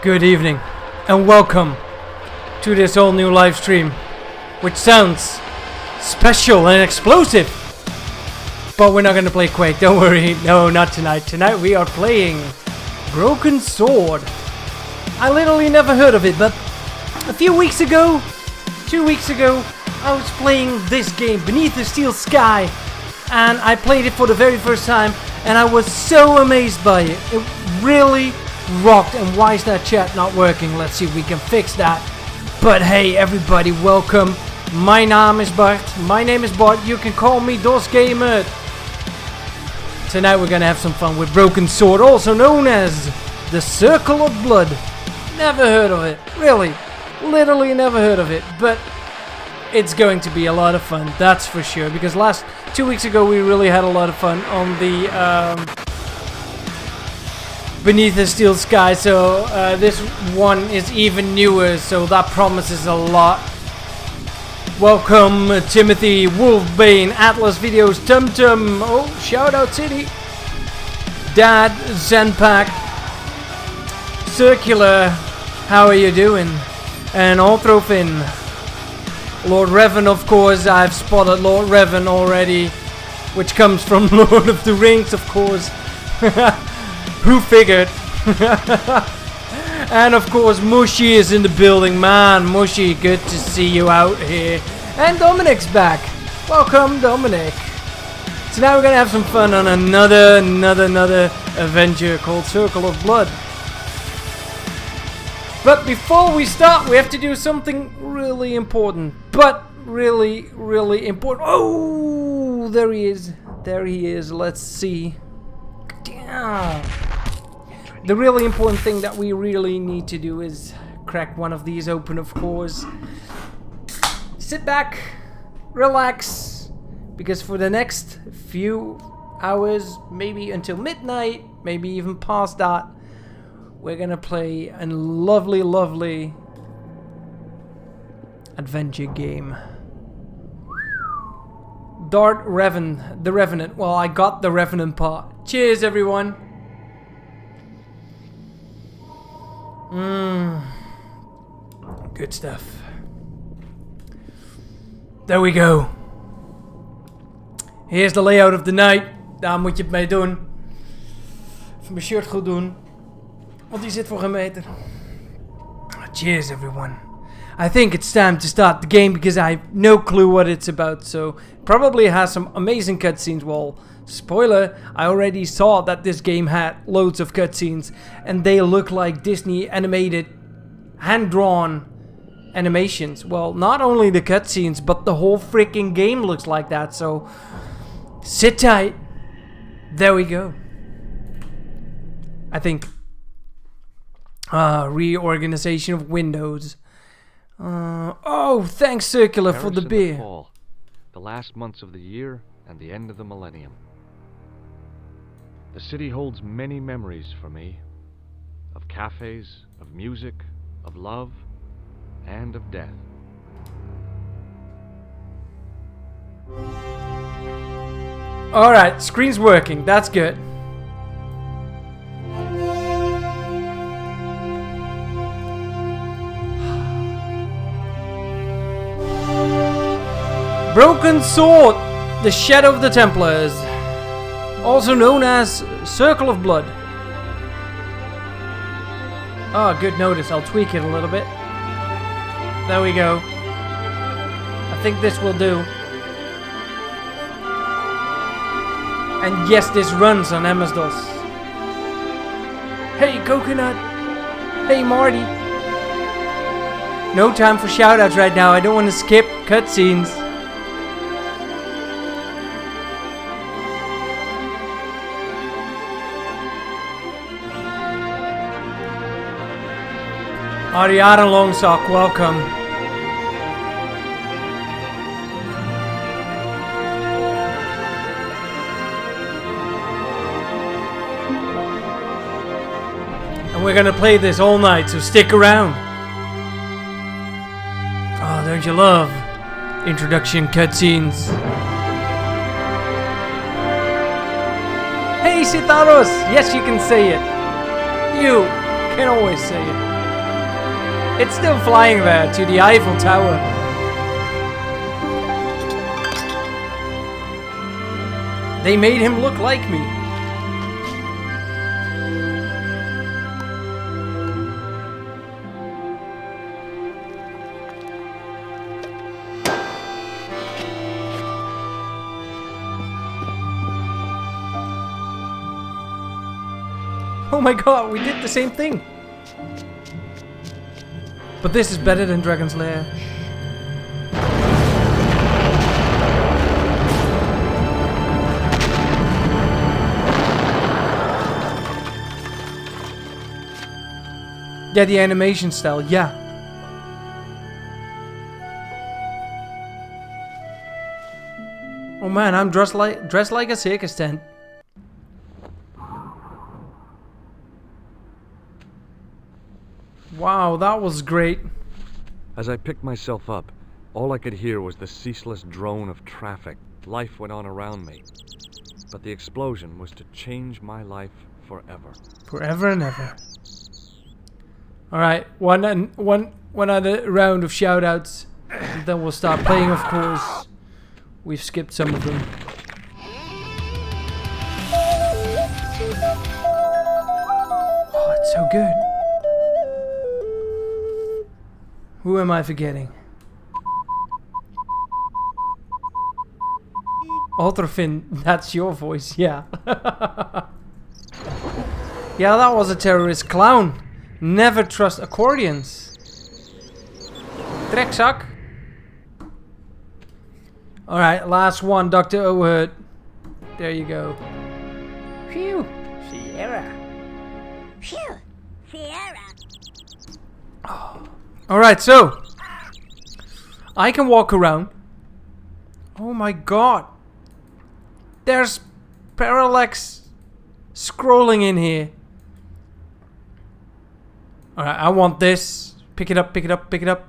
Good evening, and welcome to this all new live stream, which sounds special and explosive. But we're not gonna play Quake, don't worry. No, not tonight. Tonight we are playing Broken Sword. I literally never heard of it, but a few weeks ago, 2 weeks ago, I was playing this game, Beneath the Steel Sky, and I played it for the very first time, and I was so amazed by it. It really rocked. And why is that chat not working? Let's see if we can fix that. But hey everybody, welcome. My name is Bart. You can call me DOS Gamer. Tonight we're gonna have some fun with Broken Sword, also known as the Circle of Blood. Never heard of it, really, literally never heard of it, but it's going to be a lot of fun, that's for sure, because 2 weeks ago we really had a lot of fun on the Beneath the Steel Sky, so this one is even newer, so that promises a lot. Welcome Timothy, Wolfbane, Atlas Videos, Tumtum, oh shout out City, Dad, Zenpack, Circular, how are you doing? And Orthrofin, Lord Revan, of course, I've spotted Lord Revan already, which comes from Lord of the Rings, of course. Who figured? And of course Mushy is in the building. Man, Mushy, good to see you out here. And Dominic's back. Welcome, Dominic. So now we're gonna have some fun on another adventure called Circle of Blood. But before we start, we have to do something really important. But really important. Oh, there he is. There he is. Let's see. Damn. The really important thing that we really need to do is crack one of these open, of course. Sit back, relax, because for the next few hours, maybe until midnight, maybe even past that, we're gonna play a lovely adventure game. Dart Revan, the Revenant. Well, I got the Revenant part. Cheers, everyone. Good stuff. There we go. Here's the layout of the night. Daar moet je het mee doen. Even mijn shirt goed doen. Want die zit voor een meter. Cheers everyone. I think it's time to start the game because I have no clue what it's about. So probably has some amazing cutscenes. Well, spoiler, I already saw that this game had loads of cutscenes and they look like Disney animated, hand-drawn animations. Well, not only the cutscenes, but the whole freaking game looks like that, so sit tight. There we go. I think reorganization of windows. Oh, thanks Circular for the beer. The last months of the year and the end of the millennium. The city holds many memories for me, of cafes, of music, of love, and of death. Alright, screen's working, that's good. Broken Sword, the Shadow of the Templars, also known as Circle of Blood. Oh, good notice, I'll tweak it a little bit. There we go. I think this will do. And yes, this runs on MS-DOS. Hey Coconut! Hey Marty! No time for shoutouts right now, I don't want to skip cutscenes. Ariana Longsock, welcome. And we're gonna play this all night, so stick around. Oh, don't you love introduction cutscenes? Hey Citaros! Yes, you can say it. You can always say it. It's still flying there to the Eiffel Tower. They made him look like me. Oh my god, we did the same thing. But this is better than Dragon's Lair. Yeah, the animation style, yeah. Oh man, I'm dressed like a circus tent. Wow, that was great. As I picked myself up, all I could hear was the ceaseless drone of traffic. Life went on around me. But the explosion was to change my life forever. Forever and ever. Alright, one other round of shoutouts. Then we'll start playing, of course. We've skipped some of them. Oh, it's so good. Who am I forgetting? Ultrafin, that's your voice, yeah. Yeah, that was a terrorist clown. Never trust accordions. Trekzak. Alright, last one, Dr. O'Hurt. There you go. Phew, Sierra. Phew, Sierra. Oh. Alright, so I can walk around. Oh my god. There's parallax scrolling in here. Alright, I want this. Pick it up, pick it up, pick it up.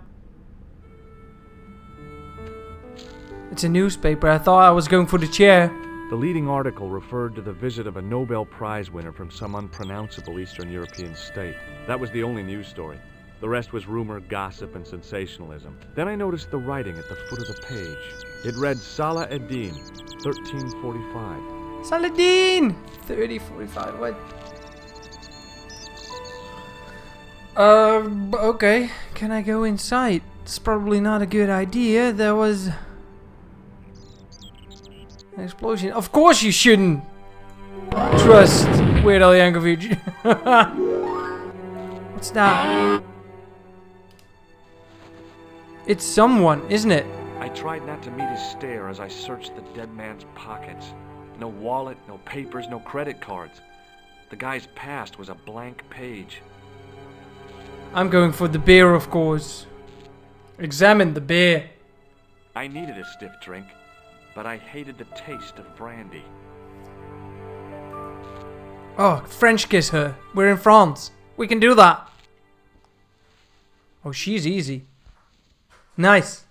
It's a newspaper. I thought I was going for the chair. The leading article referred to the visit of a Nobel Prize winner from some unpronounceable Eastern European state. That was the only news story. The rest was rumor, gossip, and sensationalism. Then I noticed the writing at the foot of the page. It read Salah ad-Din, 1345. Saladin! 3045, what? Okay. Can I go inside? It's probably not a good idea. There was an explosion. Of course you shouldn't trust Weird Al Yankovic. What's that? It's someone, isn't it? I tried not to meet his stare as I searched the dead man's pockets. No wallet, no papers, no credit cards. The guy's past was a blank page. I'm going for the beer, of course. Examine the beer. I needed a stiff drink, but I hated the taste of brandy. Oh, French kiss her. We're in France. We can do that. Oh, she's easy. Nice.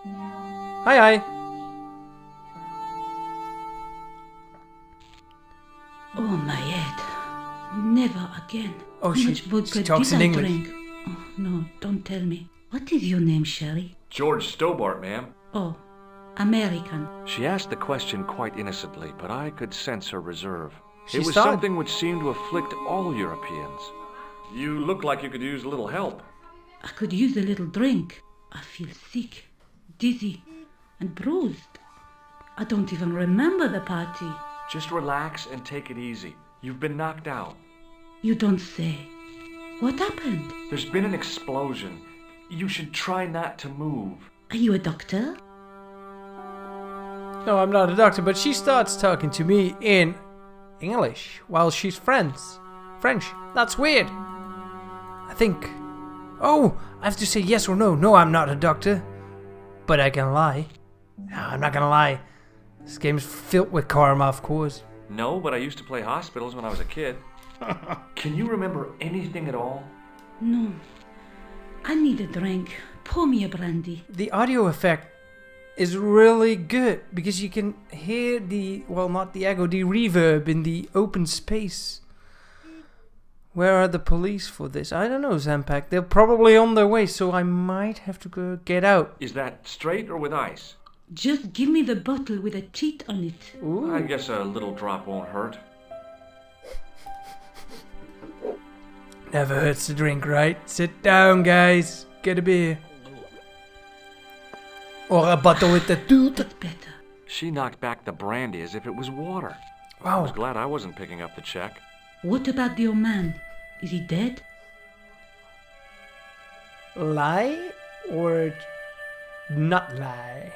Hi, hi. Oh, my head. Never again. Oh, How she much vodka talks did in I English. drink? Oh, no, don't tell me. What is your name, Sherry? George Stobart, ma'am. Oh, American. She asked the question quite innocently, but I could sense her reserve. She It was started- something which seemed to afflict all Europeans. You look like you could use a little help. I could use a little drink. I feel sick, dizzy, and bruised. I don't even remember the party. Just relax and take it easy. You've been knocked out. You don't say. What happened? There's been an explosion. You should try not to move. Are you a doctor? No, I'm not a doctor, but she starts talking to me in English while she's French. That's weird. I think... Oh, I have to say yes or no. No, I'm not a doctor. But I can lie. No, I'm not gonna lie. This game's filled with karma, of course. No, but I used to play hospitals when I was a kid. Can you remember anything at all? No. I need a drink. Pour me a brandy. The audio effect is really good because you can hear the, well, not the echo, the reverb in the open space. Where are the police for this? I don't know, Zampak. They're probably on their way, so I might have to go get out. Is that straight or with ice? Just give me the bottle with a cheat on it. Ooh. I guess a little drop won't hurt. Never hurts to drink, right? Sit down, guys. Get a beer. Or a bottle with the tooth. That's better. She knocked back the brandy as if it was water. I Wow. was glad I wasn't picking up the check. What about the old man? Is he dead? Lie or not lie?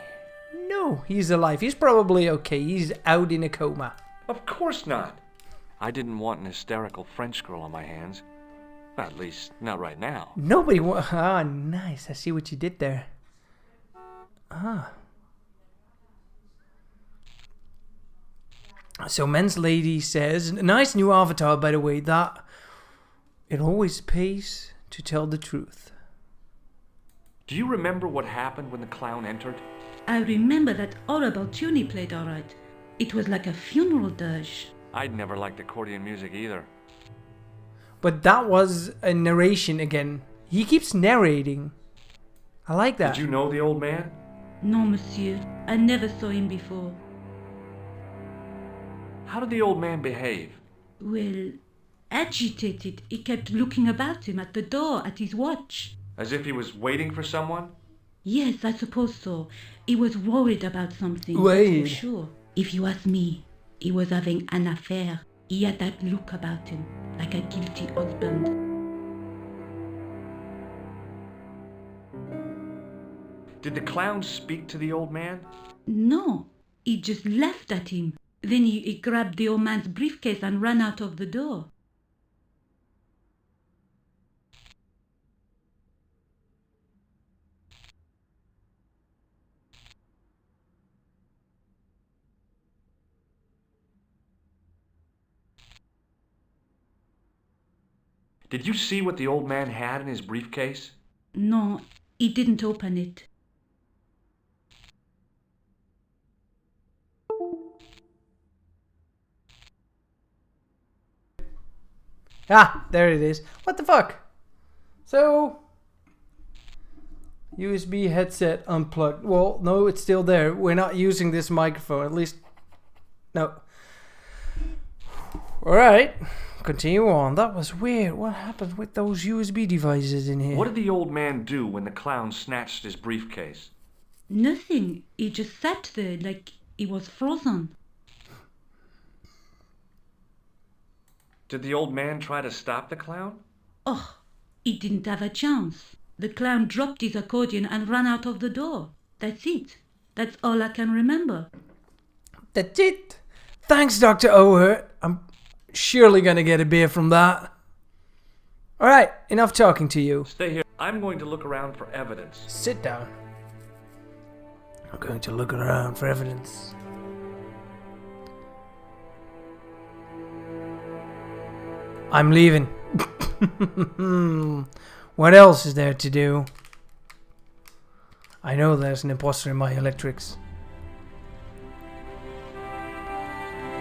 No, he's alive. He's probably okay. He's out in a coma. Of course not. I didn't want an hysterical French girl on my hands. At least, not right now. Nobody Ah, nice. I see what you did there. Ah. So Men's Lady says, nice new avatar, by the way, that it always pays to tell the truth. Do you remember what happened when the clown entered? I remember that horrible tune he played alright. It was like a funeral dirge. I'd never liked accordion music either. But that was a narration again. He keeps narrating. I like that. Did you know the old man? No, monsieur. I never saw him before. How did the old man behave? Well, agitated. He kept looking about him at the door, at his watch. As if he was waiting for someone? Yes, I suppose so. He was worried about something, Wait. that's for sure. If you ask me, he was having an affair. He had that look about him, like a guilty husband. Did the clown speak to the old man? No, he just laughed at him. Then he grabbed the old man's briefcase and ran out of the door. Did you see what the old man had in his briefcase? No, he didn't open it. Ah, there it is. What the fuck? So, USB headset unplugged. Well, no, it's still there. We're not using this microphone. At least, no. Alright, continue on. That was weird. What happened with those USB devices in here? What did the old man do when the clown snatched his briefcase? Nothing. He just sat there like he was frozen. Did the old man try to stop the clown? Oh, he didn't have a chance. The clown dropped his accordion and ran out of the door. That's it. That's all I can remember. That's it. Thanks, Dr. O'Hurt. I'm surely gonna get a beer from that. Alright, enough talking to you. Stay here. I'm going to look around for evidence. Sit down. I'm going to look around for evidence. I'm leaving. What else is there to do? I know there's an imposter in my electrics.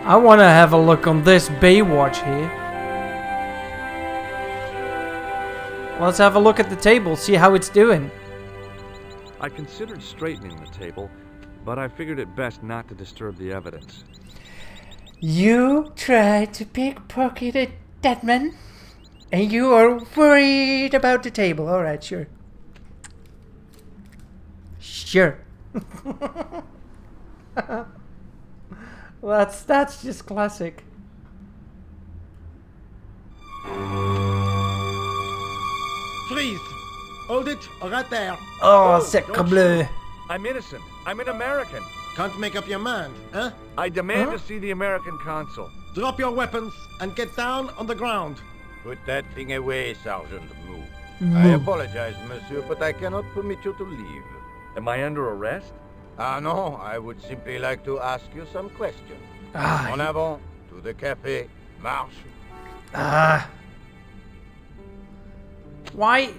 I want to have a look on this Baywatch here. Let's have a look at the table, see how it's doing. I considered straightening the table, but I figured it best not to disturb the evidence. You tried to pickpocket a dead man, and you are worried about the table. Alright, sure. Sure. Well, that's just classic. Freeze! Hold it, right there. Oh, sacre don't bleu. I'm innocent. I'm an American. Can't make up your mind, huh? I demand Huh? to see the American consul. Drop your weapons and get down on the ground. Put that thing away, Sergeant. Move. I Move. apologize, monsieur, but I cannot permit you to leave. Am I under arrest? Ah, no, I would simply like to ask you some questions. Ah, En avant, to the café, marche. Why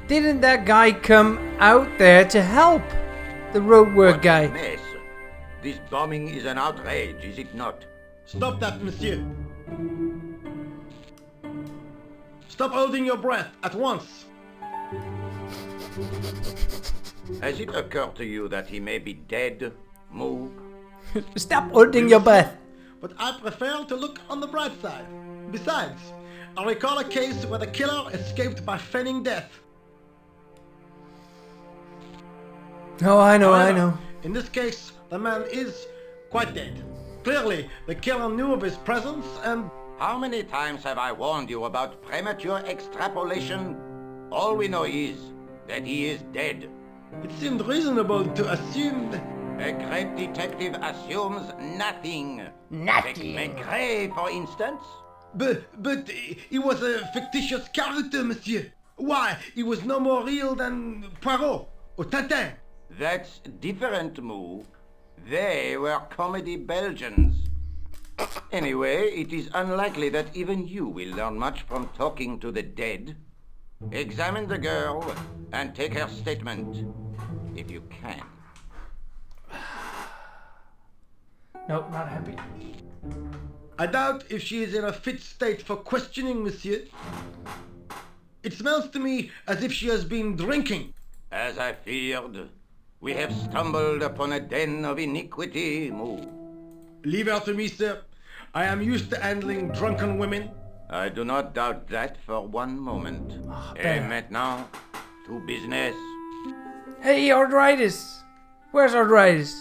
didn't that guy come out there to help the roadwork What guy? a mess. This bombing is an outrage, is it not? Stop that, monsieur. Stop holding your breath at once. Has it occurred to you that he may be dead, Moo? Stop holding your breath. But I prefer to look on the bright side. Besides, I recall a case where the killer escaped by feigning death. Oh, I know, I However, know. In this case, the man is quite dead. Clearly, the killer knew of his presence and... How many times have I warned you about premature extrapolation? All we know is that he is dead. It seemed reasonable to assume that... A great detective assumes nothing. Nothing. Maigret, for instance? But he was a fictitious character, monsieur. Why, he was no more real than Poirot or Tintin. That's different, Moo. They were comedy Belgians. Anyway, it is unlikely that even you will learn much from talking to the dead. Examine the girl and take her statement, if you can. Nope, not happy. I doubt if she is in a fit state for questioning, monsieur. It smells to me as if she has been drinking. As I feared, we have stumbled upon a den of iniquity, Moo. Leave her to me, sir. I am used to handling drunken women. I do not doubt that for one moment. Et Ben. maintenant, to business. Hey, arthritis. Where's arthritis?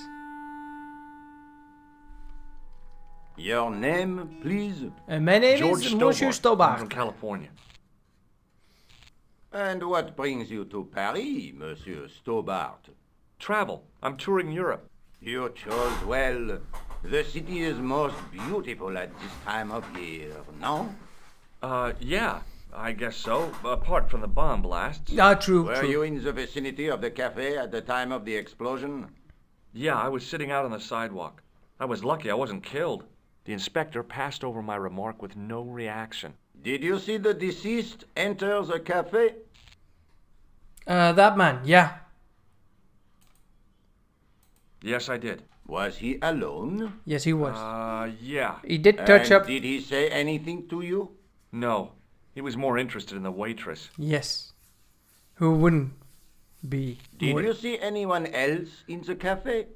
Your name, please? My name George is Monsieur I'm Stobart. from California. And what brings you to Paris, Monsieur Stobart? Travel. I'm touring Europe. You chose well. The city is most beautiful at this time of year, no? Yeah, I guess so. Apart from the bomb blasts. Ah, true, Were true. you in the vicinity of the cafe at the time of the explosion? Yeah, I was sitting out on the sidewalk. I was lucky I wasn't killed. The inspector passed over my remark with no reaction. Did you see the deceased enter the cafe? That man, yeah. Yes, I did. Was he alone? Yes, he was. Yeah. He did touch And up. did he say anything to you? No. He was more interested in the waitress. Yes. Who wouldn't be? Did Would- you see anyone else in the cafe?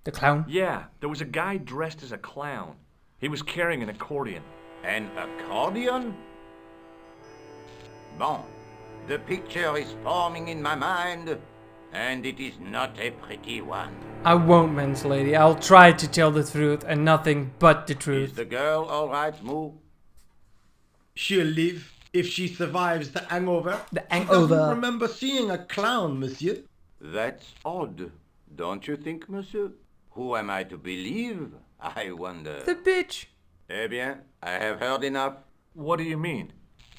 The clown? Yeah, there was a guy dressed as a clown. He was carrying an accordion. An accordion? Bon, the picture is forming in my mind, and it is not a pretty one. I won't, man's lady. I'll try to tell the truth and nothing but the Is truth. the girl all right, Moo? She'll live if she survives the hangover. The She hangover. doesn't remember seeing a clown, monsieur. That's odd, don't you think, monsieur? Who am I to believe, I wonder? The bitch. Eh bien, I have heard enough. What do you mean?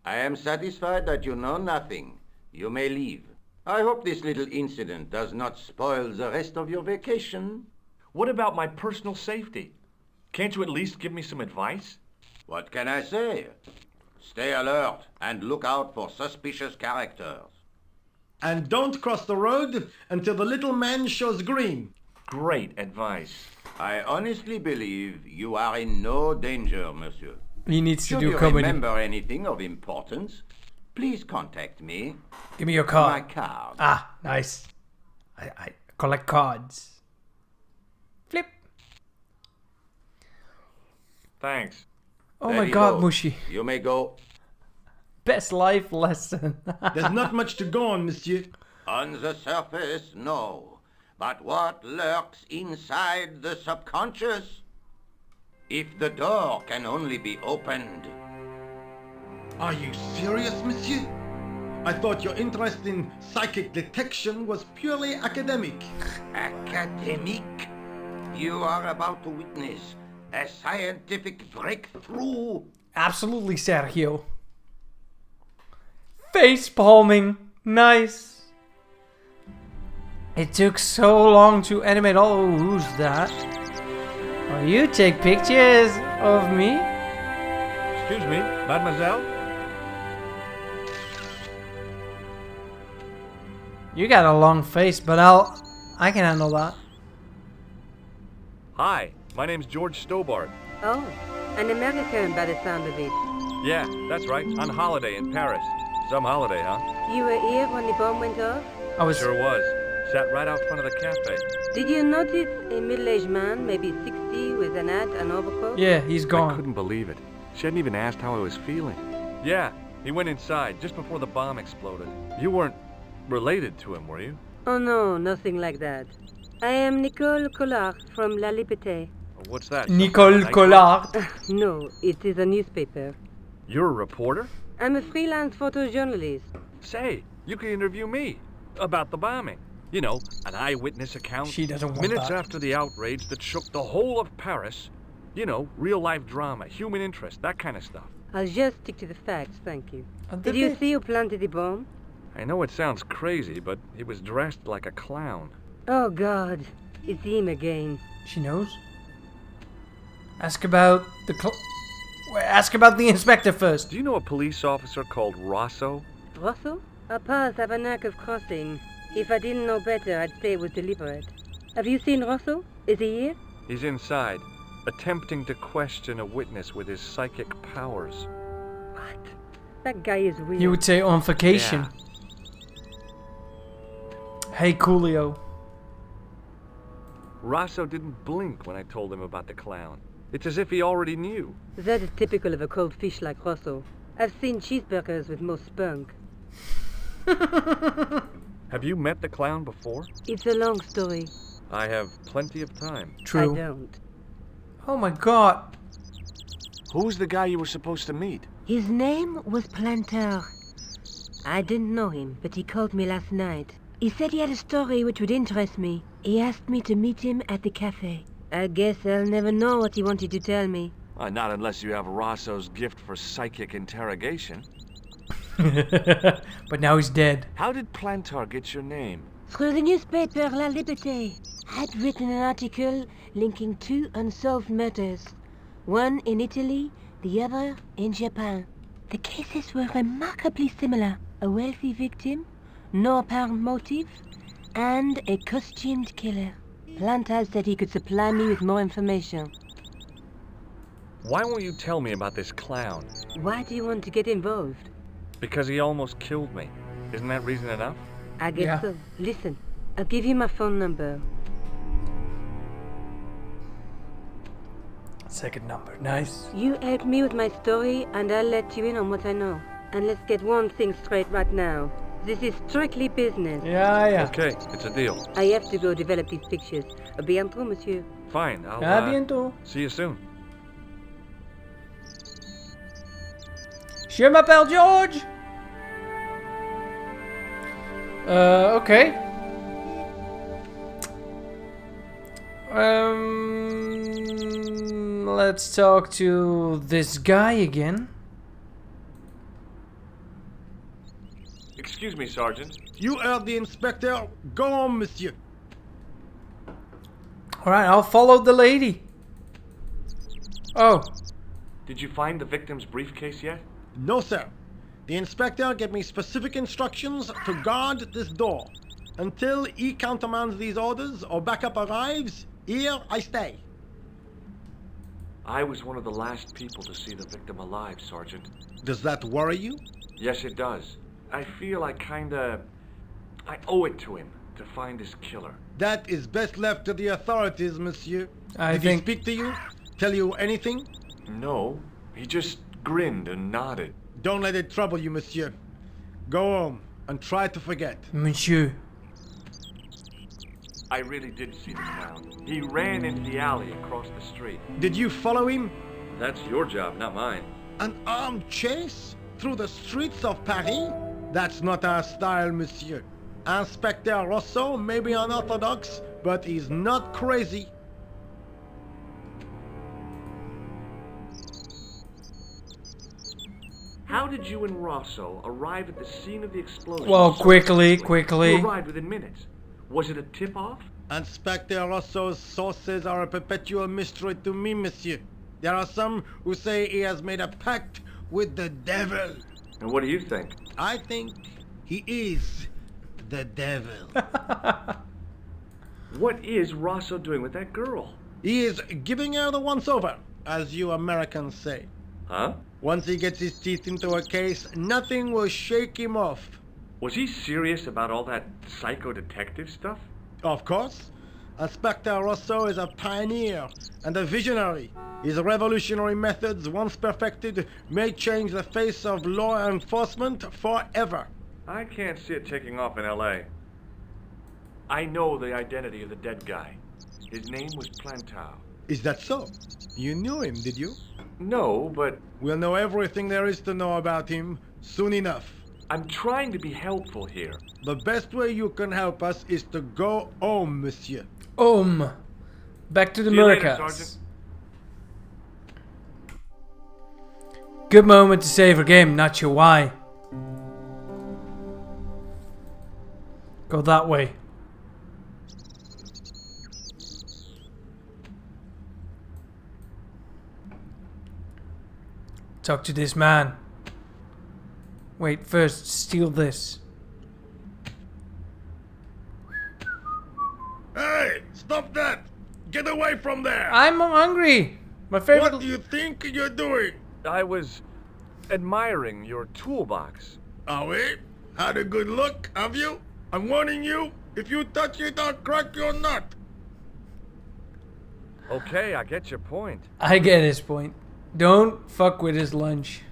I am satisfied that you know nothing. You may leave. I hope this little incident does not spoil the rest of your vacation. What about my personal safety? Can't you at least give me some advice? What can I say? Stay alert and look out for suspicious characters. And don't cross the road until the little man shows green. Great advice. I honestly believe you are in no danger, monsieur. He needs to Should do you comedy. remember anything of importance, please contact me. Give me your My card. card. Ah, nice. I collect cards. Flip. Thanks. Oh There my you god, go. Mushy. You may go. Best life lesson. There's not much to go on, monsieur. On the surface, no. But what lurks inside the subconscious? If the door can only be opened. Are you serious, monsieur? I thought your interest in psychic detection was purely academic. Academic? You are about to witness a scientific breakthrough. Absolutely, Sergio. Face palming. Nice. It took so long to animate. Oh, who's that? Oh, you take pictures of me? Excuse me, mademoiselle? You got a long face, but I can handle that. Hi, my name's George Stobart. Oh, an American by the sound of it. Yeah, that's right. On holiday in Paris. Some holiday, huh? You were here when the bomb went off? I was. Sure was. Sat right out front of the cafe. Did you notice a middle-aged man, maybe 60, with an hat and overcoat? Yeah, he's I gone. couldn't believe it. She hadn't even asked how I was feeling. Yeah, he went inside just before the bomb exploded. You weren't related to him, were you? Oh no, nothing like that. I am Nicole Collard from La Liberté. What's that? Nicole some kind of Collard. No, it is a newspaper. nightclub? You're a reporter? I'm a freelance photojournalist. Say, you could interview me about the bombing. You know, an eyewitness account. She doesn't want Minutes that. after the outrage that shook the whole of Paris. You know, real-life drama, human interest, that kind of stuff. I'll just stick to the facts, thank you. A Did you bit. see who planted the bomb? I know it sounds crazy, but he was dressed like a clown. Oh God, it's him again. She knows. Ask about the ask about the inspector first. Do you know a police officer called Rosso? Rosso? Our paths have a knack of crossing. If I didn't know better, I'd say it was deliberate. Have you seen Rosso? Is he here? He's inside, attempting to question a witness with his psychic powers. What? That guy is weird. You would say on vacation. Hey, Coolio. Rosso didn't blink when I told him about the clown. It's as if he already knew. That is typical of a cold fish like Rosso. I've seen cheeseburgers with more spunk. Have you met the clown before? It's a long story. I have plenty of time. True. I don't. Oh my god. Who's the guy you were supposed to meet? His name was Planter. I didn't know him, but he called me last night. He said he had a story which would interest me. He asked me to meet him at the cafe. I guess I'll never know what he wanted to tell me. Not unless you have Rosso's gift for psychic interrogation. But now he's dead. How did Plantar get your name? Through the newspaper La Liberté. I'd written an article linking two unsolved murders. One in Italy, the other in Japan. The cases were remarkably similar. A wealthy victim, no apparent motive, and a costumed killer. Plantar said he could supply me with more information. Why won't you tell me about this clown? Why do you want to get involved? Because he almost killed me. Isn't that reason enough? I guess Yeah. so. Listen, I'll give you my phone number. Second number. Nice. You help me with my story and I'll let you in on what I know. And let's get one thing straight right now. This is strictly business. Yeah. Okay, it's a deal. I have to go develop these pictures. À bientôt, monsieur. Fine, I'll À bientôt. see you soon. Je m'appelle George. Okay. Let's talk to this guy again. Excuse me, Sergeant. You heard the inspector. Go on, monsieur. Alright, I'll follow the lady. Oh, Did you find the victim's briefcase yet? No, sir. The inspector gave me specific instructions to guard this door. Until he countermands these orders or backup arrives, here I stay. I was one of the last people to see the victim alive, Sergeant. Does that worry you? Yes, it does. I feel I owe it to him to find his killer. That is best left to the authorities, monsieur. I Did think- he speak to you? Tell you anything? No, he just grinned and nodded. Don't let it trouble you, monsieur. Go home and try to forget. monsieur. I really did see the clown. He ran into the alley across the street. Did you follow him? That's your job, not mine. An armed chase? Through the streets of Paris? That's not our style, monsieur. Inspector Rosso may be unorthodox, but he's not crazy. How did you and Rosso arrive at the scene of the explosion? Well, so quickly. You arrived within minutes. Was it a tip-off? Inspector Rosso's sources are a perpetual mystery to me, monsieur. There are some who say he has made a pact with the devil. And what do you think? I think he is the devil. What is Rosso doing with that girl? He is giving her the once-over, as you Americans say. Huh? Once he gets his teeth into a case, nothing will shake him off. Was he serious about all that psycho detective stuff? Of course. Inspector Rosso is a pioneer and a visionary. His revolutionary methods, once perfected, may change the face of law enforcement forever. I can't see it taking off in L.A. I know the identity of the dead guy. His name was Plantow. Is that so? You knew him, did you? No, but We'll know everything there is to know about him soon enough. I'm trying to be helpful here. The best way you can help us is to go home, monsieur. Back to the See you later, Americas. Sergeant. Good moment to save a game, not sure why. Go that way. Talk to this man. Wait, first steal this. Hey, stop that! Get away from there! I'm hungry. My favorite. What do you think you're doing? I was admiring your toolbox. Oh, wait? Had a good look, have you? I'm warning you, if you touch it, I'll crack your nut. Okay, I get your point. I get his point. Don't fuck with his lunch.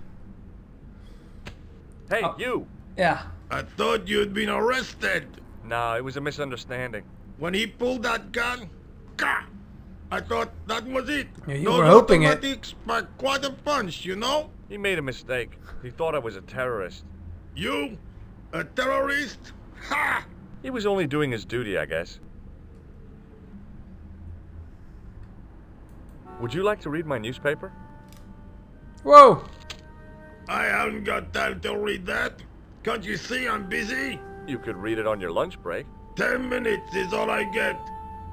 Hey, you! Yeah. I thought you'd been arrested. No, it was a misunderstanding. When he pulled that gun, gah! I thought that was it. Yeah, you Those were hoping it. automatics pack quite a punch, you know? He made a mistake. He thought I was a terrorist. You? A terrorist? Ha! He was only doing his duty, I guess. Would you like to read my newspaper? Whoa. I haven't got time to read that. Can't you see I'm busy? You could read it on your lunch break. 10 minutes is all I get.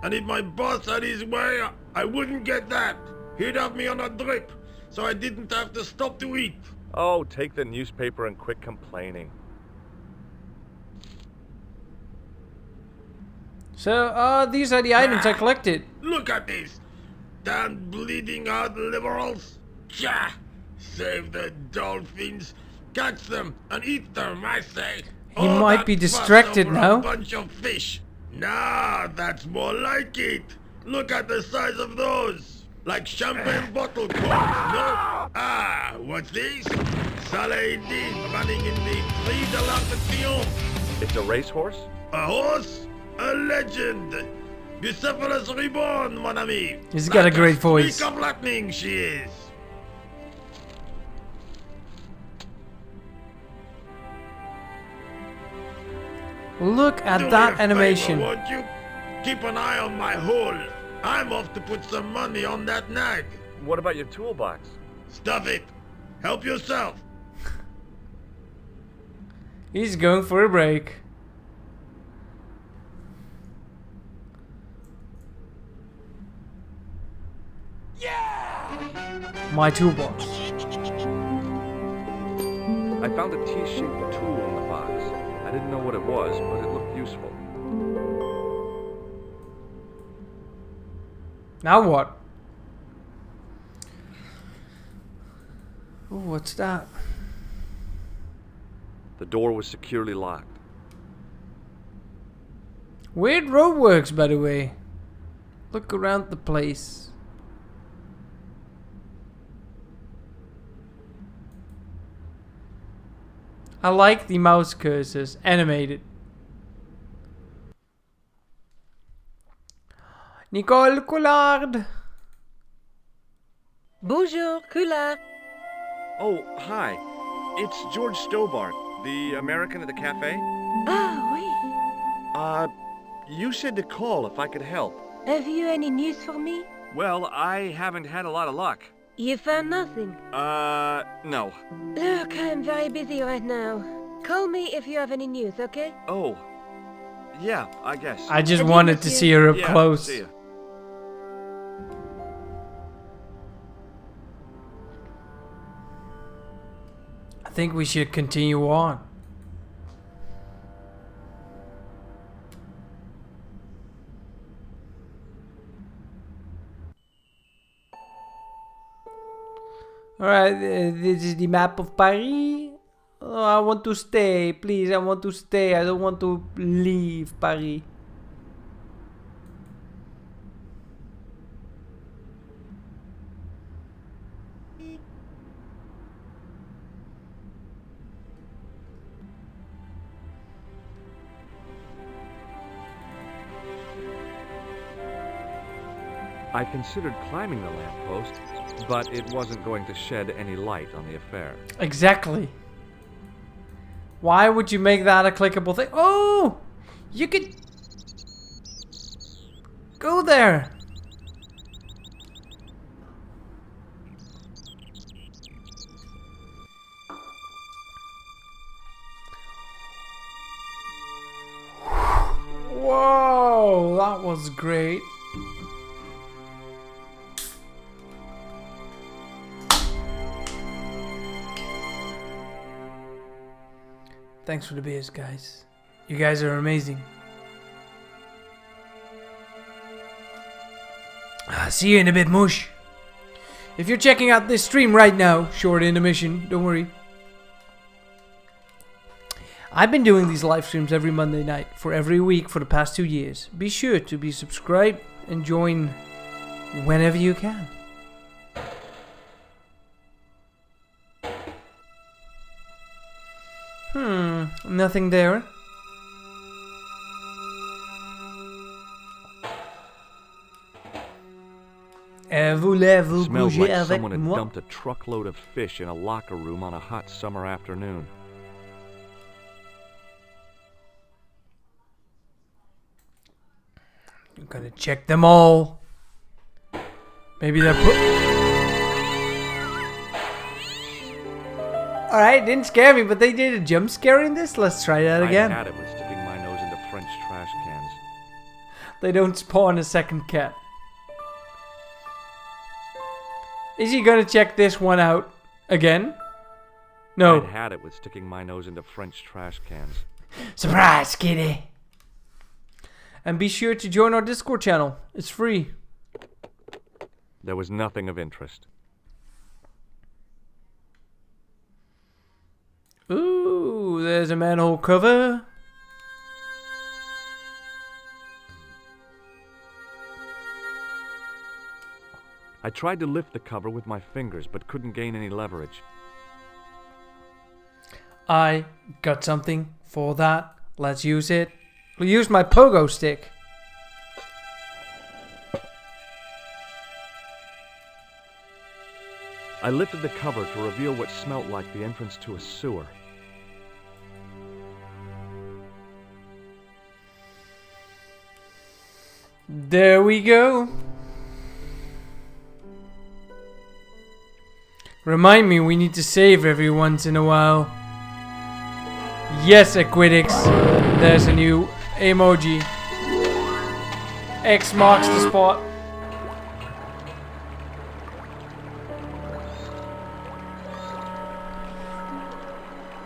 And if my boss had his way, I wouldn't get that. He'd have me on a drip, so I didn't have to stop to eat. Oh, take the newspaper and quit complaining. So, these are the items I collected. Look at this. Damn bleeding heart liberals. Tja! Save the dolphins. Catch them and eat them, I say. He All might that be fuss distracted over now. A bunch of fish. Nah, that's more like it. Look at the size of those. Like champagne bottle corks, no? Ah, what's this? Saladin running in the Prix de l'Arc-de-Triomphe. It's a racehorse? A horse? A legend. Bucephalus reborn, mon ami. He's got a great voice. Streak of lightning, she is. Look at Do that me a animation. favor, won't you? Keep an eye on my hole. I'm off to put some money on that nag. What about your toolbox? Stuff it. Help yourself. He's going for a break. My toolbox. I found a T-shaped tool in the box. I didn't know what it was, but it looked useful. Now what? Oh, what's that? The door was securely locked. Weird roadworks, by the way. Look around the place. I like the mouse cursors, animated. Nicole Collard. Bonjour, Kula. Oh, hi. It's George Stobart, the American at the cafe. Ah, oui. You said to call if I could help. Have you any news for me? Well, I haven't had a lot of luck. You found nothing. No. Look, I'm very busy right now. Call me if you have any news, okay? Oh. Yeah, I guess. I just Adieu, wanted to monsieur. see her up Yeah, close. see ya. I think we should continue on. Alright, this is the map of Paris. Oh, I want to stay. Please, I want to stay. I don't want to leave Paris. I considered climbing the lamppost, but it wasn't going to shed any light on the affair. Exactly. Why would you make that a clickable thing? Oh! You could go there. Whoa, that was great. Thanks for the beers, guys. You guys are amazing. See you in a bit, mush. If you're checking out this stream right now, short intermission, don't worry. I've been doing these live streams every Monday night for every week for the past 2 years. Be sure to be subscribed and join whenever you can. Nothing there. Voulez-vous Smelled bouger like avec someone had moi? dumped a truckload of fish in a locker room on a hot summer afternoon. I'm gonna check them all. Maybe they're Alright, didn't scare me, but they did a jump scare in this. Let's try that again. I had it with sticking my nose into French trash cans. They don't spawn a second cat. Is he gonna check this one out again? No. I'd had it with sticking my nose into French trash cans. Surprise, kitty! And be sure to join our Discord channel. It's free. There was nothing of interest. Ooh, there's a manhole cover. I tried to lift the cover with my fingers, but couldn't gain any leverage. I got something for that. Let's use it. We'll use my pogo stick. I lifted the cover to reveal what smelt like the entrance to a sewer. There we go. Remind me, we need to save every once in a while. Yes, Aquitics. There's a new emoji. X marks the spot.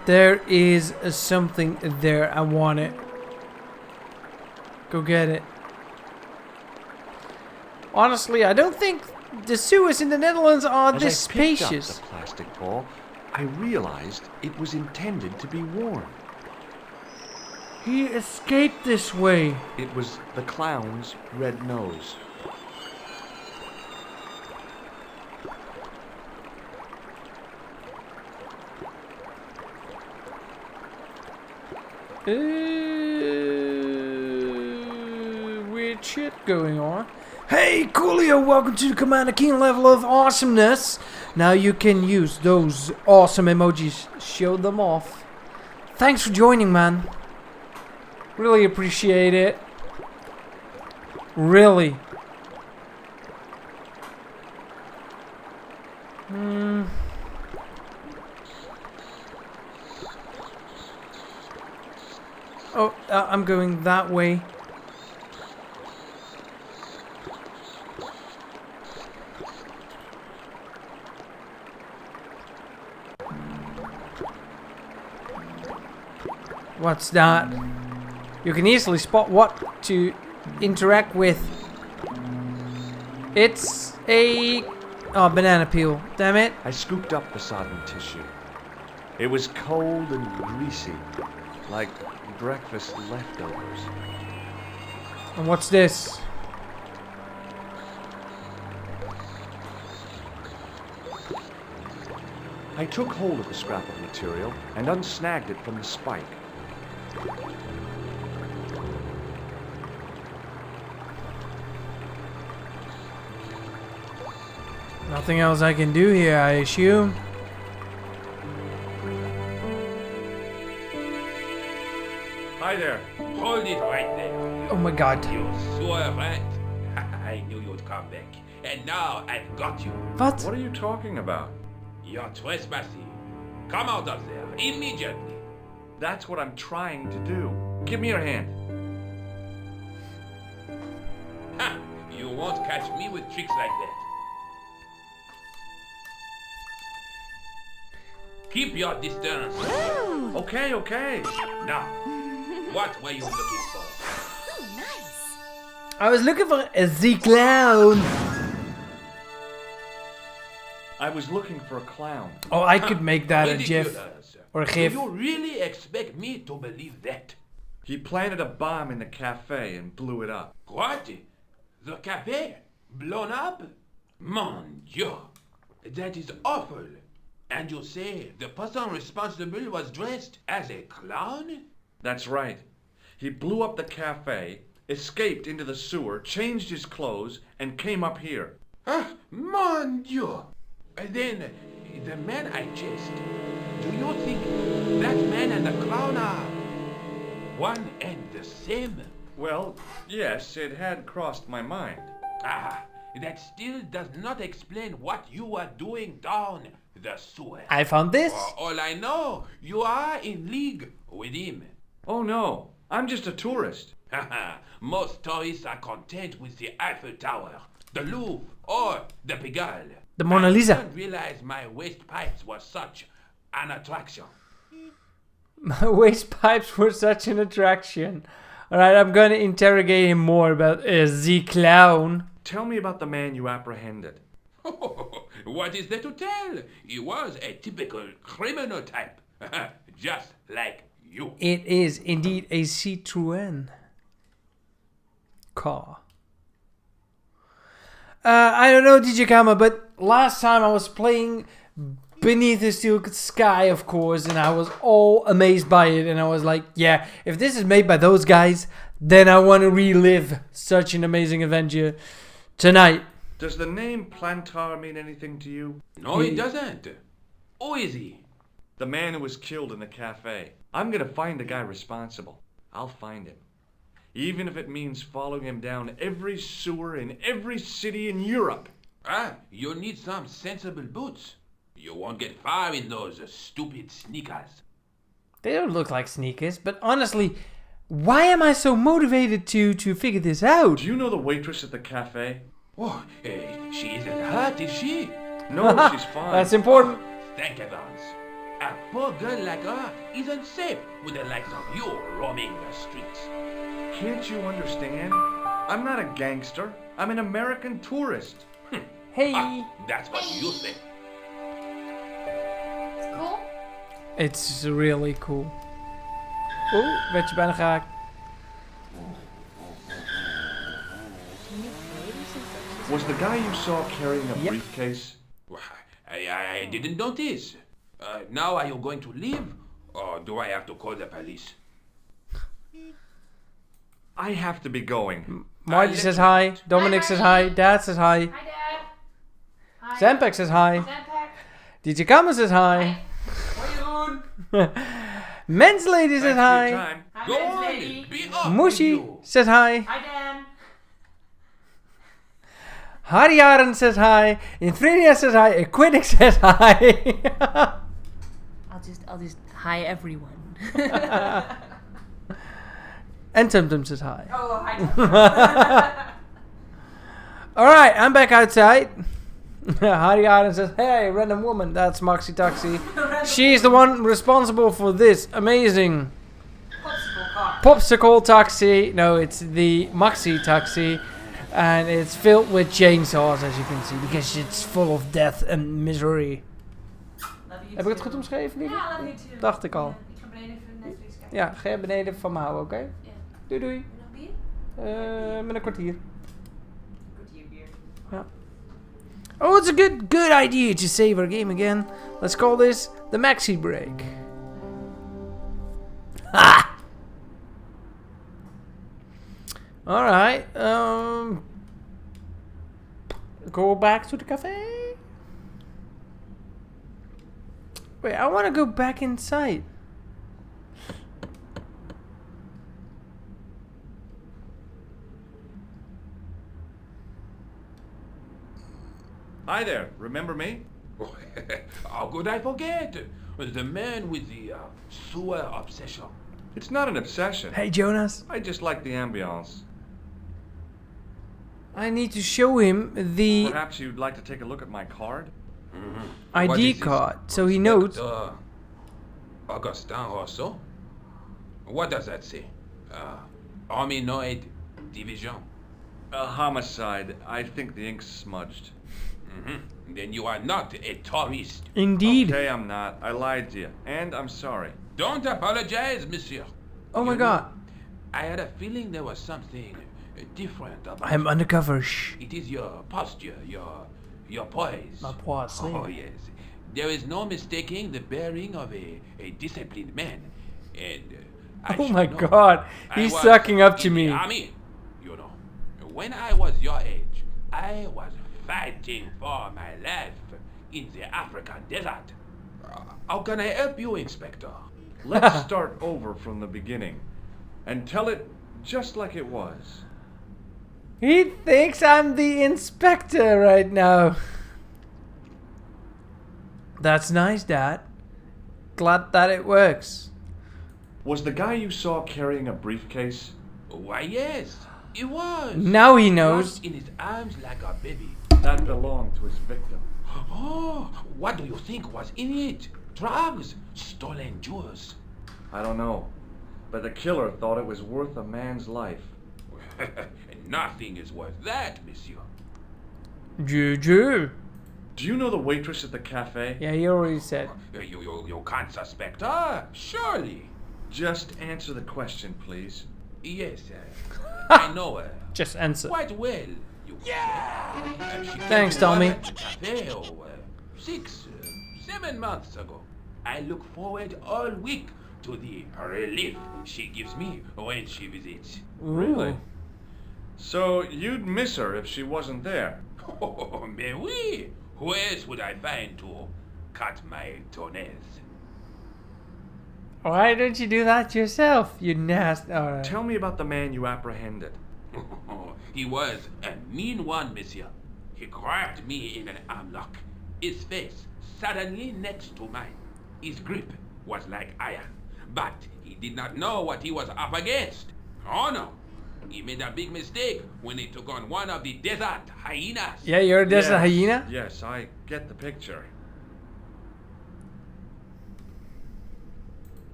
There is something there. I want it. Go get it. Honestly, I don't think the sewers in the Netherlands are this spacious. As I picked up the plastic ball, I realized it was intended to be worn. He escaped this way. It was the clown's red nose. Weird shit going on. Hey, Coolio, welcome to the Commander Keen level of awesomeness. Now you can use those awesome emojis. Show them off. Thanks for joining, man. Really appreciate it. Really. Oh, I'm going that way. What's that? You can easily spot what to interact with. It's a Oh, banana peel. Damn it. I scooped up the sodden tissue. It was cold and greasy, like breakfast leftovers. And what's this? I took hold of the scrap of material and unsnagged it from the spike. Nothing else I can do here, I assume. Hi there. Hold it right there. Oh my god. You sewer rat. I knew you'd come back. And now I've got you. What? What are you talking about? You're trespassing. Come out of there immediately. That's what I'm trying to do. Give me your hand. Ha! You won't catch me with tricks like that. Keep your distance. Okay, okay. Now, what were you looking for? I was looking for a Z-Clown. I was looking for a clown. Oh, I could make that a GIF. Ridiculous. Or a Do GIF. you really expect me to believe that? He planted a bomb in the cafe and blew it up. What? The cafe? Blown up? Mon Dieu. That is awful. And you say the person responsible was dressed as a clown? That's right. He blew up the cafe, escaped into the sewer, changed his clothes, and came up here. Ah, mon Dieu. Then, the man I chased, do you think that man and the clown are one and the same? Well, yes, it had crossed my mind. Ah, that still does not explain what you are doing down the sewer. I found this. For all I know, you are in league with him. Oh no, I'm just a tourist. Haha, most tourists are content with the Eiffel Tower, the Louvre, or the Pigalle. The Mona Lisa. I didn't realize my waste pipes were such an attraction. My waste pipes were such an attraction. Alright, I'm gonna interrogate him more about Z-Clown. Tell me about the man you apprehended. What is there to tell? He was a typical criminal type, just like you. It is indeed a Citroën car. I don't know, DJ Kama, but last time I was playing Beneath the Steel Sky, of course, and I was all amazed by it, and I was like, yeah, if this is made by those guys, then I want to relive such an amazing adventure tonight. Does the name Plantar mean anything to you? No, it doesn't. Who is he? The man who was killed in the cafe. I'm gonna find the guy responsible. I'll find him. Even if it means following him down every sewer in every city in Europe. Ah, you need some sensible boots. You won't get far in those stupid sneakers. They don't look like sneakers, but honestly, why am I so motivated to figure this out? Do you know the waitress at the cafe? Oh, she isn't hurt, is she? No, she's fine. That's important. Thank heavens. A poor girl like her isn't safe with the likes of you roaming the streets. Can't you understand? I'm not a gangster. I'm an American tourist. Hey. That's what you think. It's cool. It's really cool. Oeh, werd je bijna geraakt. Was the guy you saw carrying a Yep. briefcase? I didn't notice. Now are you going to leave? Or do I have to call the police? I have to be going. Marty says hi. Dominic says hi. Dad says hi. Hi, Dad. Hi. Zampek says hi. Zampek. DJ Kama says hi. Men's Lady says Thanks for hi. your time. Hi, Go Men's on, Lady. be off with Mushi you. says hi. Hi, Dan. Harjaren says hi. Infrinia says hi. Equidic says hi. I'll just hi everyone. And Tumtum says hi. Oh, hi. Alright, I'm back outside. Harjaren says, hey, random woman. That's Moxie Toxie. She's the one responsible for this amazing Popsicle car. Popsicle Toxie. No, it's the Moxie Toxie. And it's filled with chainsaws, as you can see, because it's full of death and misery. Heb ik het goed omschreven, lieve? Ja, love you too. Dacht ik al. Ik ga beneden even Netflix kijken. Ja, ga je beneden van me houden, oké? Ja. Doei doei. Nog bier? Met een kwartier. Kwartier bier. Ja. Oh, it's a good idea to save our game again. Let's call this the maxi break. Ha! Alright, go back to the cafe? Wait, I want to go back inside. Hi there, remember me? How could I forget? The man with the sewer obsession. It's not an obsession. Hey, Jonas. I just like the ambiance. I need to show him the Perhaps you'd like to take a look at my card? What ID is this? card, so he knows. Augustin Rousseau? What does that say? Hominoid Division. A homicide. I think the ink's smudged. Then you are not a tourist. Indeed. Okay, I'm not. I lied to you. And I'm sorry. Don't apologize, monsieur. Oh my You god. know, I had a feeling there was something different about I'm you. undercover. Shh. It is your posture, your poise. My poise. Oh, yes. There is no mistaking the bearing of a disciplined man. And I Oh should my know. god. I He's was sucking up to in the me. army, you know. When I was your age, I was fighting for my life in the African desert. How can I help you, Inspector? Let's start over from the beginning. And tell it just like it was. He thinks I'm the inspector right now. That's nice, Dad. Glad that it works. Was the guy you saw carrying a briefcase? Why, yes, it was. Now he knows. Wrapped in his arms like a baby. That belonged to his victim. Oh, what do you think was in it? Drugs? Stolen jewels? I don't know. But the killer thought it was worth a man's life. Nothing is worth that, monsieur. Juju. Do you know the waitress at the cafe? Yeah, he already said. You can't suspect her, surely. Just answer the question, please. Yes, I know her. Just answer. Quite well, you yeah. She came Thanks, to Tommy. work at the cafe 6, 7 months ago. I look forward all week to the relief she gives me when she visits. Really? So you'd miss her if she wasn't there? Oh, mais oui. Who else would I find to cut my toenails? Why don't you do that yourself, you nasty... Alright. Tell me about the man you apprehended. He was a mean one, monsieur. He grabbed me in an armlock. His face suddenly next to mine. His grip was like iron, but he did not know what he was up against. Oh no, he made a big mistake when he took on one of the desert hyenas. Yeah, you're a desert Yes, hyena? Yes, I get the picture.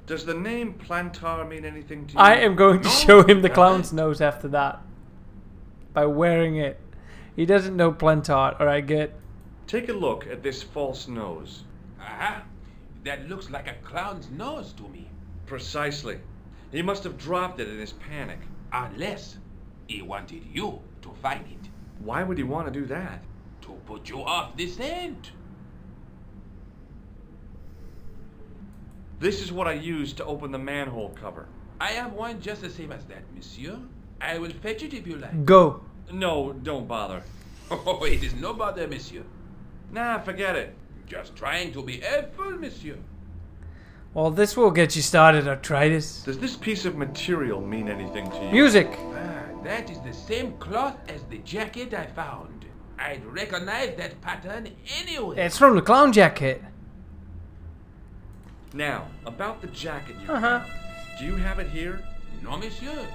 Does the name Plantar mean anything to you? I am going to No, show him the damn clown's it. nose after that. By wearing it. He doesn't know Plantard, alright, good. Take a look at this false nose. Aha, that looks like a clown's nose to me. Precisely. He must have dropped it in his panic. Unless he wanted you to find it. Why would he want to do that? To put you off the scent. This is what I used to open the manhole cover. I have one just the same as that, monsieur. I will fetch it if you like. Go. No, don't bother. Oh, it is no bother, monsieur. Nah, forget it. Just trying to be helpful, monsieur. Well, this will get you started, arthritis. Does this piece of material mean anything to you? Music. That is the same cloth as the jacket I found. I'd recognize that pattern anyway. It's from the clown jacket. Now, about the jacket you Uh-huh. found. Do you have it here? No, monsieur.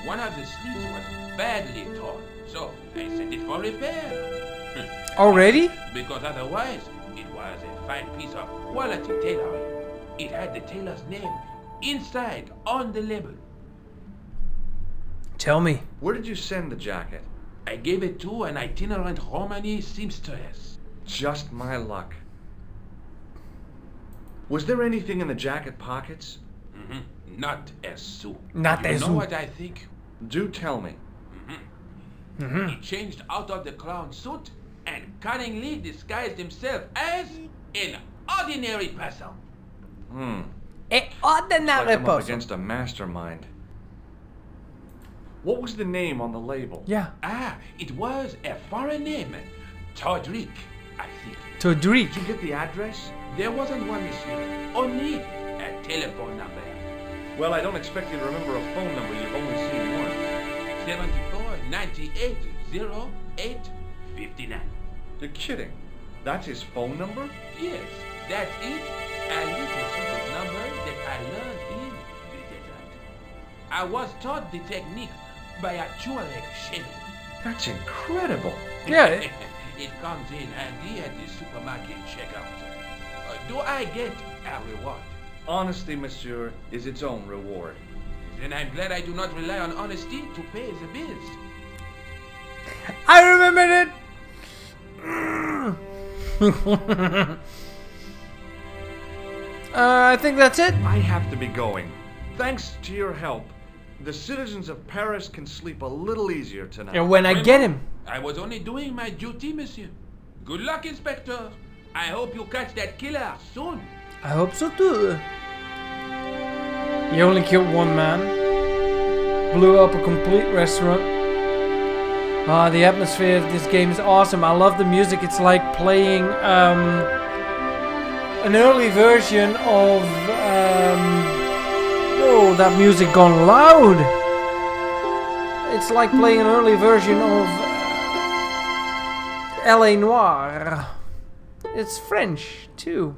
One of the sleeves was badly torn, so I sent it for repair. Already? Because otherwise, it was a fine piece of quality tailoring. It had the tailor's name inside on the label. Tell me. Where did you send the jacket? I I gave it to an itinerant Romani seamstress. Just my luck. Was there anything in the jacket pockets? Not a sou. Not you a know sou. what I think? Do tell me. He changed out of the clown suit and cunningly disguised himself as an ordinary person. An Like ordinary I'm up person. against a mastermind. What was the name on the label? Yeah. It was a foreign name. Todrick, I think. Todrick. Did you get the address? There wasn't one, monsieur. Only a telephone number. Well, I don't expect you to remember a phone number you've only seen once. 74 98 08 59. You're kidding. That's his phone number? Yes, that's it. A little secret number that I learned in the desert. I was taught the technique by a Tuareg shaman. That's incredible. Yeah. It comes in handy at the supermarket checkout. Do I get a reward? Honesty, monsieur, is its own reward. Then I'm glad I do not rely on honesty to pay the bills. I remembered it. I think that's it. I have to be going. Thanks to your help, the citizens of Paris can sleep a little easier tonight. And when I get him. I was only doing my duty, monsieur. Good luck, Inspector. I hope you catch that killer soon. I hope so too. He only killed one man. Blew up a complete restaurant. The atmosphere of this game is awesome. I love the music. It's like playing an early version of oh, that music gone loud. It's like playing an early version of L.A. Noire. It's French too.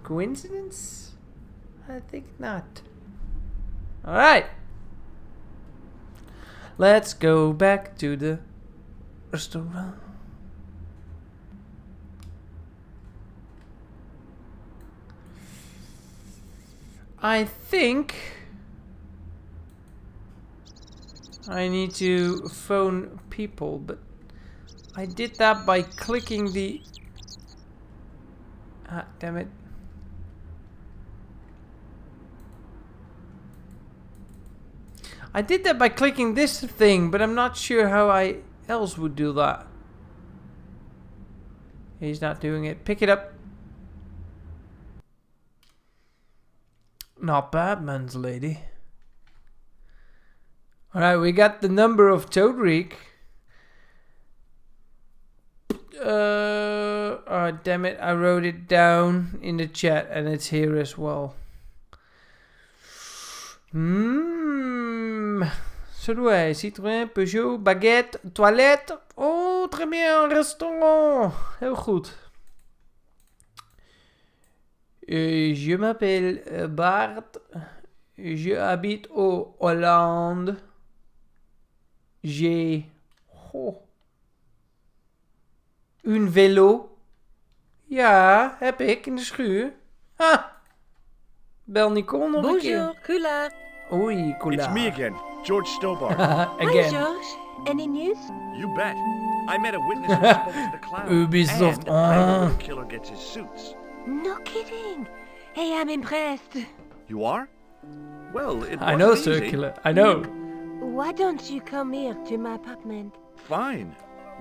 Coincidence? I think not. Alright. Let's go back to the restaurant. I think I need to phone people, but I did that by clicking the... Ah, damn it. I did that by clicking this thing, but I'm not sure how I else would do that. He's not doing it. Pick it up. Not bad, man's lady. Alright, we got the number of Todrick. Oh, damn it. I wrote it down in the chat and it's here as well. Sudoué, Citroën, Peugeot, baguette, toilette. Oh, très bien, restaurant. Heel goed. Je m'appelle Bart. Je habite au Hollande. J'ai un vélo. Ja, heb ik in de schuur. Ha! Bel Nicole nog een keer. Bonjour, Kula. Oei, cool. It's me again, George Stobart. Hi, Again. George. Any news? You bet. I met a witness who spoke to the clown. Ubisoft. And I know where the killer gets his suits. No kidding. Hey, I'm impressed. You are? Well, it I know, wasn't easy. Circular. I know. Why don't you come here to my apartment? Fine.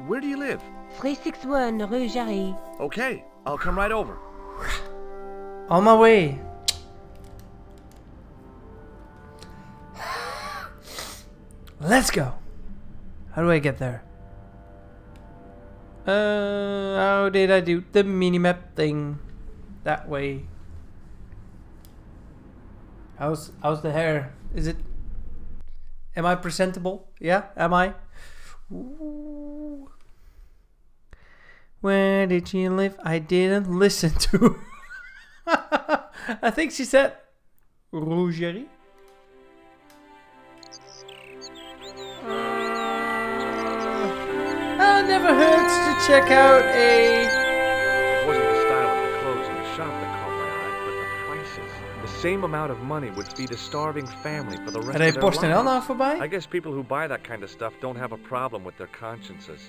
Where do you live? 361 Rue Jarry. Okay, I'll come right over. On my way. Let's go. How do I get there? How did I do the minimap thing? That way. How's the hair? Is it? Am I presentable? Yeah, am I? Ooh. Where did she live? I didn't listen to. I think she said Rougerie. It never hurts to check out a... It wasn't the style of the clothes in the shop that caught my eye, but the prices. The same amount of money would feed a starving family for the rest Rijdt of their PostNL nou lives. voorbij? I guess people who buy that kind of stuff don't have a problem with their consciences.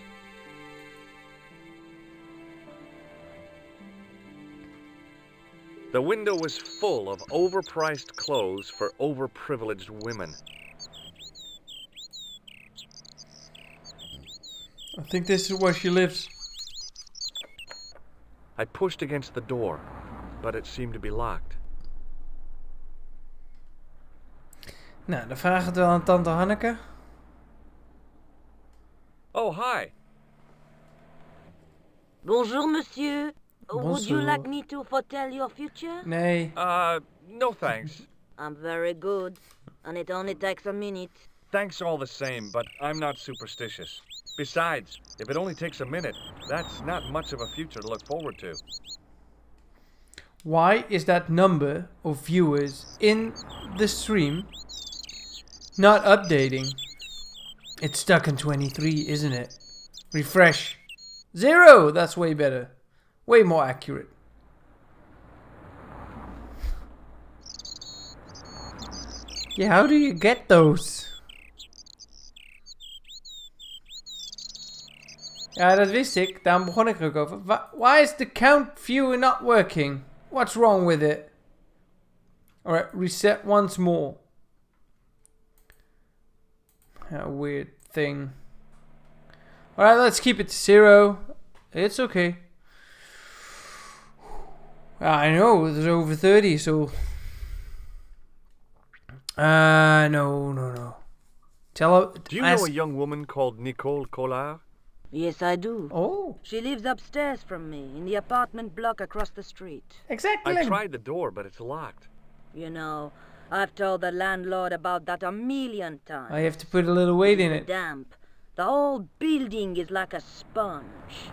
The window was full of overpriced clothes for overprivileged women. I think this is where she lives. I pushed against the door, but it seemed to be locked. Nou, dan vragen we het wel aan tante Hanneke. Oh, hi. Bonjour, monsieur. Would you Bonjour. like me to foretell your future? Nee. No thanks. I'm very good, and it only takes a minute. Thanks all the same, but I'm not superstitious. Besides, if it only takes a minute, that's not much of a future to look forward to. Why is that number of viewers in the stream not updating? It's stuck in 23, isn't it? Refresh. 0! That's way better. Way more accurate. Yeah, how do you get those? Ja, dat wist ik. Daarom begon ik er ook over. Why is the count viewer not working? What's wrong with it? Alright, reset once more. A weird thing. Alright, let's keep it to 0. It's okay. I know, there's over 30, so... No. Tell her... Do you know a young woman called Nicole Collard? Yes, I do. Oh. She lives upstairs from me, in the apartment block across the street. Exactly. I tried the door, but it's locked. You know, I've told the landlord about that a million times. I have to put a little weight in it. Damp. The whole building is like a sponge.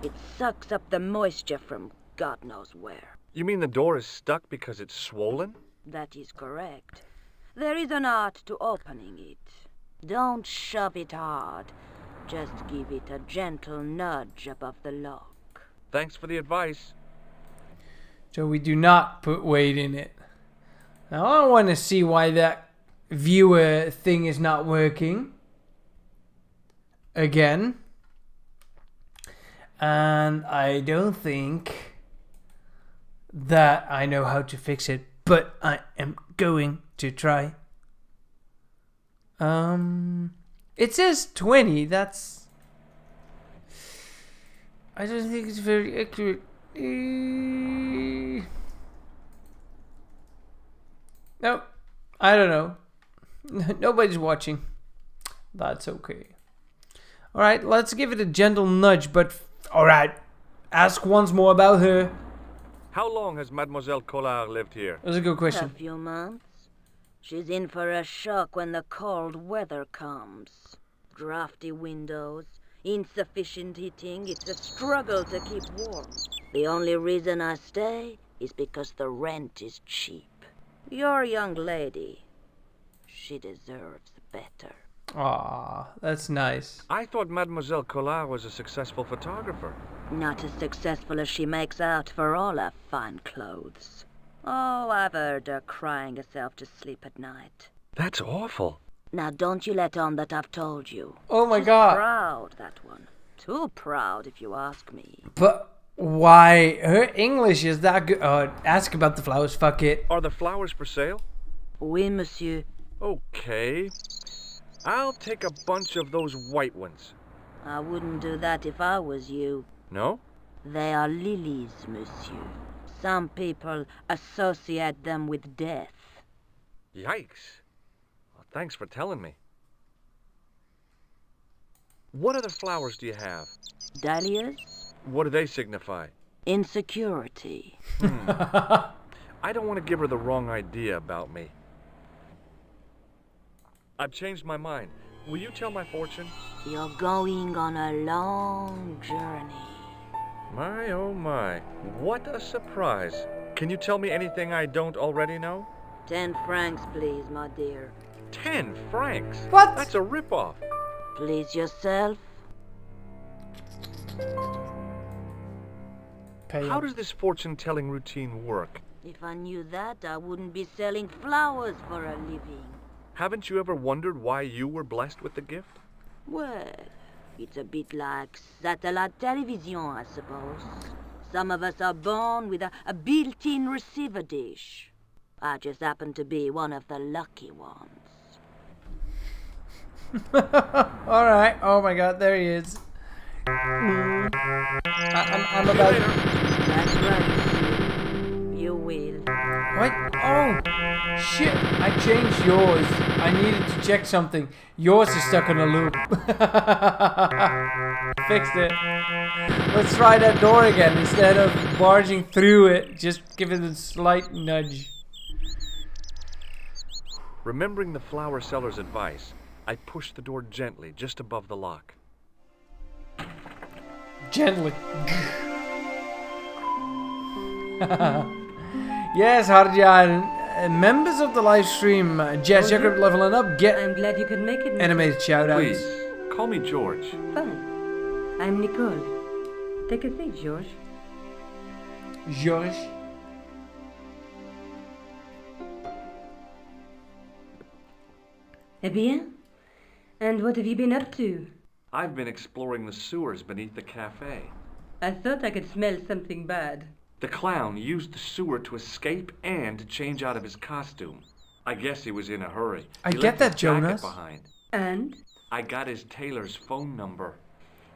It sucks up the moisture from God knows where. You mean the door is stuck because it's swollen? That is correct. There is an art to opening it. Don't shove it hard. Just give it a gentle nudge above the lock. Thanks for the advice. So we do not put weight in it. Now I want to see why that viewer thing is not working. Again. And I don't think that I know how to fix it, but I am going to try. It says 20, that's... I don't think it's very accurate. No, I don't know. Nobody's watching. That's okay. Alright, let's give it a gentle nudge, but... Alright, ask once more about her. How long has Mademoiselle Collard lived here? That's a good A question. few months. She's in for a shock when the cold weather comes. Drafty windows, insufficient heating, it's a struggle to keep warm. The only reason I stay is because the rent is cheap. Your young lady, she deserves better. Aw, that's nice. I thought Mademoiselle Collard was a successful photographer. Not as successful as she makes out for all her fine clothes. Oh, I've heard her crying herself to sleep at night. That's awful. Now don't you let on that I've told you. Oh my She's god. proud, that one. Too proud, if you ask me. But why? Her English is that good. Ask about the flowers, fuck it. Are the flowers for sale? Oui, monsieur. Okay. I'll take a bunch of those white ones. I wouldn't do that if I was you. No? They are lilies, monsieur. Some people associate them with death. Yikes. Well, thanks for telling me. What other flowers do you have? Dahlias? What do they signify? Insecurity. I don't want to give her the wrong idea about me. I've changed my mind. Will you tell my fortune? You're going on a long journey. My, oh my. What a surprise. Can you tell me anything I don't already know? 10 francs, please, my dear. 10 francs? What? That's a ripoff. Please yourself. Pay How up. does this fortune-telling routine work? If I knew that, I wouldn't be selling flowers for a living. Haven't you ever wondered why you were blessed with the gift? Well, it's a bit like satellite television, I suppose. Some of us are born with a built-in receiver dish. I just happen to be one of the lucky ones. Alright, oh my god, there he is. I'm about... That's right. You will. What? Oh! Shit! I changed yours. I needed to check something. Yours is stuck in a loop. Fixed it. Let's try that door again. Instead of barging through it, just give it a slight nudge. Remembering the flower seller's advice, I pushed the door gently just above the lock. Gently. Yes, Harjan. Members of the live stream, Jazz Jacob leveling up, get I'm glad you could make it. animated shoutouts. Please, call me George. Fine. I'm Nicole. Take a seat, George. George. Eh bien? And what have you been up to? I've been exploring the sewers beneath the cafe. I thought I could smell something bad. The clown used the sewer to escape and to change out of his costume. I guess he was in a hurry. I He get left that, his jacket Jonas. behind. And? I got his tailor's phone number.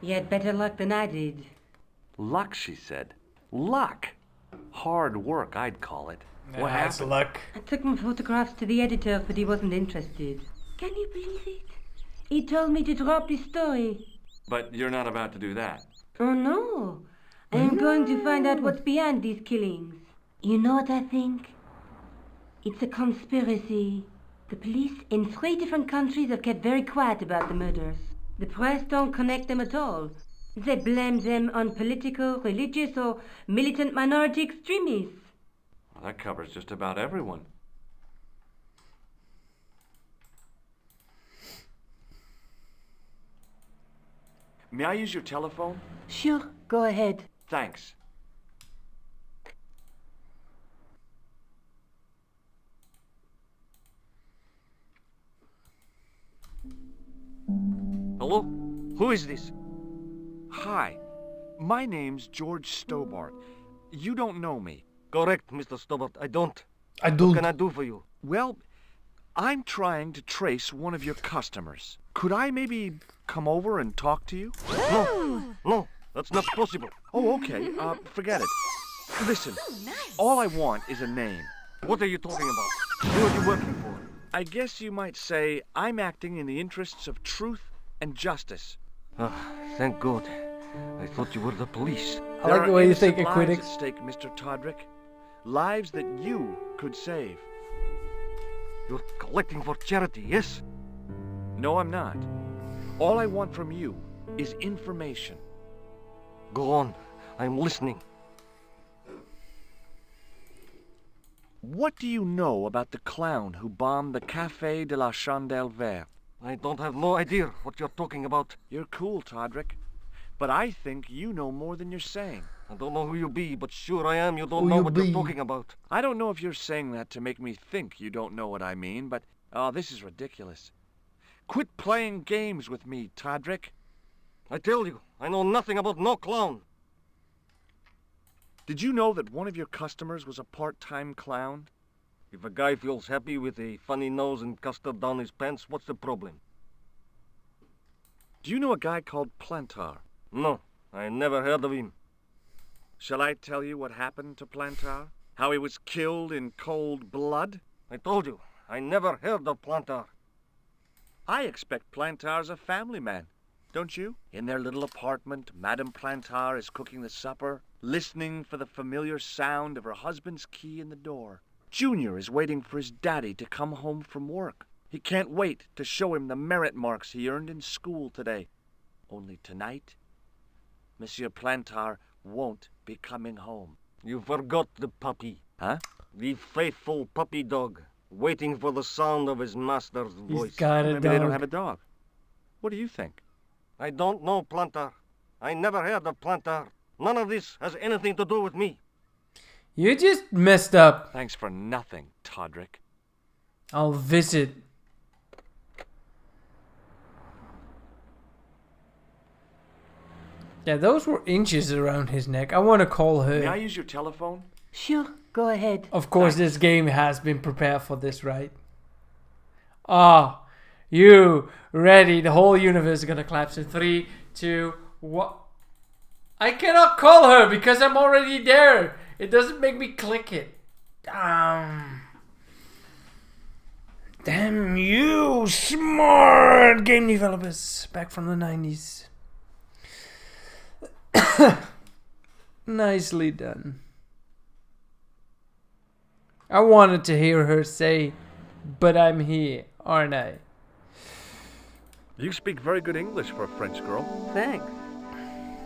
You had better luck than I did. Luck, she said. Luck. Hard work, I'd call it. What That's happened? luck. I took my photographs to the editor, but he wasn't interested. Can you believe it? He told me to drop the story. But you're not about to do that. Oh no. I am going to find out what's behind these killings. You know what I think? It's a conspiracy. The police in 3 different countries have kept very quiet about the murders. The press don't connect them at all. They blame them on political, religious, or militant minority extremists. Well, that covers just about everyone. May I use your telephone? Sure, go ahead. Thanks. Hello? Who is this? Hi, my name's George Stobart. You don't know me. Correct, Mr. Stobart. I don't. I What do. can I do for you? Well, I'm trying to trace one of your customers. Could I maybe come over and talk to you? No, that's not possible. Oh, okay. Forget it. Listen, all I want is a name. What are you talking about? Who are you working for? I guess you might say I'm acting in the interests of truth and justice. Ah, thank God. I thought you were the police. I like the way you think, There are innocent Aquidix. lives at stake, Mr. Todrick. Lives that you could save. You're collecting for charity, yes? No, I'm not. All I want from you is information. Go on. I'm listening. What do you know about the clown who bombed the Café de la Chandelle Verte? I don't have no idea what you're talking about. You're cool, Todrick. But I think you know more than you're saying. I don't know who you be, but sure I am you don't Who know you what be? you're talking about. I don't know if you're saying that to make me think you don't know what I mean, but... Oh, this is ridiculous. Quit playing games with me, Todrick. I tell you, I know nothing about no clown. Did you know that one of your customers was a part-time clown? If a guy feels happy with a funny nose and custard down his pants, what's the problem? Do you know a guy called Plantar? No, I never heard of him. Shall I tell you what happened to Plantar? How he was killed in cold blood? I told you, I never heard of Plantar. I expect Plantar's a family man, don't you? In their little apartment, Madame Plantar is cooking the supper, listening for the familiar sound of her husband's key in the door. Junior is waiting for his daddy to come home from work. He can't wait to show him the merit marks he earned in school today. Only tonight, Monsieur Plantar won't be coming home. You forgot the puppy. Huh? The faithful puppy dog, waiting for the sound of his master's He's voice. got a Maybe they don't dog. have a dog. What do you think? I don't know Plantar. I never heard of Plantar. None of this has anything to do with me. You just messed up. Thanks for nothing, Todrick. I'll visit. Yeah, those were inches around his neck. I want to call her. May I use your telephone? Sure, go ahead. Of course, this game has been prepared for this, right? Ah, you ready? The whole universe is gonna collapse in 3, 2, 1. I cannot call her because I'm already there. It doesn't make me click it. Damn you, smart game developers back from the 90s. Nicely done. I wanted to hear her say, "But I'm here, aren't I?" You speak very good English for a French girl. Thanks.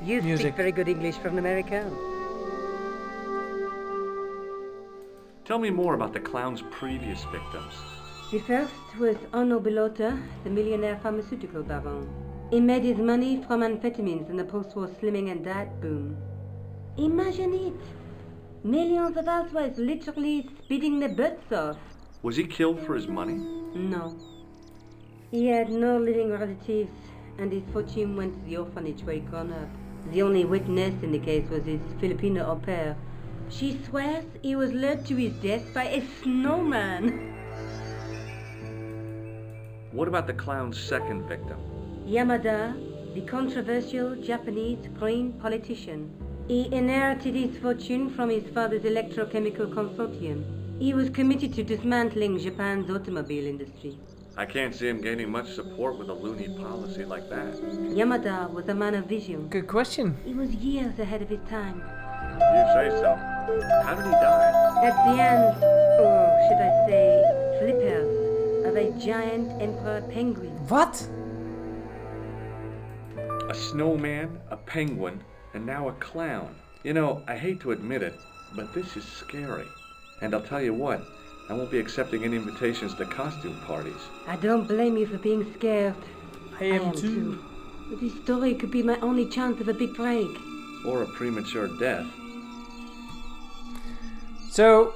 You Music. speak very good English for an American. Tell me more about the clown's previous victims. The first was Arno Bellotta, the millionaire pharmaceutical baron. He made his money from amphetamines in the post-war slimming and diet boom. Imagine it! Millions of housewives literally speeding their butts off. Was he killed for his money? No. He had no living relatives, and his fortune went to the orphanage where he grew up. The only witness in the case was his Filipino au pair. She swears he was led to his death by a snowman. What about the clown's second victim? Yamada, the controversial Japanese green politician. He inherited his fortune from his father's electrochemical consortium. He was committed to dismantling Japan's automobile industry. I can't see him gaining much support with a loony policy like that. Yamada was a man of vision. Good question. He was years ahead of his time. You say so. How did he die? At the end, or should I say, flippers, of a giant emperor penguin. What? A snowman, a penguin, and now a clown. You know, I hate to admit it, but this is scary. And I'll tell you what, I won't be accepting any invitations to costume parties. I don't blame you for being scared. I am too. But this story could be my only chance of a big break. Or a premature death. So,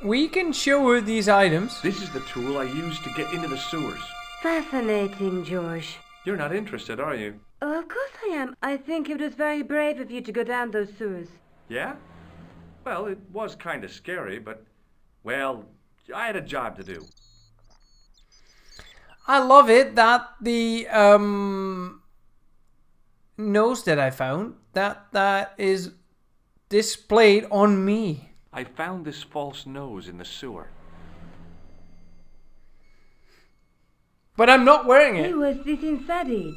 we can show her these items. This is the tool I used to get into the sewers. Fascinating, George. You're not interested, are you? Oh, of course I am. I think it was very brave of you to go down those sewers. Yeah? Well, it was kind of scary, but, well, I had a job to do. I love it that the nose that I found, that is displayed on me. I found this false nose in the sewer. But I'm not wearing it. Who was this inside it?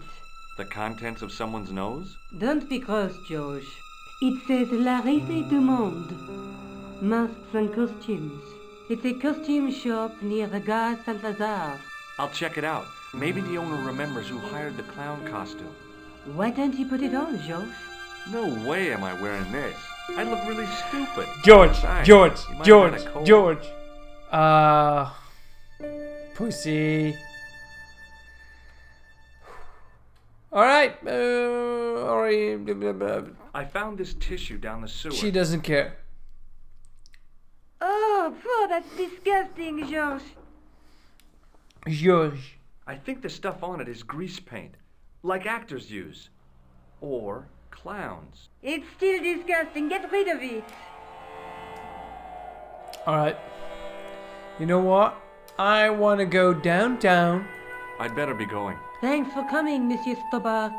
The contents of someone's nose? Don't be cross, George. It says La Risée du Monde. Masks and costumes. It's a costume shop near the Gare Saint-Lazare. I'll check it out. Maybe the owner remembers who hired the clown costume. Why don't you put it on, George? No way am I wearing this. I'd look really stupid. George, Besides, George, you might George, have had a cold. George. Pussy. Alright, I found this tissue down the sewer. She doesn't care. Oh, that's disgusting, George. George. I think the stuff on it is grease paint, like actors use. Or clowns. It's still disgusting. Get rid of it. Alright. You know what? I want to go downtown. I'd better be going. Thanks for coming, Monsieur Stobart.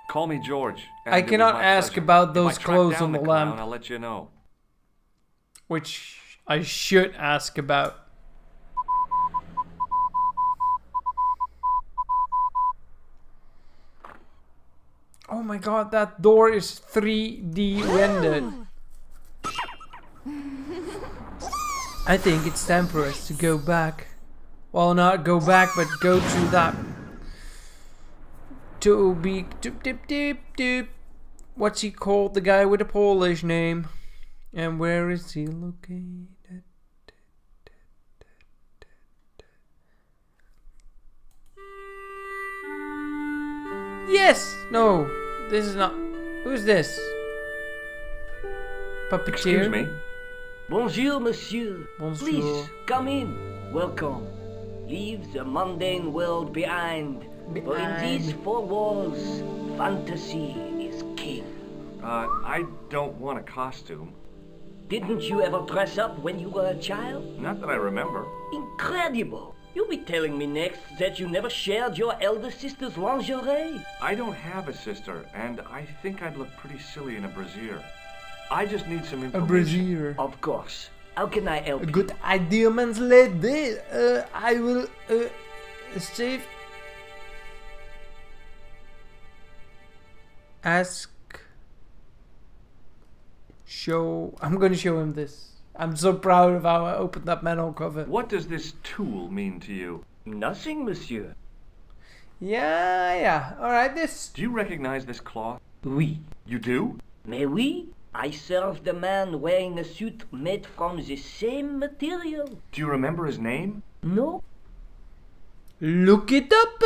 Call me George. and I it was cannot my ask pleasure. about If those I track clothes down on the clown, lamp. I'll let you know. Which I should ask about. Oh my god, that door is 3D rendered. I think it's time for us to go back. Well, not go back, but go to that. To be... What's he called? The guy with the Polish name. And where is he located? Yes! No, this is not... Who's this? Puppeteer? Excuse me. Bonjour, monsieur. Bonjour. Please, come in. Welcome. Leave the mundane world behind. For in these four walls, fantasy is king. I don't want a costume. Didn't you ever dress up when you were a child? Not that I remember. Incredible! You'll be telling me next that you never shared your elder sister's lingerie. I don't have a sister, and I think I'd look pretty silly in a brassiere. I just need some A information. brazier. Of course. How can I help you? Good idea, man's lady. I will save. Ask. Show. I'm gonna show him this. I'm so proud of how I opened that manhole cover. What does this tool mean to you? Nothing, monsieur. Yeah. Alright, this. Do you recognize this cloth? Oui. You do? Mais oui, I served a man wearing a suit made from the same material. Do you remember his name? No? Look it up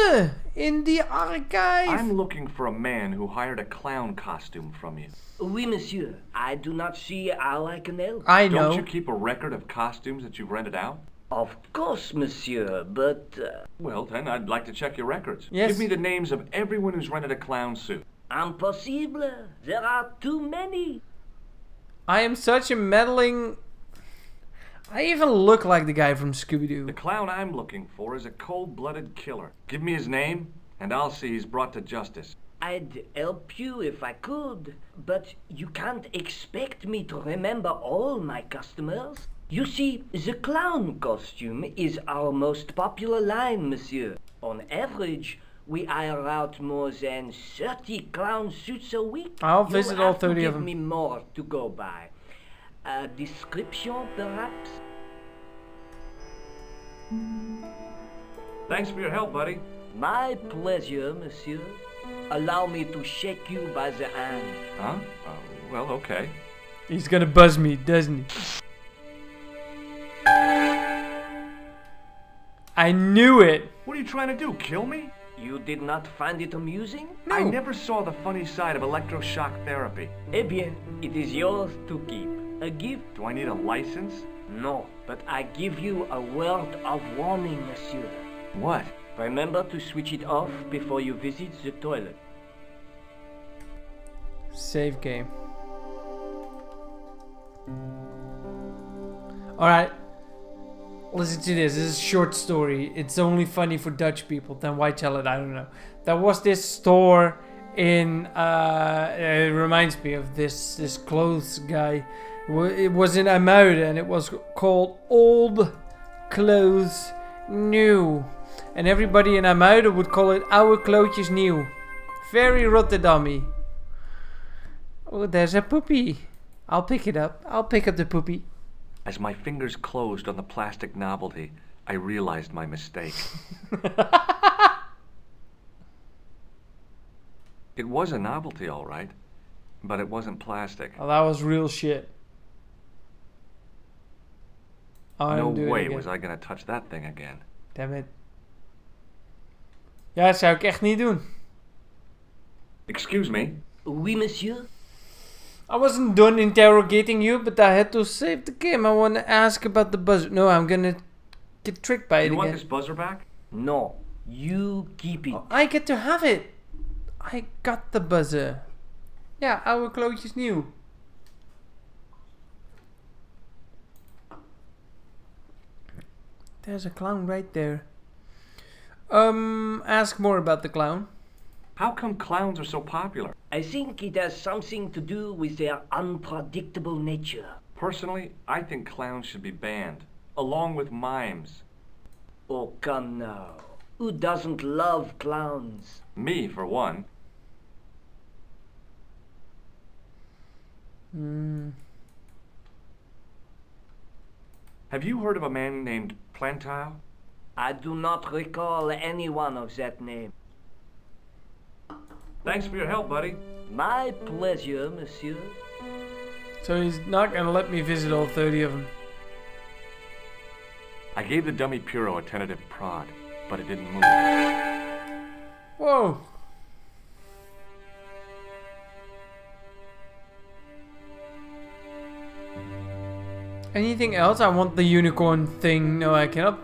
in the archive. I'm looking for a man who hired a clown costume from you. Oui, monsieur. I do not see how I can help. I know. Don't you keep a record of costumes that you've rented out? Of course, monsieur, but... Well, then I'd like to check your records. Yes. Give me the names of everyone who's rented a clown suit. Impossible. There are too many. I am such a meddling. I even look like the guy from Scooby-Doo. The clown I'm looking for is a cold-blooded killer. Give me his name, and I'll see he's brought to justice. I'd help you if I could, but you can't expect me to remember all my customers. You see, the clown costume is our most popular line, monsieur. On average, we hire out more than 30 clown suits a week. I'll visit all 30 of them. Give me more to go by. A description, perhaps? Thanks for your help, buddy. My pleasure, monsieur. Allow me to shake you by the hand. Huh? Well, okay. He's gonna buzz me, doesn't he? I knew it. What are you trying to do, kill me? You did not find it amusing? No. I never saw the funny side of electroshock therapy. Eh bien, it is yours to keep. A gift? Do I need a license? No, but I give you a word of warning, monsieur. What? Remember to switch it off before you visit the toilet. Save game. Alright. Listen to this. This is a short story. It's only funny for Dutch people. Then why tell it? I don't know. There was this store in... it reminds me of this clothes guy. It was in IJmuiden and it was called Old Clothes New. And everybody in IJmuiden would call it Oude Klootjes Nieuw. Very Rotterdammy. Oh, there's a poopy. I'll pick it up. I'll pick up the poopy. As my fingers closed on the plastic novelty, I realized my mistake. It was a novelty, all right, but it wasn't plastic. Oh, that was real shit. No way was I gonna touch that thing again. Damn it. Ja, dat zou ik echt niet doen. Excuse me? Oui, monsieur? I wasn't done interrogating you, but I had to save the game. I want to ask about the buzzer. No, I'm gonna get tricked by it You again. want this buzzer back? No, you keep it. Oh, I get to have it. I got the buzzer. Ja, oude klootjes nieuw. There's a clown right there. Ask more about the clown. How come clowns are so popular? I think it has something to do with their unpredictable nature. Personally, I think clowns should be banned, along with mimes. Oh, come now. Who doesn't love clowns? Me, for one. Have you heard of a man named Plantar? I do not recall anyone of that name. Thanks for your help, buddy. My pleasure, monsieur. So he's not gonna let me visit all 30 of them. I gave the dummy Puro a tentative prod, but it didn't move. Whoa. Anything else? I want the unicorn thing. No, I cannot.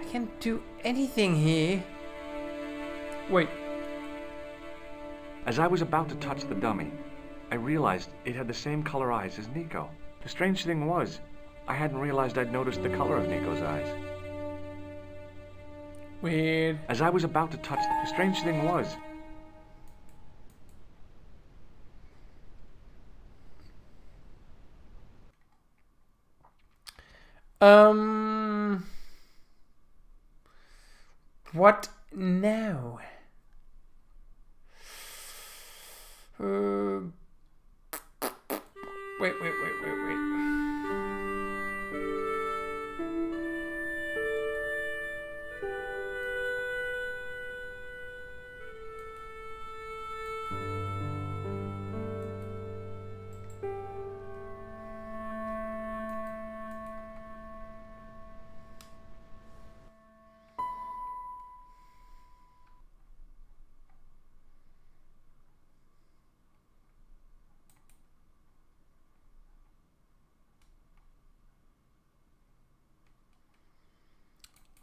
I can't do anything here. Wait. As I was about to touch the dummy, I realized it had the same color eyes as Nico. The strange thing was, I hadn't realized I'd noticed the color of Nico's eyes. Weird. As I was about to touch, the strange thing was, what now? Wait.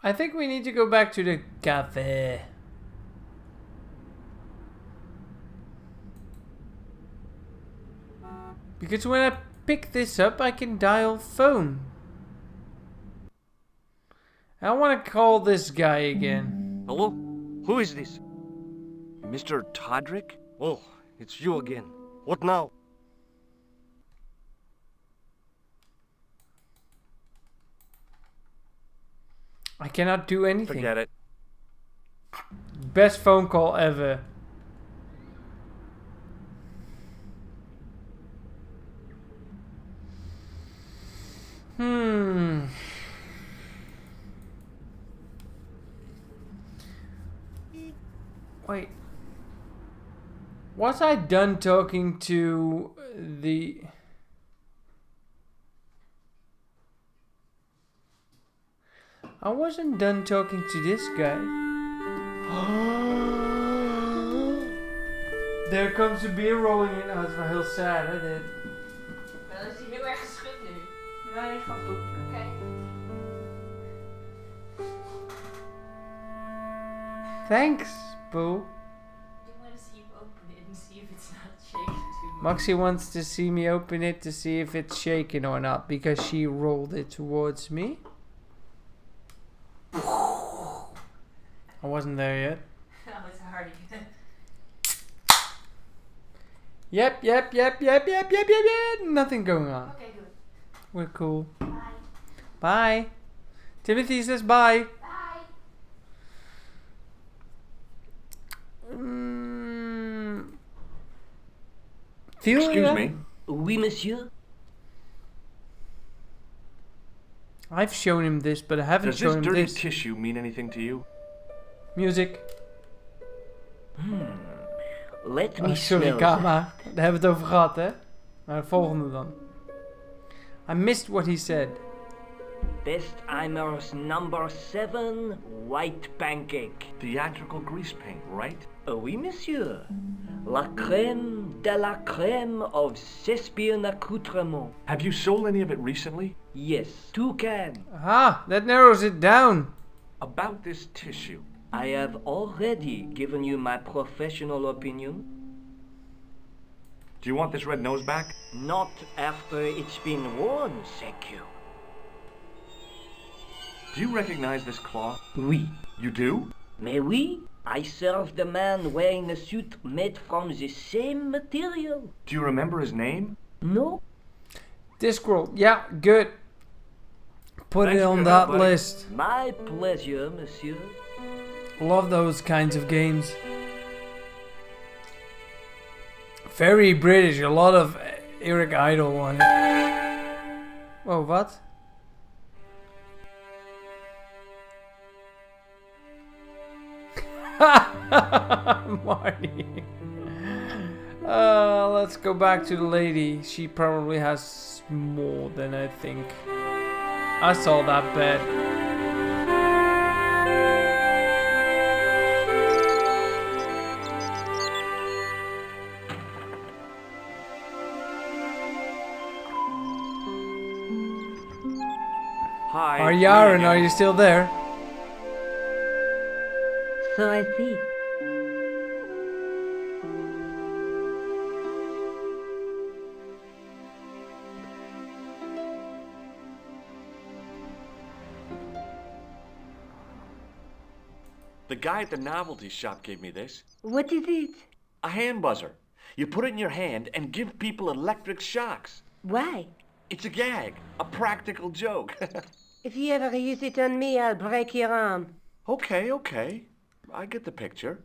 I think we need to go back to the cafe. Because when I pick this up, I can dial phone. I want to call this guy again. Hello? Who is this? Mr. Todrick? Oh, it's you again. What now? I cannot do anything. Forget it. Best phone call ever. Wait. Was I done talking to the... I wasn't done talking to this guy. There comes a beer rolling in. Oh, dat is wel heel sad, hè, dit. Dan is hij heel erg geschud nu. Nee, gaat goed. Oké. Thanks, Boo. You want to see him open it and see if it's not shaking too much. Moxie wants to see me open it to see if it's shaking or not because she rolled it towards me. I wasn't there yet. Oh, it's hard. Yep. Nothing going on. Okay, good. We're cool. Bye. Bye. Timothy says bye. Bye. excuse me. Oui, monsieur. I've shown him this, but I haven't Does shown this him dirty this. tissue mean anything to you? Music. Let me Sorry, smell Kama. Daar hebben we het over gehad, hè? Maar de volgende dan. I missed what he said. Bestheimers number 7, white pancake. Theatrical grease paint, right? Oui, monsieur. La crème de la crème of Thespian accoutrement. Have you sold any of it recently? Yes, 2 cans. Ah, that narrows it down. About this tissue. I have already given you my professional opinion. Do you want this red nose back? Not after it's been worn, thank you. Do you recognize this cloth? Oui. You do? Mais oui, I served a man wearing a suit made from the same material. Do you remember his name? No. Discworld. Yeah, good. Put Thanks it for on your that help, buddy. list. My pleasure, monsieur. Love those kinds of games. Very British. A lot of Eric Idle on it. Whoa, what? Marty. Let's go back to the lady. She probably has more than I think. I saw that bed. Hi. Are it's me Yaren, again. are you still there? So I see. The guy at the novelty shop gave me this. What is it? A hand buzzer. You put it in your hand and give people electric shocks. Why? It's a gag. A practical joke. If you ever use it on me, I'll break your arm. Okay. I get the picture.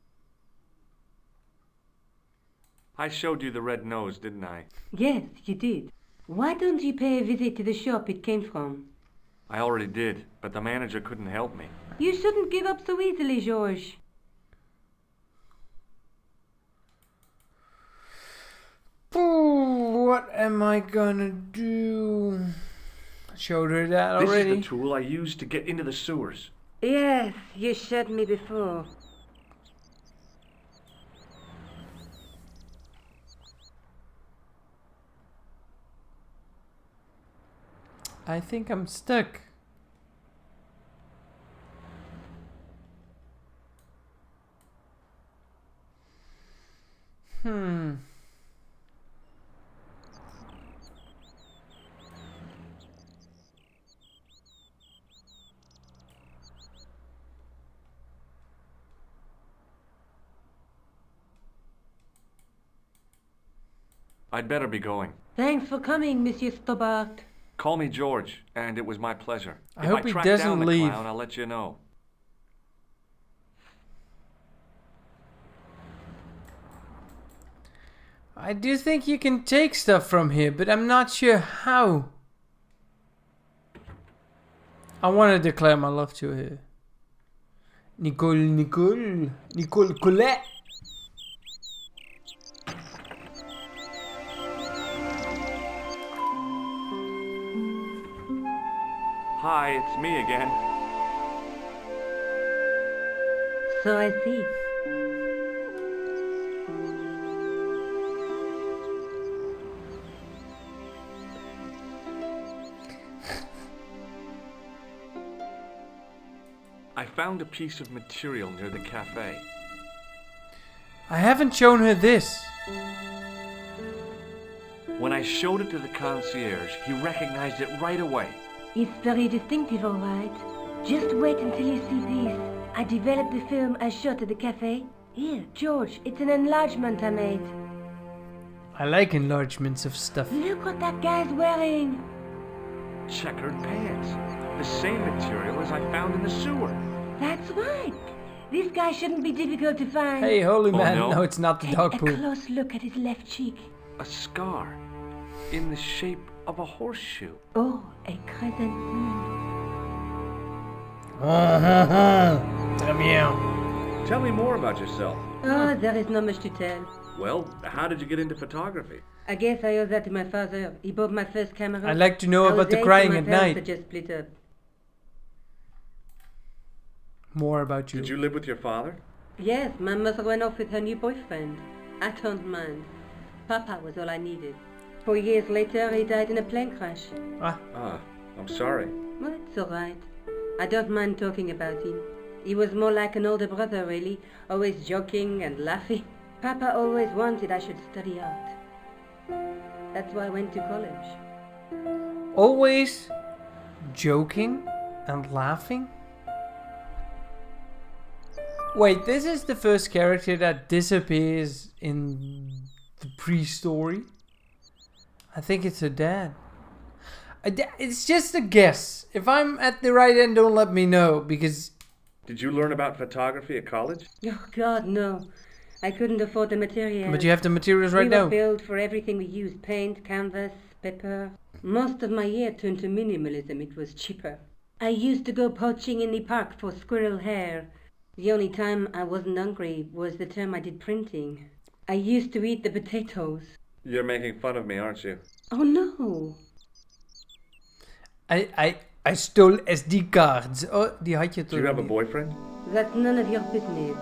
I showed you the red nose, didn't I? Yes, you did. Why don't you pay a visit to the shop it came from? I already did, but the manager couldn't help me. You shouldn't give up so easily, George. Ooh, what am I gonna do? Showed her that This already. is the tool I used to get into the sewers. Yes, you showed me before. I think I'm stuck. I'd better be going. Thanks for coming, Monsieur Stobart. Call me George, and it was my pleasure. I If hope I he track doesn't down the leave. clown, I'll let you know. I do think you can take stuff from here, but I'm not sure how. I want to declare my love to her. Nicole Colette. Hi, it's me again. So I see. I found a piece of material near the cafe. I haven't shown her this. When I showed it to the concierge, he recognized it right away. It's very distinctive, all right. Just wait until you see this. I developed the film I shot at the cafe. Here, George, it's an enlargement I made. I like enlargements of stuff. Look what that guy's wearing. Checkered pants. The same material as I found in the sewer. That's right. This guy shouldn't be difficult to find. Hey, holy Oh, man. no. No, it's not the Take dog a poop. close look at his left cheek. A scar. In the shape of a horseshoe. Oh, a crescent moon. Très bien. Tell me more about yourself. Oh, there is not much to tell. Well, how did you get into photography? I guess I owe that to my father. He bought my first camera. I'd like to know I about was the 8 crying and at my parents night. had just split up. More about you. Did you live with your father? Yes, my mother went off with her new boyfriend. I don't mind. Papa was all I needed. 4 years later, he died in a plane crash. Ah, I'm sorry. Well, it's all right. I don't mind talking about him. He was more like an older brother, really, always joking and laughing. Papa always wanted I should study art. That's why I went to college. Always joking and laughing? Wait, this is the first character that disappears in the pre-story? I think it's her dad. It's just a guess. If I'm at the right end, don't let me know, because... Did you learn about photography at college? Oh, God, no. I couldn't afford the materials. But you have the materials right we now. were billed for everything we used. Paint, canvas, paper. Most of my year turned to minimalism. It was cheaper. I used to go poaching in the park for squirrel hair. The only time I wasn't hungry was the term I did printing. I used to eat the potatoes. You're making fun of me, aren't you? Oh, no. I stole SD cards. Oh, die had je toch Do you have a niet. boyfriend? That's none of your business.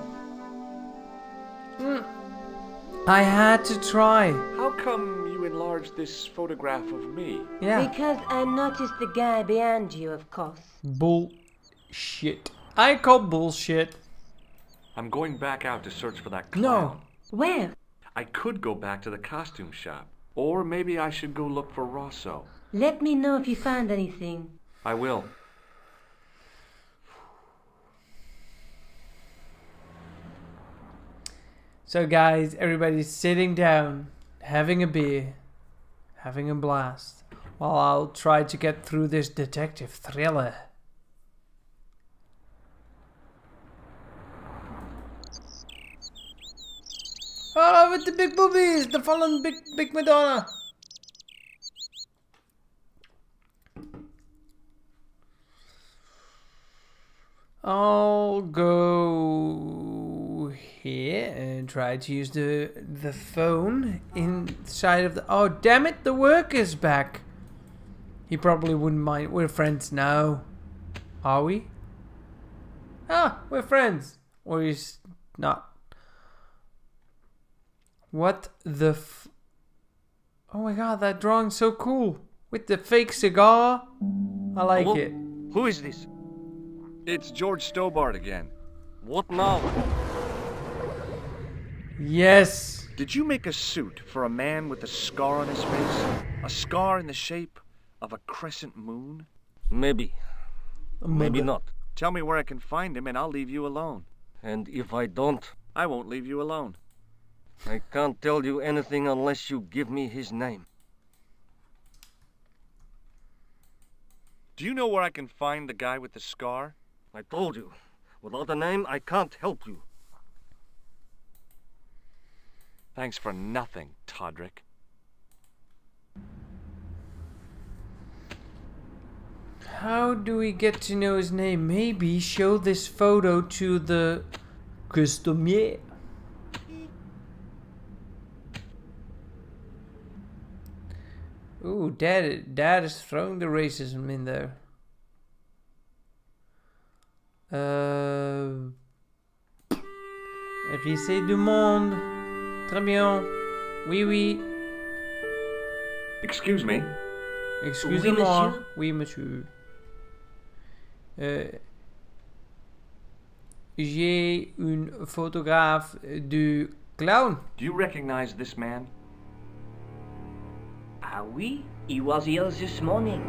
I had to try. How come you enlarged this photograph of me? Yeah. Because I noticed the guy behind you, of course. Bullshit. I call bullshit. I'm going back out to search for that clown. No. Where? I could go back to the costume shop. Or maybe I should go look for Rosso. Let me know if you find anything. I will. So guys, everybody's sitting down, having a beer, having a blast, while I'll try to get through this detective thriller. Oh, with the big boobies, the fallen big Madonna. I'll go here and try to use the phone inside of the... Oh, damn it, the worker's back. He probably wouldn't mind. We're friends now. Are we? Ah, we're friends. Or he's not. What the Oh my god, that drawing's so cool. With the fake cigar. I like it. Who is this? It's George Stobart again. What now? Yes. Did you make a suit for a man with a scar on his face? A scar in the shape of a crescent moon? Maybe. Maybe not. Tell me where I can find him and I'll leave you alone. And if I don't? I won't leave you alone. I can't tell you anything unless you give me his name. Do you know where I can find the guy with the scar? I told you. Without a name, I can't help you. Thanks for nothing, Todrick. How do we get to know his name? Maybe show this photo to the customier. Ooh, Dad is throwing the racism in there. Risser du monde. Très bien. Oui, oui. Excuse me. Excusez-moi. Oui, monsieur. J'ai une photographe du clown. Do you recognize this man? Ah oui, he was here this morning.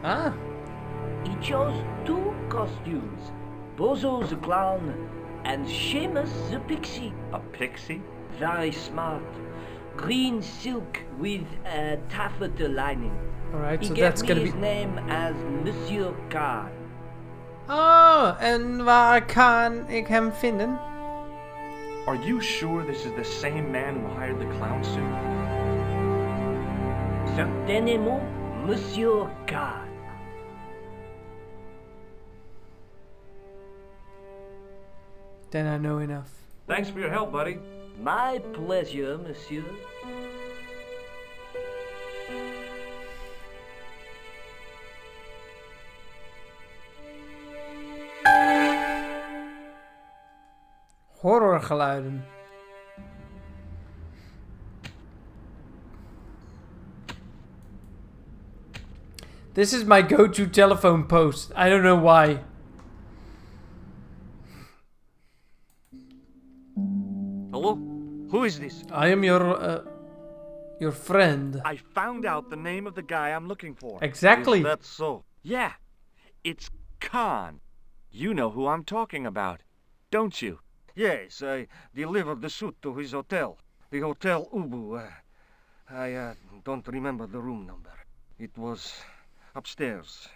Ah. He chose 2 costumes. Bozo the clown and Seamus the pixie. A pixie? Very smart. Green silk with a taffeta lining. Alright, so he that's gave gonna me be... his name as Monsieur Carr. Oh, en waar kan ik hem vinden? Are you sure this is the same man who hired the clown suit? Certainement, Monsieur Carr. Then I know enough. Thanks for your help, buddy. My pleasure, monsieur. Horrorgeluiden. This is my go-to telephone post. I don't know why. Hello? Who is this? I am your friend. I found out the name of the guy I'm looking for. Exactly. Is that so? Yeah, it's Khan. You know who I'm talking about, don't you? Yes, I delivered the suit to his hotel. The Hotel Ubu. I don't remember the room number. It was upstairs.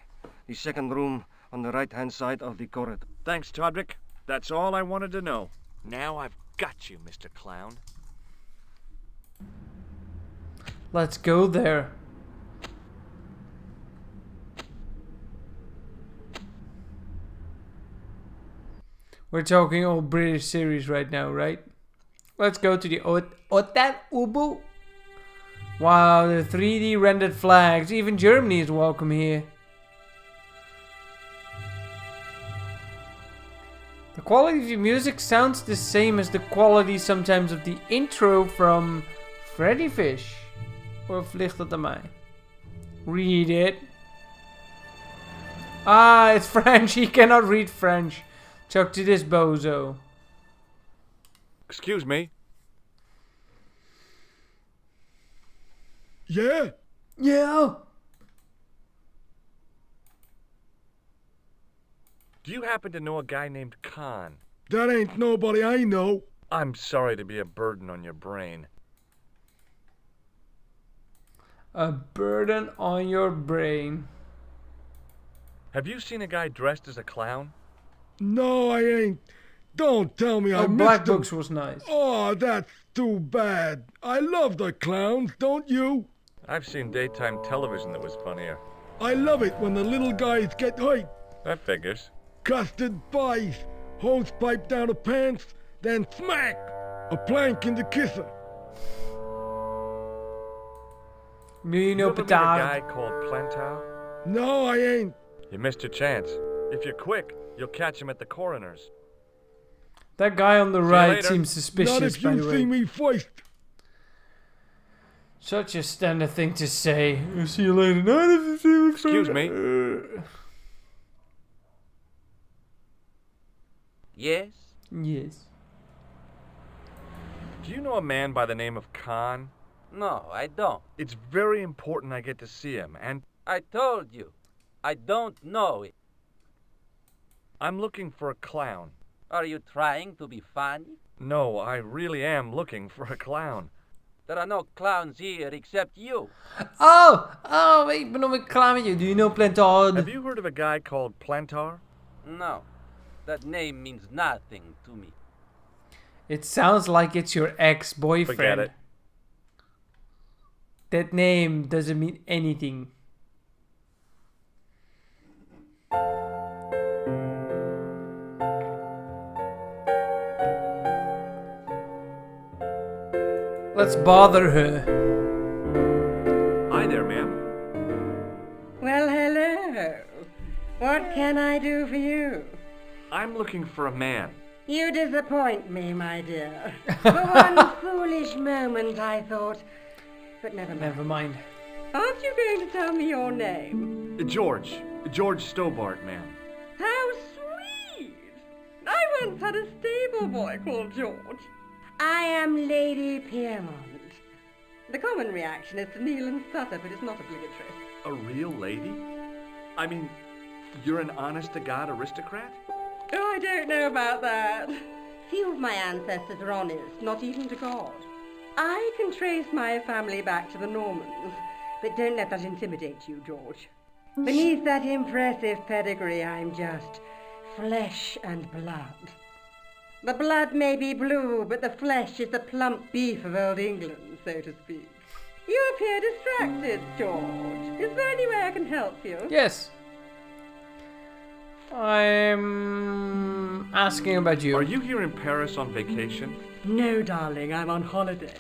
The second room on the right-hand side of the corridor. Thanks, Todrick. That's all I wanted to know. Now I've got you, Mr. Clown. Let's go there. We're talking old British series right now, right? Let's go to the Hotel Ubu. Wow, the 3D rendered flags. Even Germany is welcome here. The quality of the music sounds the same as the quality sometimes of the intro from Freddy Fish. Of ligt dat aan mij? Read it. Ah, it's French. He cannot read French. Talk to this bozo. Excuse me. Yeah? Yeah. Do you happen to know a guy named Khan? That ain't nobody I know. I'm sorry to be a burden on your brain. A burden on your brain. Have you seen a guy dressed as a clown? No, I ain't. Don't tell me I missed Black him. Books was nice. Oh, that's too bad. I love the clowns, don't you? I've seen daytime television that was funnier. I love it when the little guys get hurt. That figures. Custard pies, hose pipe down the pants, then smack! A plank in the kisser. Me You no ever met a guy potato. called Plantar? No, I ain't. You missed your chance. If you're quick, you'll catch him at the coroner's. That guy on the you right later. seems Not suspicious, if by you the see way. me first. Such a standard thing to say. I'll see you later. Not if you see me first. Excuse me. Yes? Yes. Do you know a man by the name of Khan? No, I don't. It's very important I get to see him, and I told you. I don't know it. I'm looking for a clown. Are you trying to be funny? No, I really am looking for a clown. There are no clowns here except you. Oh, ik ben nog een klaar met je. Do you know Plantar? Have you heard of a guy called Plantar? No, that name means nothing to me. It sounds like it's your ex-boyfriend. Forget it. That name doesn't mean anything. Let's bother her. Hi there, ma'am. Well, hello. What can I do for you? I'm looking for a man. You disappoint me, my dear. For one foolish moment I thought... But never mind. Never mind. Aren't you going to tell me your name? George Stobart, ma'am. How sweet! I once had a stable boy called George. I am Lady Piermont. The common reaction is to kneel and stutter, but it's not obligatory. A real lady? I mean, you're an honest-to-God aristocrat? Oh, I don't know about that. Few of my ancestors are honest, not even to God. I can trace my family back to the Normans, but don't let that intimidate you, George. Beneath that impressive pedigree, I'm just flesh and blood. The blood may be blue, but the flesh is the plump beef of old England, so to speak. You appear distracted, George. Is there any way I can help you? Yes. I'm asking about you. Are you here in Paris on vacation? No, darling, I'm on holiday.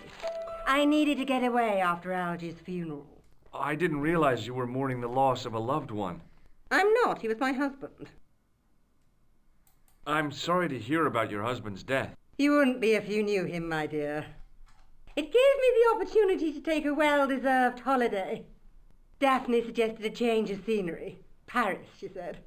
I needed to get away after Algy's funeral. I didn't realize you were mourning the loss of a loved one. I'm not. He was my husband. I'm sorry to hear about your husband's death. You wouldn't be if you knew him, my dear. It gave me the opportunity to take a well-deserved holiday. Daphne suggested a change of scenery. Paris, she said.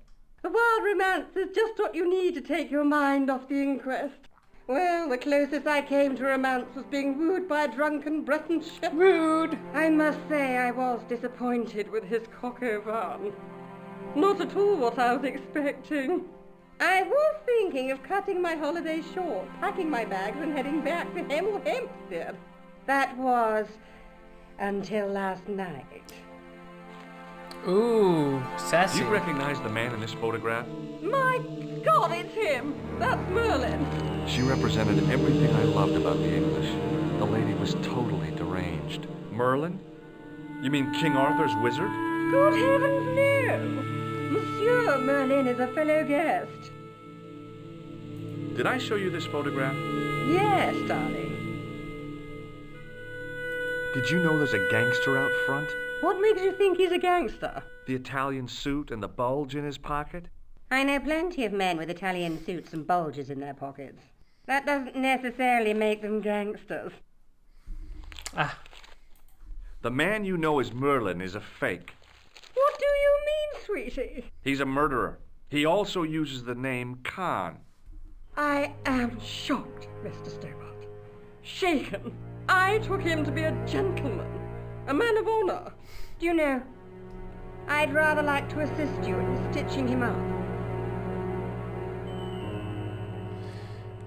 A wild romance is just what you need to take your mind off the inquest. Well, the closest I came to romance was being wooed by a drunken Breton shepherd. Rude! I must say I was disappointed with his coq au vin. Not at all what I was expecting. I was thinking of cutting my holiday short, packing my bags and heading back to Hempstead. That was until last night. Ooh, sassy. Do you recognize the man in this photograph? My God, it's him! That's Merlin! She represented everything I loved about the English. The lady was totally deranged. Merlin? You mean King Arthur's wizard? Good heavens, no! Monsieur Merlin is a fellow guest. Did I show you this photograph? Yes, darling. Did you know there's a gangster out front? What makes you think he's a gangster? The Italian suit and the bulge in his pocket? I know plenty of men with Italian suits and bulges in their pockets. That doesn't necessarily make them gangsters. Ah. The man you know as Merlin is a fake. What do you mean, sweetie? He's a murderer. He also uses the name Khan. I am shocked, Mr. Stobart. Shaken. I took him to be a gentleman, a man of honor. Do you know, I'd rather like to assist you in stitching him up.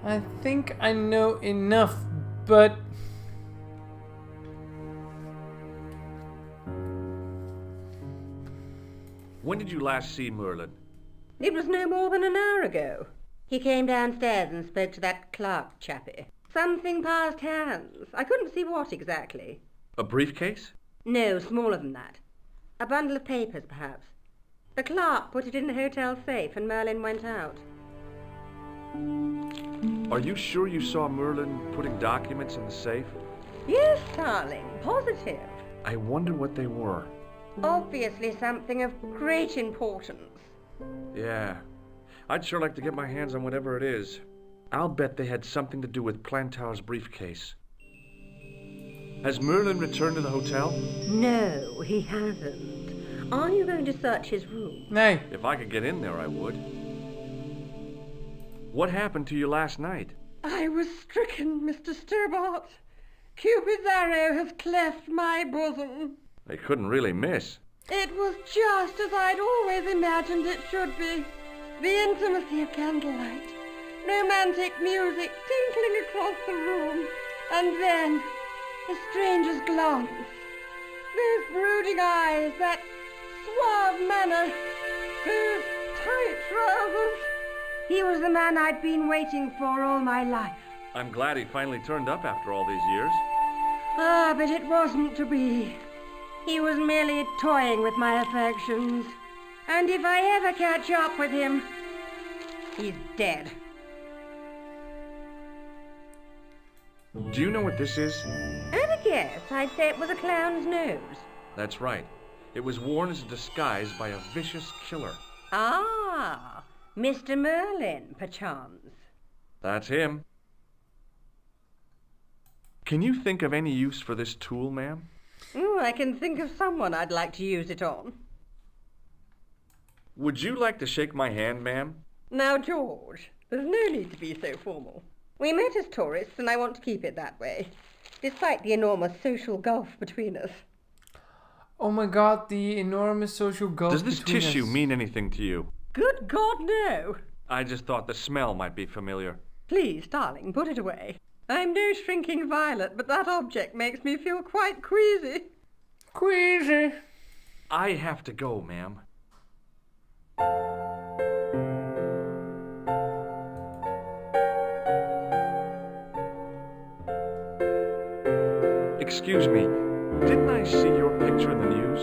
I think I know enough, but... When did you last see Merlin? It was no more than an hour ago. He came downstairs and spoke to that clerk chappie. Something passed hands. I couldn't see what exactly. A briefcase? No, smaller than that. A bundle of papers, perhaps. The clerk put it in the hotel safe and Merlin went out. Are you sure you saw Merlin putting documents in the safe? Yes, darling, positive. I wonder what they were. Obviously something of great importance. Yeah. I'd sure like to get my hands on whatever it is. I'll bet they had something to do with Plantar's briefcase. Has Merlin returned to the hotel? No, he hasn't. Are you going to search his room? No. If I could get in there, I would. What happened to you last night? I was stricken, Mr. Stobart. Cupid's arrow has cleft my bosom. They couldn't really miss. It was just as I'd always imagined it should be. The intimacy of candlelight, romantic music tinkling across the room, and then a stranger's glance. Those brooding eyes, that suave manner, those tight trousers. He was the man I'd been waiting for all my life. I'm glad he finally turned up after all these years. Ah, but it wasn't to be. He was merely toying with my affections. And if I ever catch up with him, he's dead. Do you know what this is? At a guess, I'd say it was a clown's nose. That's right. It was worn as a disguise by a vicious killer. Ah, Mr. Merlin, perchance. That's him. Can you think of any use for this tool, ma'am? Oh, I can think of someone I'd like to use it on. Would you like to shake my hand, ma'am? Now, George, there's no need to be so formal. We met as tourists, and I want to keep it that way, despite the enormous social gulf between us. Oh my god, the enormous social gulf Does this between tissue us. mean anything to you? Good God, no! I just thought the smell might be familiar. Please, darling, put it away. I'm no shrinking violet, but that object makes me feel quite queasy. Queasy. I have to go, ma'am. Excuse me, didn't I see your picture in the news?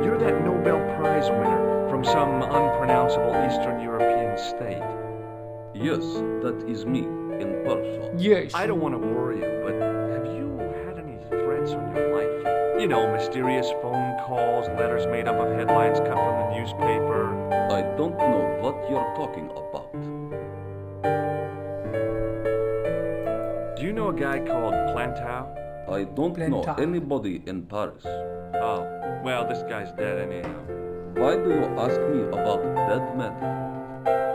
You're that Nobel Prize winner from some unpronounceable Eastern European state. Yes, that is me, in person. Yes. I don't want to worry you, but have you had any threats on your life? You know, mysterious phone calls, letters made up of headlines cut from the newspaper. I don't know what you're talking about. Do you know a guy called Plantar? I don't know anybody in Paris. Oh, well, this guy's dead anyhow. Why do you ask me about dead men?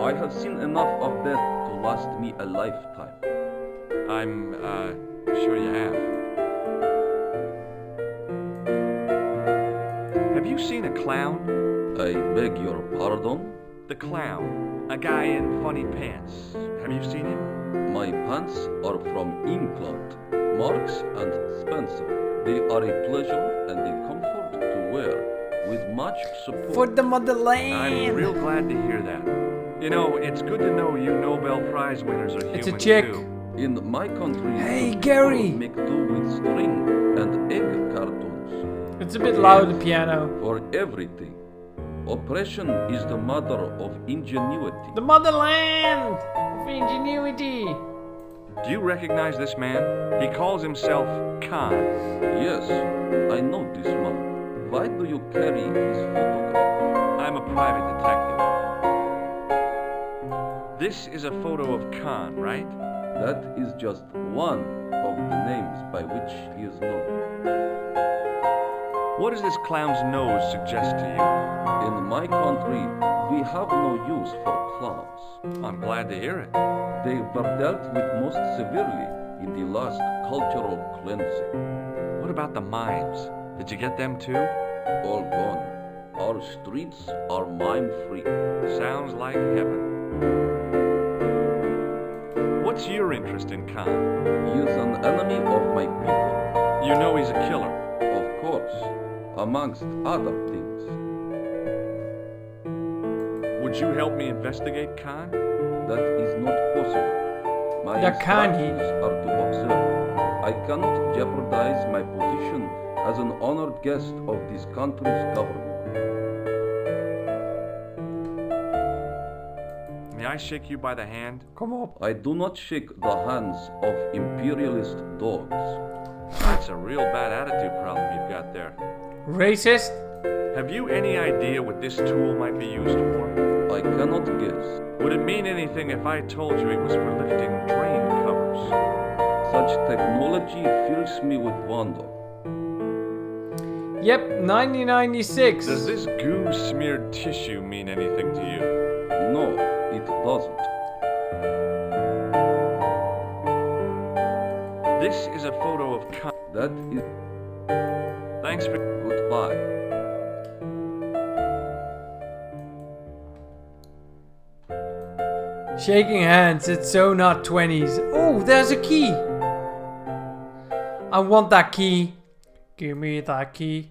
I have seen enough of dead to last me a lifetime. I'm, sure you have. Have you seen a clown? I beg your pardon? The clown. A guy in funny pants. Have you seen him? My pants are from England, Marks and Spencer. They are a pleasure and a comfort to wear, with much support. For the motherland! I'm real glad to hear that. You know, it's good to know you Nobel Prize winners are It's human a chick. too. In my country, Hey, people Gary! make do with string and egg cartoons. It's a bit loud, the piano. For everything. Oppression is the mother of ingenuity. The motherland of ingenuity. Do you recognize this man? He calls himself Khan. Yes, I know this man. Why do you carry his photograph? I'm a private detective. This is a photo of Khan, right? That is just one of the names by which he is known. What does this clown's nose suggest to you? In my country, we have no use for clowns. I'm glad to hear it. They were dealt with most severely in the last cultural cleansing. What about the mimes? Did you get them too? All gone. Our streets are mime-free. Sounds like heaven. What's your interest in Khan? He is an enemy of my people. You know he's a killer? Of course, amongst other things. Would you help me investigate Khan? That is not possible. My Khan instructions are to observe. I cannot jeopardize my position as an honored guest of this country's government. May I shake you by the hand? Come on. I do not shake the hands of imperialist dogs. That's a real bad attitude problem you've got there. Racist? Have you any idea what this tool might be used for? I cannot guess. Would it mean anything if I told you it was for lifting drain covers? Such technology fills me with wonder. Yep, 1996. Does this goo-smeared tissue mean anything to you? No, it doesn't. This is a photo of Khan. That is... Thanks for... Goodbye. Shaking hands, it's so not 20s. Oh, there's a key. I want that key. Give me that key.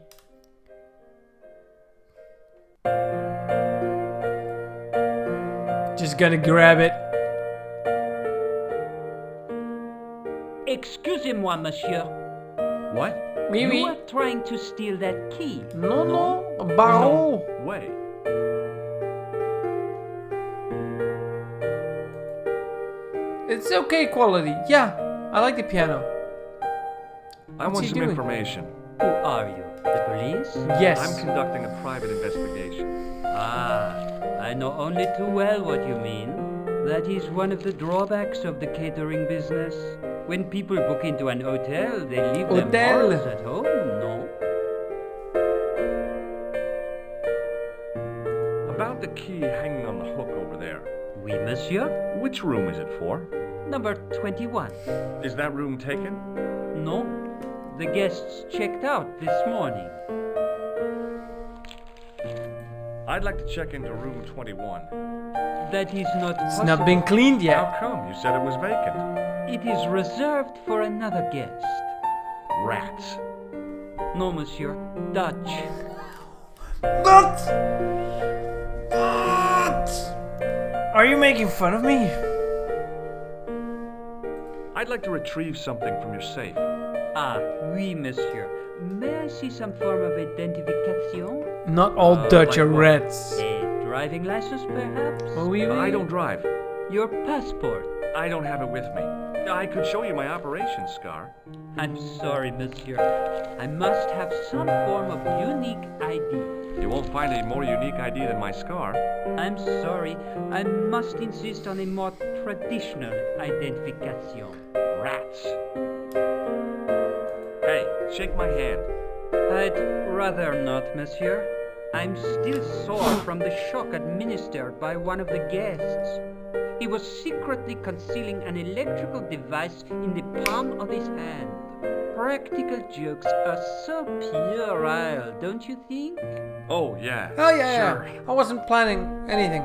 Just gonna grab it. Excusez-moi, monsieur. What? Oui, oui. You are trying to steal that key. No, Baron. No way. It's okay quality. Yeah, I like the piano. I What's want he some doing? information. Who are you? The police? Yes. I'm conducting a private investigation. Ah, I know only too well what you mean. That is one of the drawbacks of the catering business. When people book into an hotel, they leave Hotel. their bottles at home, no? About the key hanging on the hook over there. Oui, monsieur. Which room is it for? Number 21. Is that room taken? No. The guests checked out this morning. I'd like to check into room 21. That is not It's possible. not been cleaned yet. How come? You said it was vacant. It is reserved for another guest. Rats. No, monsieur. Dutch. What? What? Are you making fun of me? I'd like to retrieve something from your safe. Ah, oui, monsieur. May I see some form of identification? Not all Dutch like are what? rats. A driving license, perhaps? Oh, oui, oui. I don't drive. Your passport? I don't have it with me. I could show you my operation scar. I'm sorry, monsieur. I must have some form of unique ID. You won't find a more unique ID than my scar. I'm sorry. I must insist on a more traditional identification. Rats. Hey, shake my hand. I'd rather not, monsieur. I'm still sore from the shock administered by one of the guests. He was secretly concealing an electrical device in the palm of his hand. Practical jokes are so puerile, don't you think? Oh, yeah. Oh, yeah, Sure. yeah. I wasn't planning anything.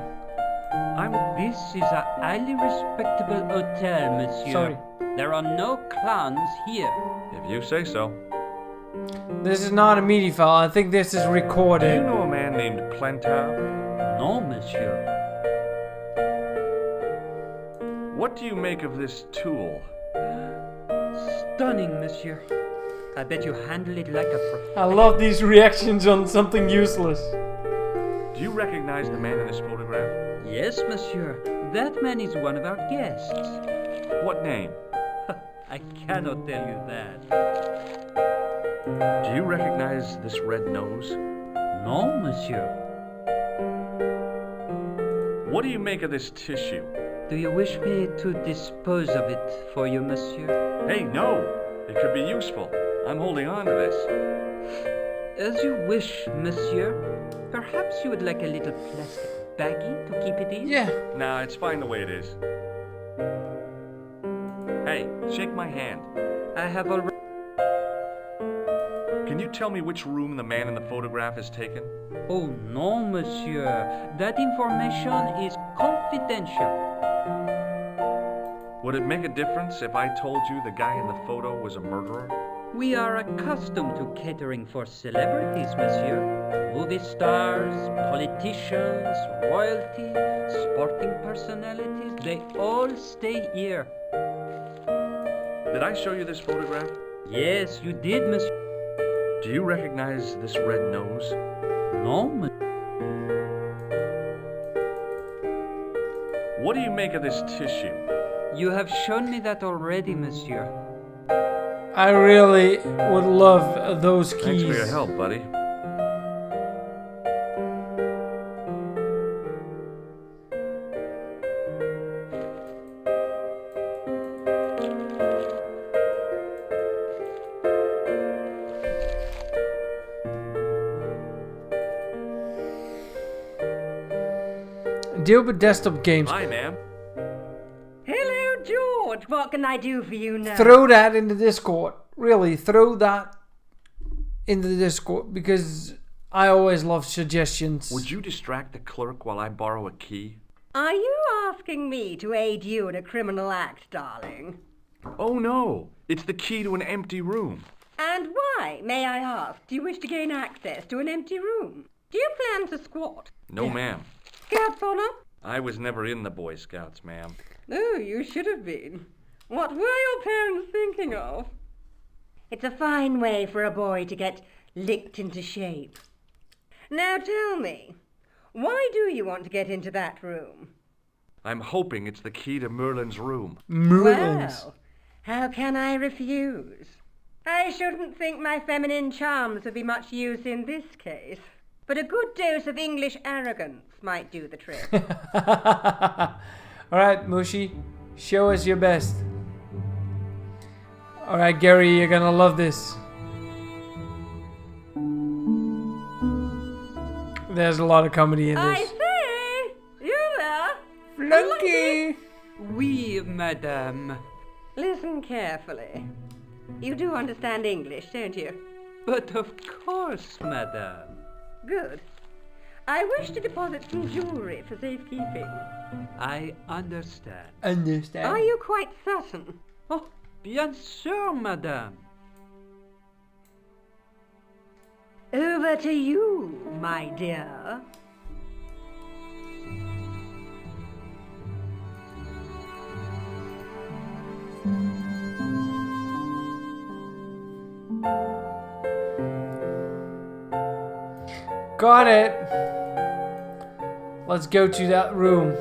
This is a highly respectable hotel, monsieur. Sorry. There are no clowns here. If you say so. This is not a MIDI file. I think this is Do you recorded. know a man named Plantar? No, monsieur. What do you make of this tool? Stunning, monsieur. I bet you handle it like a I love these reactions on something useless. Do you recognize the man in this photograph? Yes, monsieur. That man is one of our guests. What name? I cannot tell you that. Do you recognize this red nose? No, monsieur. What do you make of this tissue? Do you wish me to dispose of it for you, monsieur? Hey, no! It could be useful. I'm holding on to this. As you wish, monsieur. Perhaps you would like a little plastic baggie to keep it in? Yeah. Nah, it's fine the way it is. Hey, shake my hand. I have already... Can you tell me which room the man in the photograph has taken? Oh, no, monsieur. That information is confidential. Would it make a difference if I told you the guy in the photo was a murderer? We are accustomed to catering for celebrities, monsieur. Movie stars, politicians, royalty, sporting personalities, they all stay here. Did I show you this photograph? Yes, you did, monsieur. Do you recognize this red nose? No, monsieur. What do you make of this tissue? You have shown me that already, monsieur. I really would love those keys. Thanks for your help, buddy. Deal with desktop games. Hi, ma'am. Hello, George. What can I do for you now? Throw that in the Discord. Really, throw that in the Discord because I always love suggestions. Would you distract the clerk while I borrow a key? Are you asking me to aid you in a criminal act, darling? Oh no, it's the key to an empty room. And why, may I ask, do you wish to gain access to an empty room? Do you plan to squat? No, ma'am. Scouts honor? I was never in the Boy Scouts, ma'am. Oh, you should have been. What were your parents thinking of? It's a fine way for a boy to get licked into shape. Now tell me, why do you want to get into that room? I'm hoping it's the key to Merlin's room. Merlin's. Well, how can I refuse? I shouldn't think my feminine charms would be much use in this case, but a good dose of English arrogance might do the trick. Alright, Mushi, show us your best. Alright, Gary, you're gonna love this. There's a lot of comedy in this. I say! You there? Flunky! Oui, madame. Listen carefully. You do understand English, don't you? But of course, madame. Good. I wish to deposit some jewelry for safekeeping. I understand. Understand. Are you quite certain? Oh, bien sûr, madame. Over to you, my dear. Got it. Let's go to that room.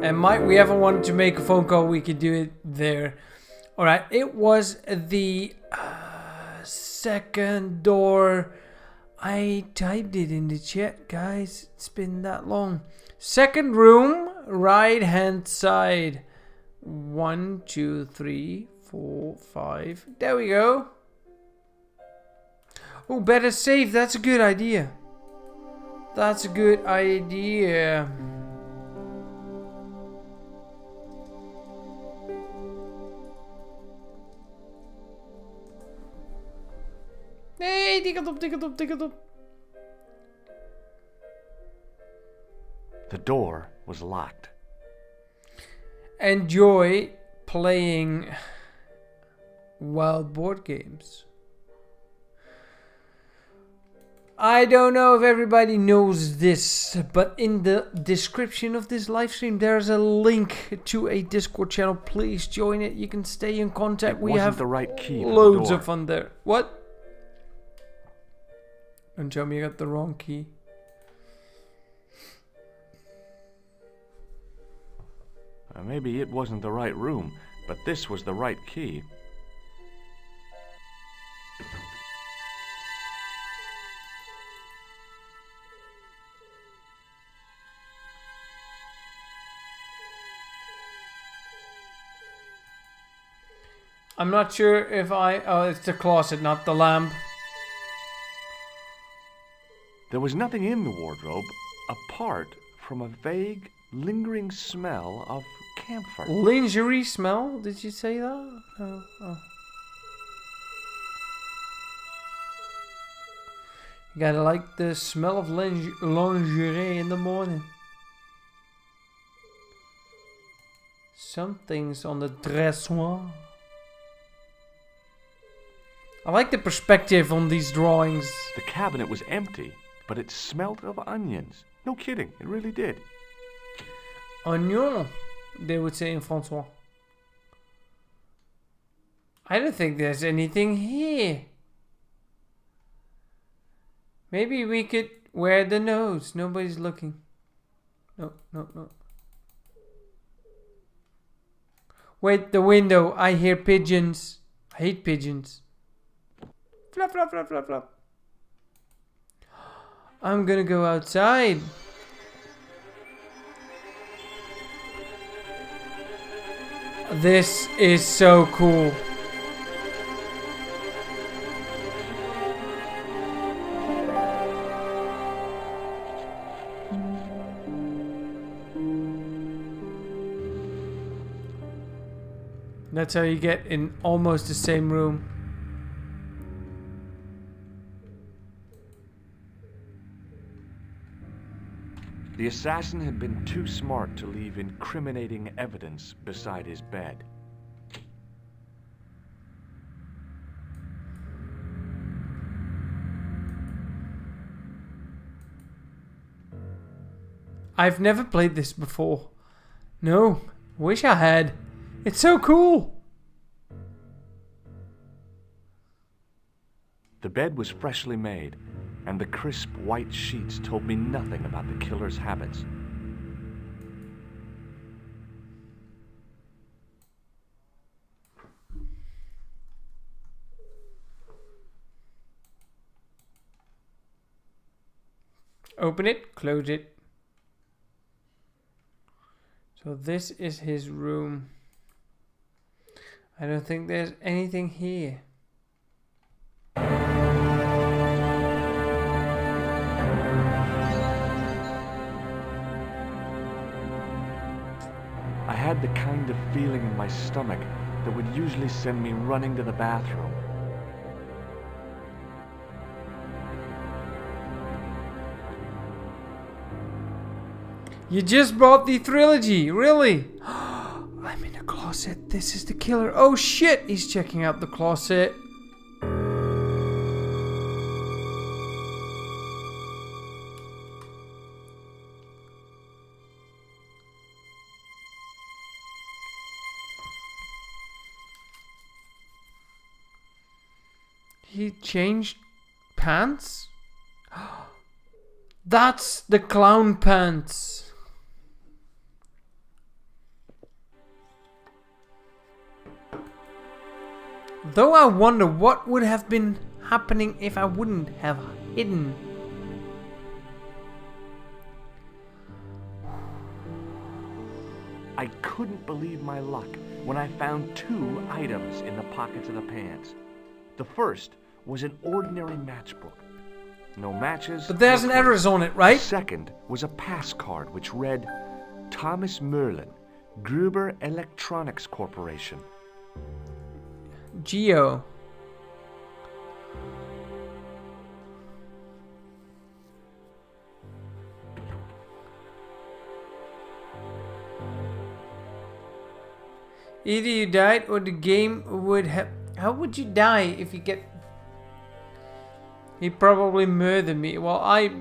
And might we ever want to make a phone call, we could do it there. Alright, it was the second door. I typed it in the chat, guys. It's been that long. Second room, right hand side. 1, 2, 3, 4, 5. There we go. Oh, better save. That's a good idea. That's a good idea. Nee, tik het op, tik het op, tik het op. The door was locked. Enjoy playing wild board games. I don't know if everybody knows this, but in the description of this live stream there's a link to a Discord channel. Please join it. You can stay in contact. We have the right key for loads the door. of fun there. What? Don't tell me you got the wrong key. Maybe it wasn't the right room, but this was the right key. I'm not sure if oh, it's the closet, not the lamp. There was nothing in the wardrobe apart from a vague, lingering smell of camphor. Lingerie smell? Did you say that? Oh. You gotta like the smell of lingerie in the morning. Something's on the dressoir. I like the perspective on these drawings. The cabinet was empty, but it smelt of onions. No kidding, it really did. Oignon, they would say in Francois. I don't think there's anything here. Maybe we could wear the nose. Nobody's looking. No. Wait, the window. I hear pigeons. I hate pigeons. Flap, flap, flap, flap, flap. I'm gonna go outside. This is so cool. That's how you get in almost the same room. The assassin had been too smart to leave incriminating evidence beside his bed. I've never played this before. No, wish I had. It's so cool. The bed was freshly made, and the crisp white sheets told me nothing about the killer's habits. Open it, close it. So this is his room. I don't think there's anything here. I had the kind of feeling in my stomach that would usually send me running to the bathroom. You just bought the trilogy, really? I'm in a closet. This is the killer. Oh shit, he's checking out the closet. He changed pants? That's the clown pants. Though I wonder what would have been happening if I wouldn't have hidden. I couldn't believe my luck when I found two items in the pockets of the pants. The first was an ordinary matchbook. No matches. But there's an address on it, right? The second was a pass card which read, Thomas Merlin, Gruber Electronics Corporation. Geo. Either you died or the game would have... How would you die if you get... He probably murdered me. Well, I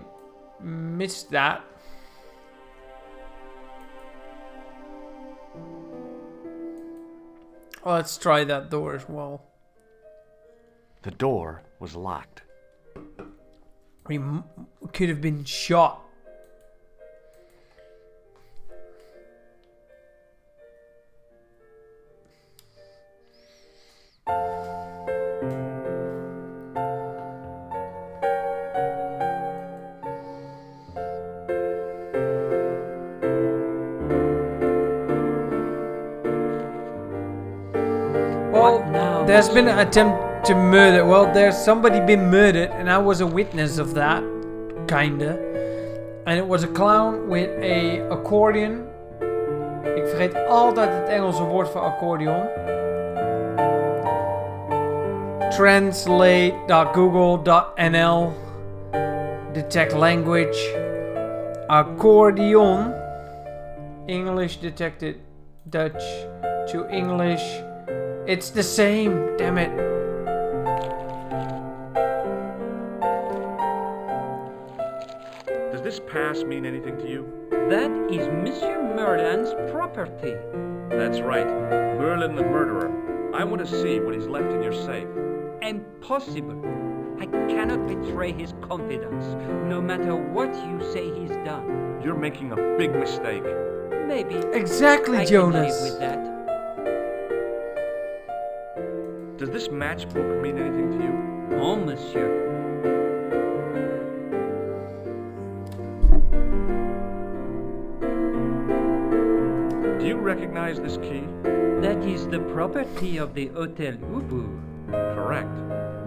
missed that. Let's try that door as well. The door was locked. We could have been shot. What now? there's been an attempt to murder. Well, there's somebody been murdered, and I was a witness of that, kinda. And it was a clown with a accordion. Ik vergeet altijd het Engelse woord voor accordeon. Translate.google.nl. Detect language. Accordion. English detected. Dutch to English. It's the same. Damn it. Does this pass mean anything to you? That is Monsieur Merlin's property. That's right. Merlin the murderer. I want to see what he's left in your safe. Impossible. I cannot betray his confidence, no matter what you say he's done. You're making a big mistake. Maybe. Exactly, I Jonas. can live with that. Does this matchbook mean anything to you? Oh, monsieur. Do you recognize this key? That is the property of the Hotel Ubu. Correct.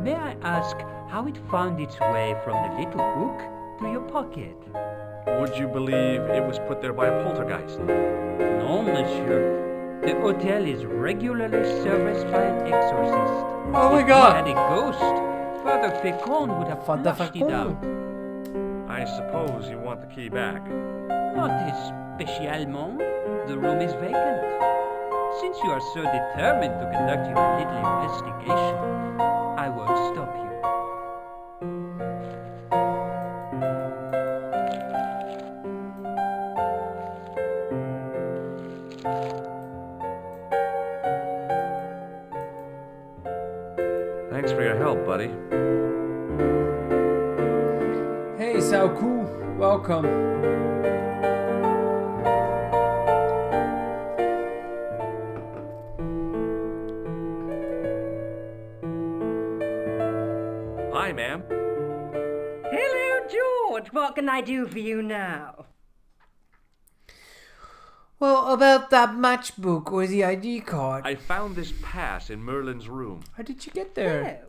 May I ask how it found its way from the little book to your pocket? Would you believe it was put there by a poltergeist? No, monsieur. The hotel is regularly serviced by an exorcist. Oh my If god! we had a ghost, Father Fécond would have flushed it out. I suppose you want the key back. Not especiellement. The room is vacant. Since you are so determined to conduct your little investigation, I won't stop you. Thanks for your help, buddy. Hey, Sauku. Welcome. Hi, ma'am. Hello, George. What can I do for you now? Well, about that matchbook or the ID card. I found this pass in Merlin's room. How did you get there? Oh,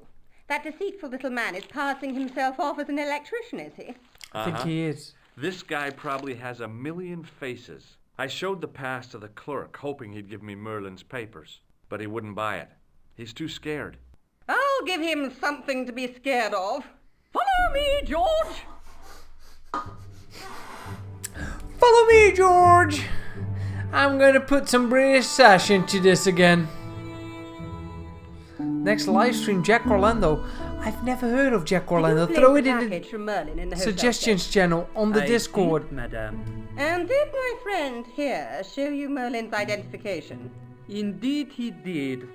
that deceitful little man is passing himself off as an electrician, is he? I think he is. This guy probably has a million faces. I showed the pass to the clerk, hoping he'd give me Merlin's papers, but he wouldn't buy it. He's too scared. I'll give him something to be scared of. Follow me, George! Follow me, George! I'm gonna put some British sash into this again. Next live stream, Jack Orlando. I've never heard of Jack Orlando. Throw it in the suggestions channel on the Discord. Did, madame. And did my friend here show you Merlin's identification? Indeed he did,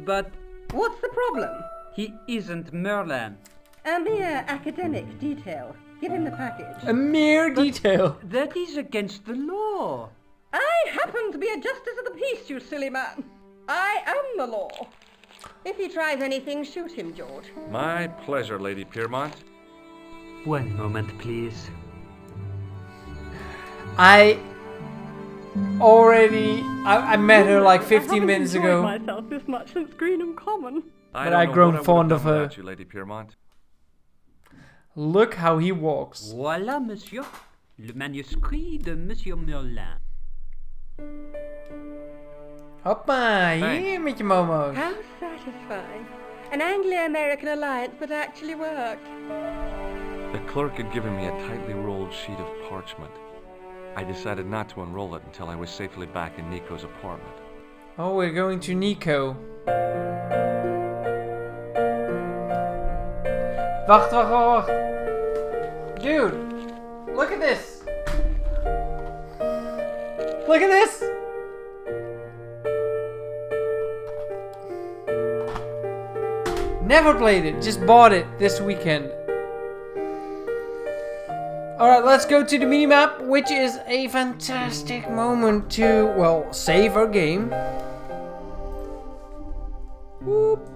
but... What's the problem? He isn't Merlin. A mere academic detail. Give him the package. A mere detail. That is against the law. I happen to be a justice of the peace, you silly man. I am the law. If he tries anything, shoot him, George. My pleasure, Lady Piermont. One moment, please. I met her like 15 minutes ago. I haven't enjoyed myself this much since Greenham Common. But I've grown fond of her. You, Lady Piermont. Look how he walks. Voilà, monsieur. Le manuscrit de Monsieur Merlin. Hoppa, hier met je momo. How satisfying. An Anglo-American alliance that actually worked. The clerk had given me a tightly rolled sheet of parchment. I decided not to unroll it until I was safely back in Nico's apartment. Oh, we're going to Nico. Wacht. Dude, look at this. Look at this. Never played it, just bought it this weekend. Alright, let's go to the minimap, which is a fantastic moment to, well, save our game. Whoop.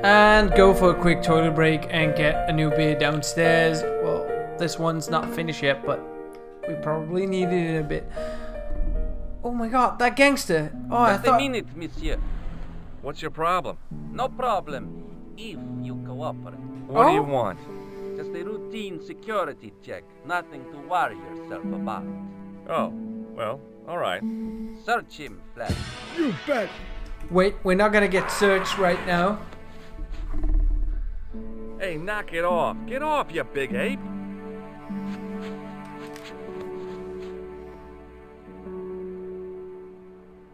And go for a quick toilet break and get a new beer downstairs. Well, this one's not finished yet, but we probably need it in a bit. Oh my god, that gangster. Oh, I thought... a minute, monsieur. What's your problem? No problem, if you cooperate. What do you want? Just a routine security check. Nothing to worry yourself about. Oh, well, all right. Search him, Flash. You bet. Wait, we're not gonna get searched right now. Hey, knock it off. Get off, you big ape.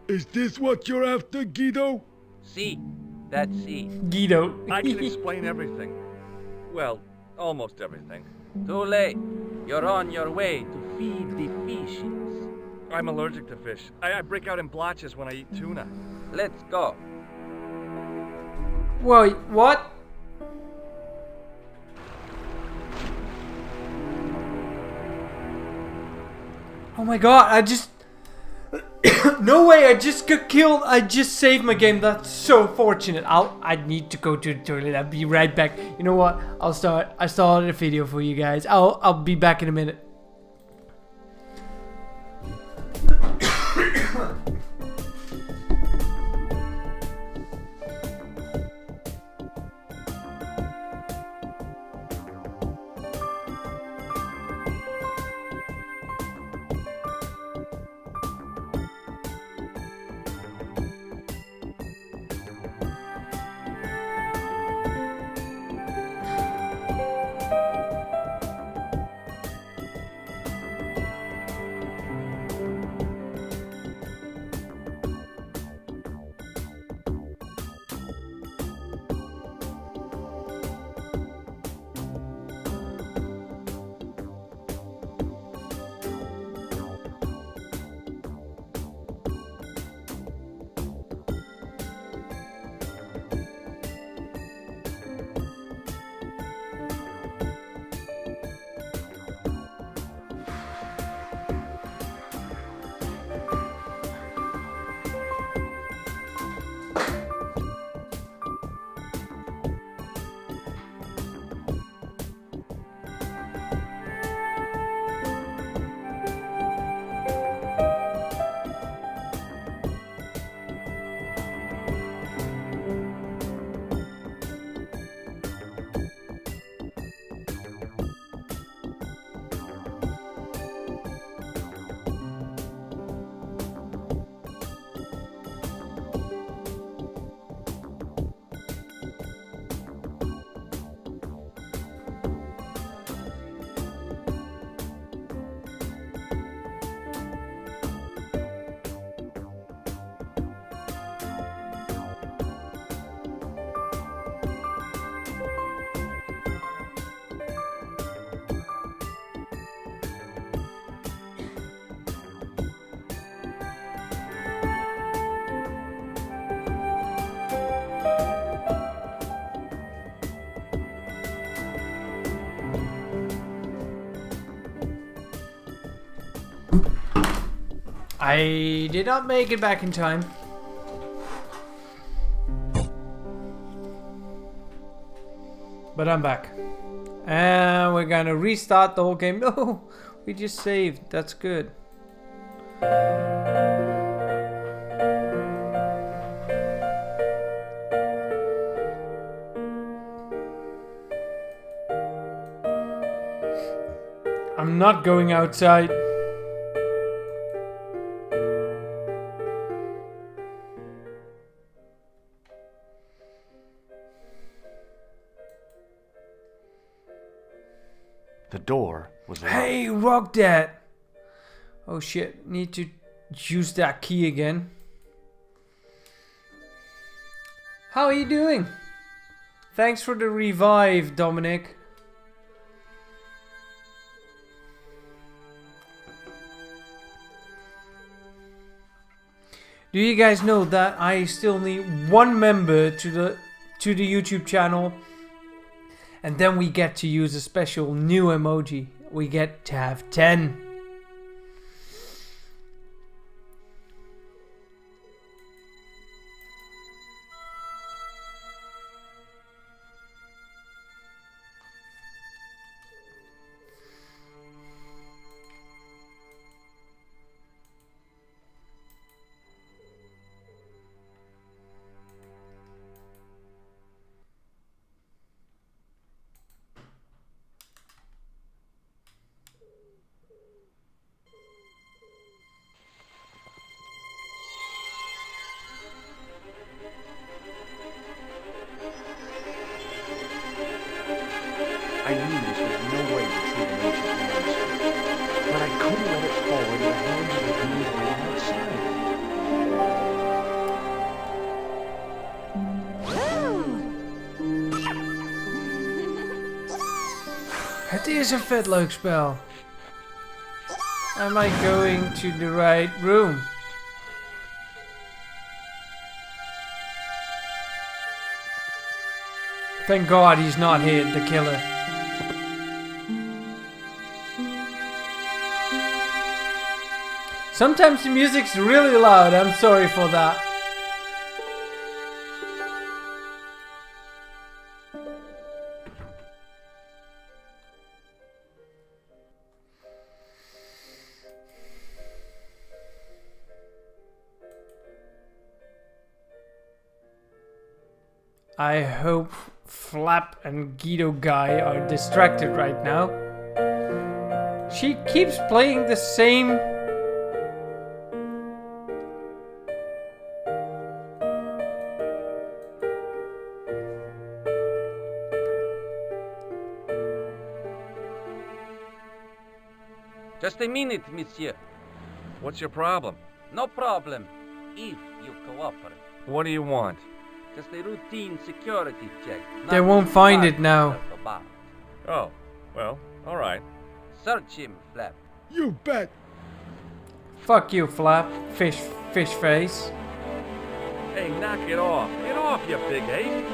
Is this what you're after, Guido? See, that's it. Guido. I can explain everything. Well, almost everything. Too late. You're on your way to feed the fishes. I'm allergic to fish. I break out in blotches when I eat tuna. Let's go. Wait, what? Oh my god, I just... No way, I just got killed. I just saved my game. That's so fortunate. I need to go to the toilet. I'll be right back. You know what? I started a video for you guys. I'll be back in a minute. I did not make it back in time. But I'm back. And we're gonna restart the whole game. No, we just saved. That's good. I'm not going outside. The door was locked. Hey, rock that! Oh shit, need to use that key again. How are you doing? Thanks for the revive, Dominic. Do you guys know that I still need one member to the YouTube channel? And then we get to use a special new emoji. We get to have 10. Het is een vet leuk spel. Am I going to the right room? Thank God he's not here, the killer. Sometimes the music's really loud, I'm sorry for that. I hope Flap and Guido guy are distracted right now. She keeps playing the same... Just a minute, monsieur. What's your problem? No problem, if you cooperate. What do you want? Just a routine security check. They won't find it now. Oh, well, alright. Search him, Flap. You bet. Fuck you, Flap. Fish face. Hey, knock it off. Get off, you big ape.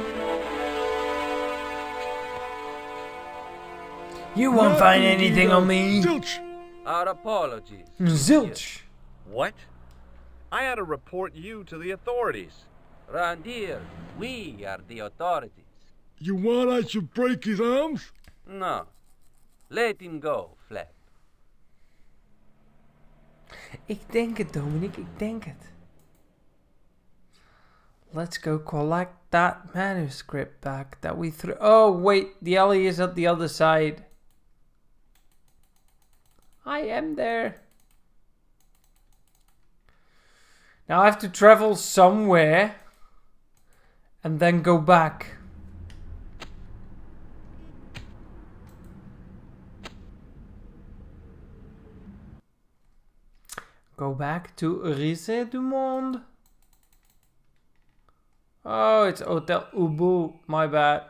You won't find anything on me. Zilch. Our apologies. Zilch. What? I had to report you to the authorities. Round here, we are the authorities. You want I should break his arms? No. Let him go, Flap. Ik denk het, Dominic. Ik denk het. Let's go collect that manuscript back that we threw. Oh, wait. The alley is at the other side. I am there. Now I have to travel somewhere. And then go back. Go back to Risée du Monde. Oh, it's Hotel Ubu. My bad.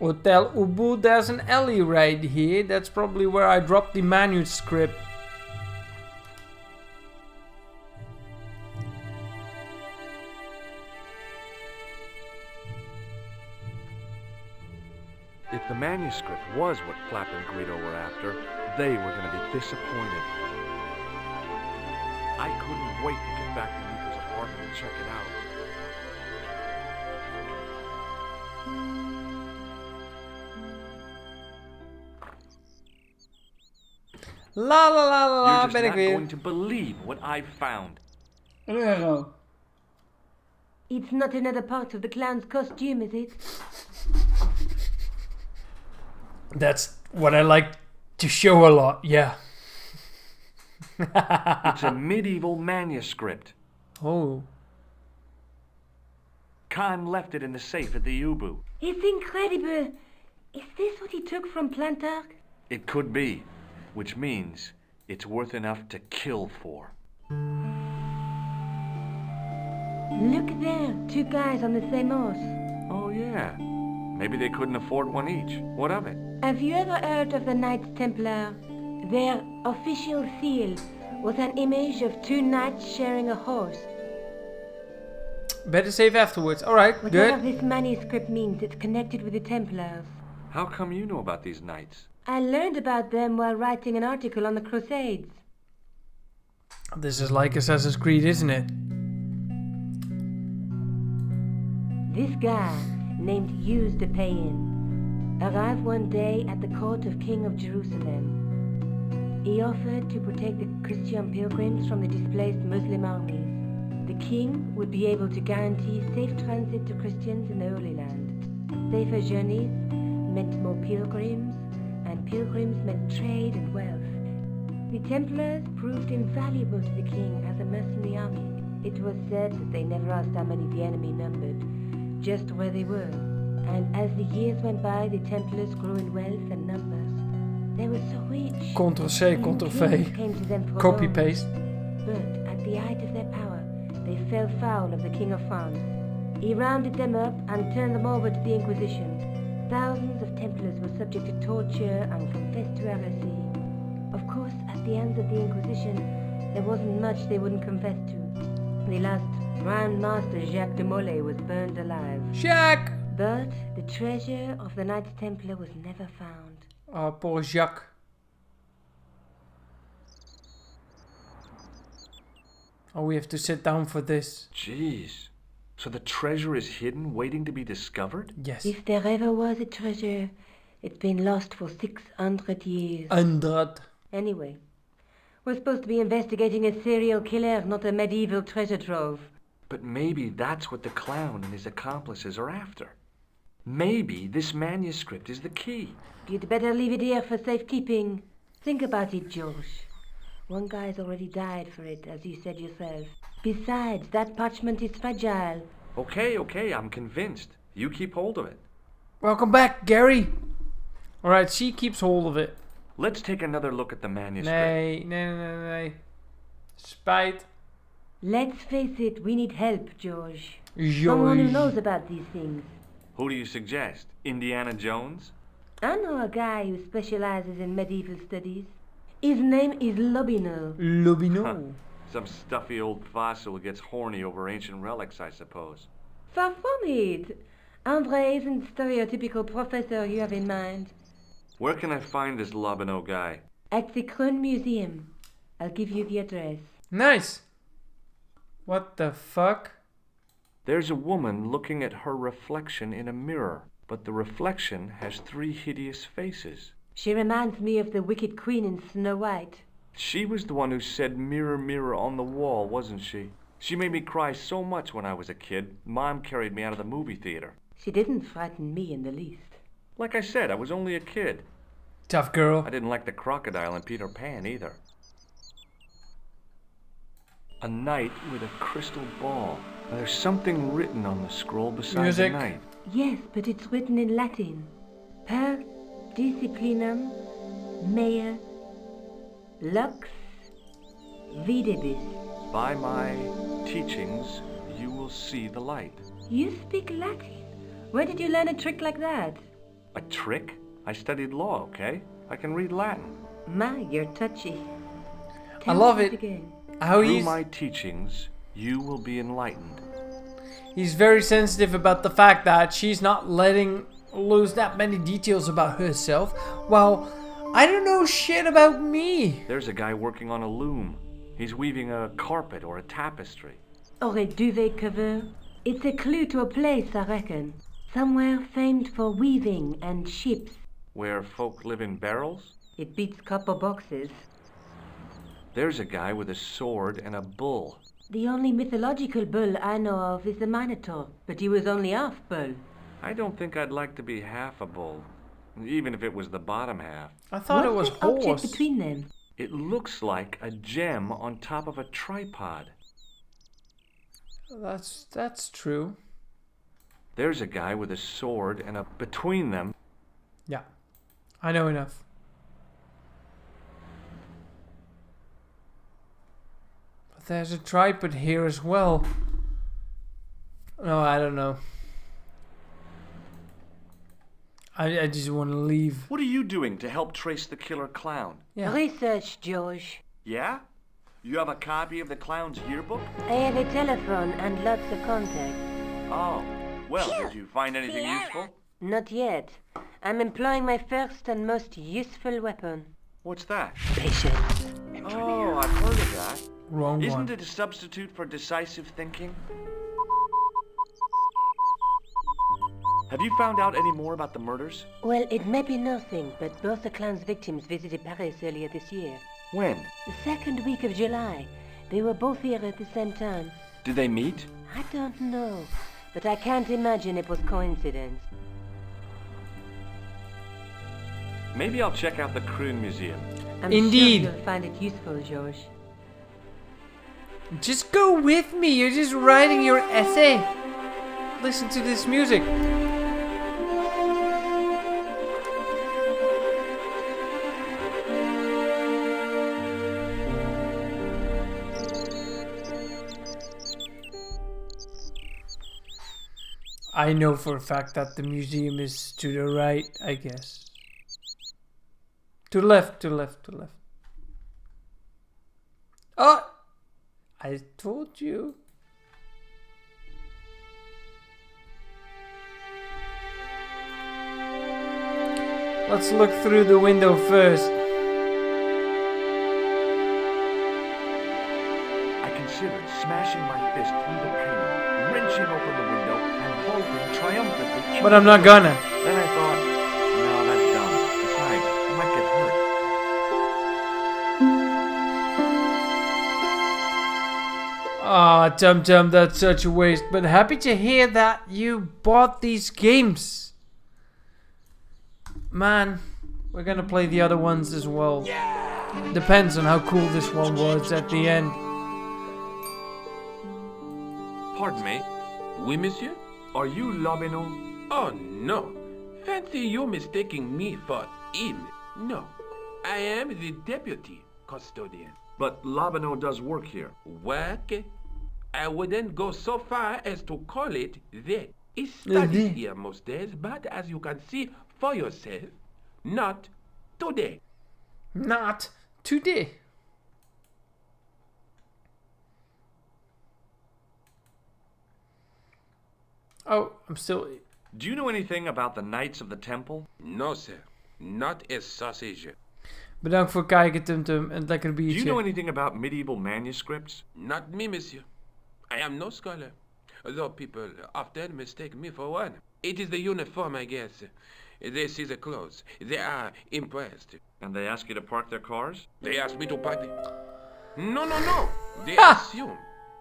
Hotel Ubu, there's an alley right here. That's probably where I dropped the manuscript. If the manuscript was what Flap and Guido were after, they were going to be disappointed. I couldn't wait to get back to Nico's apartment and check it out. La la la la la, You're ben ik just not weer. going to believe what I've found. €1. It's not another part of the clown's costume, is it? That's what I like to show a lot, yeah. It's a medieval manuscript. Oh. Khan left it in the safe at the Ubu. It's incredible. Is this what he took from Plantark? It could be, which means it's worth enough to kill for. Look there, two guys on the same horse. Oh yeah, maybe they couldn't afford one each. What of it? Have you ever heard of the Knights Templar? Their official seal was an image of two knights sharing a horse. Better save afterwards. Alright, Whatever good. this manuscript means, it's connected with the Templars. How come you know about these knights? I learned about them while writing an article on the Crusades. This is like Assassin's Creed, isn't it? This guy, named Hughes de Payen, arrived one day at the court of King of Jerusalem. He offered to protect the Christian pilgrims from the displaced Muslim armies. The king would be able to guarantee safe transit to Christians in the Holy Land. Safer journeys meant more pilgrims, and pilgrims meant trade and wealth. The Templars proved invaluable to the king as a mercenary army. It was said that they never asked how many the enemy numbered, just where they were. And as the years went by, the Templars grew in wealth and numbers. They were so rich. Ctrl-C, Ctrl-V. Came to them for Copy-paste. But at the height of their power, they fell foul of the King of France. He rounded them up and turned them over to the Inquisition. Thousands of Templars were subject to torture and confessed to heresy. Of course, at the hands of the Inquisition, there wasn't much they wouldn't confess to. The last Grand Master Jacques de Molay was burned alive. Jacques! But the treasure of the Knights Templar was never found. Oh, poor Jacques. Oh, we have to sit down for this. Jeez. So the treasure is hidden, waiting to be discovered? Yes. If there ever was a treasure, it's been lost for 600 years. 100. Anyway, we're supposed to be investigating a serial killer, not a medieval treasure trove. But maybe that's what the clown and his accomplices are after. Maybe this manuscript is the key. You'd better leave it here for safekeeping. Think about it, George. One guy's already died for it, as you said yourself. Besides, that parchment is fragile. Okay, I'm convinced. You keep hold of it. Welcome back, Gary. Alright, she keeps hold of it. Let's take another look at the manuscript. Nee. Spijt. Let's face it, we need help, George. George. Someone who knows about these things. Who do you suggest? Indiana Jones? I know a guy who specializes in medieval studies. His name is Lobino. Lobino? Some stuffy old fossil who gets horny over ancient relics, I suppose. Far from it. Andre isn't the stereotypical professor you have in mind. Where can I find this Lobino guy? At the Kroon Museum. I'll give you the address. Nice. What the fuck? There's a woman looking at her reflection in a mirror, but the reflection has 3 hideous faces. She reminds me of the wicked queen in Snow White. She was the one who said mirror, mirror on the wall, wasn't she? She made me cry so much when I was a kid, Mom carried me out of the movie theater. She didn't frighten me in the least. Like I said, I was only a kid. Tough girl. I didn't like the crocodile in Peter Pan either. A knight with a crystal ball. Now, there's something written on the scroll beside the knight. Yes, but it's written in Latin. Per disciplinam mea lux videbis. By my teachings, you will see the light. You speak Latin? Where did you learn a trick like that? A trick? I studied law, okay? I can read Latin. My, you're touchy. I love it. Again. How Through my teachings, you will be enlightened. He's very sensitive about the fact that she's not letting loose that many details about herself. Well, I don't know shit about me. There's a guy working on a loom. He's weaving a carpet or a tapestry. Or a duvet cover. It's a clue to a place, I reckon. Somewhere famed for weaving and ships. Where folk live in barrels? It beats copper boxes. There's a guy with a sword and a bull. The only mythological bull I know of is the Minotaur, but he was only half bull. I don't think I'd like to be half a bull, even if it was the bottom half. I thought it was What's that object horse. between them? It looks like a gem on top of a tripod. That's true. There's a guy with a sword and between them. Yeah, I know enough. But there's a tripod here as well. No, I don't know. I just want to leave. What are you doing to help trace the killer clown? Yeah. Research, George. Yeah? You have a copy of the clown's yearbook? I have a telephone and lots of contacts. Oh, well, did you find anything useful? Not yet. I'm employing my first and most useful weapon. What's that? Patience. Oh, I've heard of that. Wrong Isn't one. it a substitute for decisive thinking? Have you found out any more about the murders? Well, it may be nothing, but both the clown's victims visited Paris earlier this year. When? The second week of July. They were both here at the same time. Did they meet? I don't know, but I can't imagine it was coincidence. Maybe I'll check out the Kroon Museum. I'm Indeed. sure you'll find it useful, George. Just go with me. You're just writing your essay. Listen to this music. I know for a fact that the museum is to the right, I guess. To the left, to the left, to the left. Oh! I told you. Let's look through the window first. I considered smashing my fist through the pane, wrenching open the window, and bolting triumphantly in. But I'm not gonna. Then I thought, no, that's dumb. Besides, I might get hurt. Ah, Tum Tum, that's such a waste. But happy to hear that you bought these games. Man, we're gonna play the other ones as well. Depends on how cool this one was at the end. Pardon me? Oui, monsieur? Are you Lobineau? Oh, no. Fancy you mistaking me for him. No. I am the deputy custodian. But Lobineau does work here. Work? I wouldn't go so far as to call it that. He studies here most days, but as you can see for yourself, not today. Not today. Oh, I'm still... Do you know anything about the Knights of the Temple? No, sir. Not a sausage. Bedankt voor het kijken, Tum Tum, en het lekker biertje. Do you know anything about medieval manuscripts? Not me, monsieur. I am no scholar, though people often mistake me for one. It is the uniform, I guess. They see the clothes. They are impressed. And they ask you to park their cars? They ask me to park the... No. They assume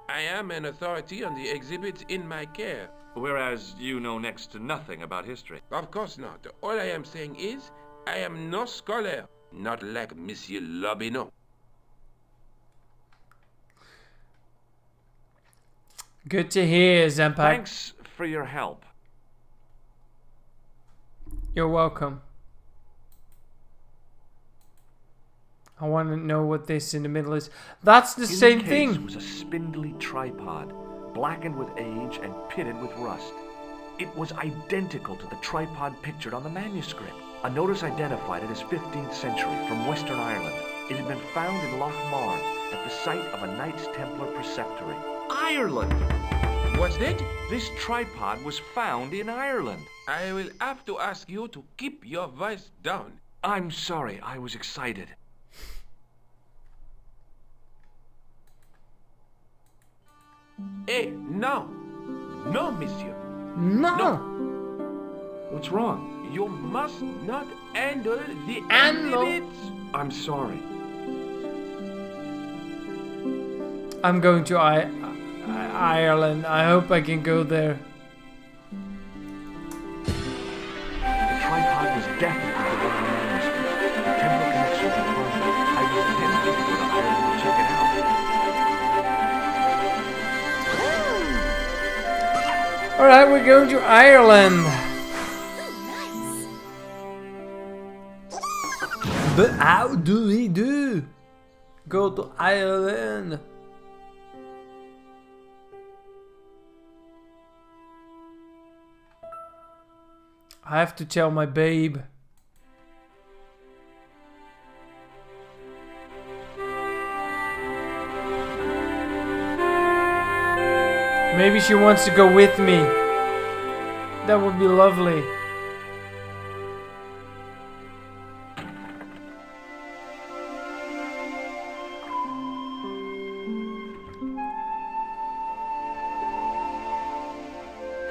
I am an authority on the exhibits in my care. Whereas you know next to nothing about history. Of course not. All I am saying is, I am no scholar. Not like Monsieur Lobineau. Good to hear, Zempak. Thanks for your help. You're welcome. I want to know what this in the middle is. That's the same thing. In the case was a spindly tripod, blackened with age and pitted with rust. It was identical to the tripod pictured on the manuscript. A notice identified it as 15th century from Western Ireland. It had been found in Loch Marn at the site of a Knights Templar preceptory. Ireland! What's that? This tripod was found in Ireland. I will have to ask you to keep your voice down. I'm sorry, I was excited. Hey, no. No, monsieur. No. What's wrong? You must not handle the exhibits. I'm sorry. I'm going to Ireland. I hope I can go there. The tripod was definitely the one on the manuscript. The Templar connection confirmed it. I was tempted to go to Ireland to check it out. Alright, we're going to Ireland. But how do we do? Go to Ireland. I have to tell my babe. Maybe she wants to go with me. That would be lovely.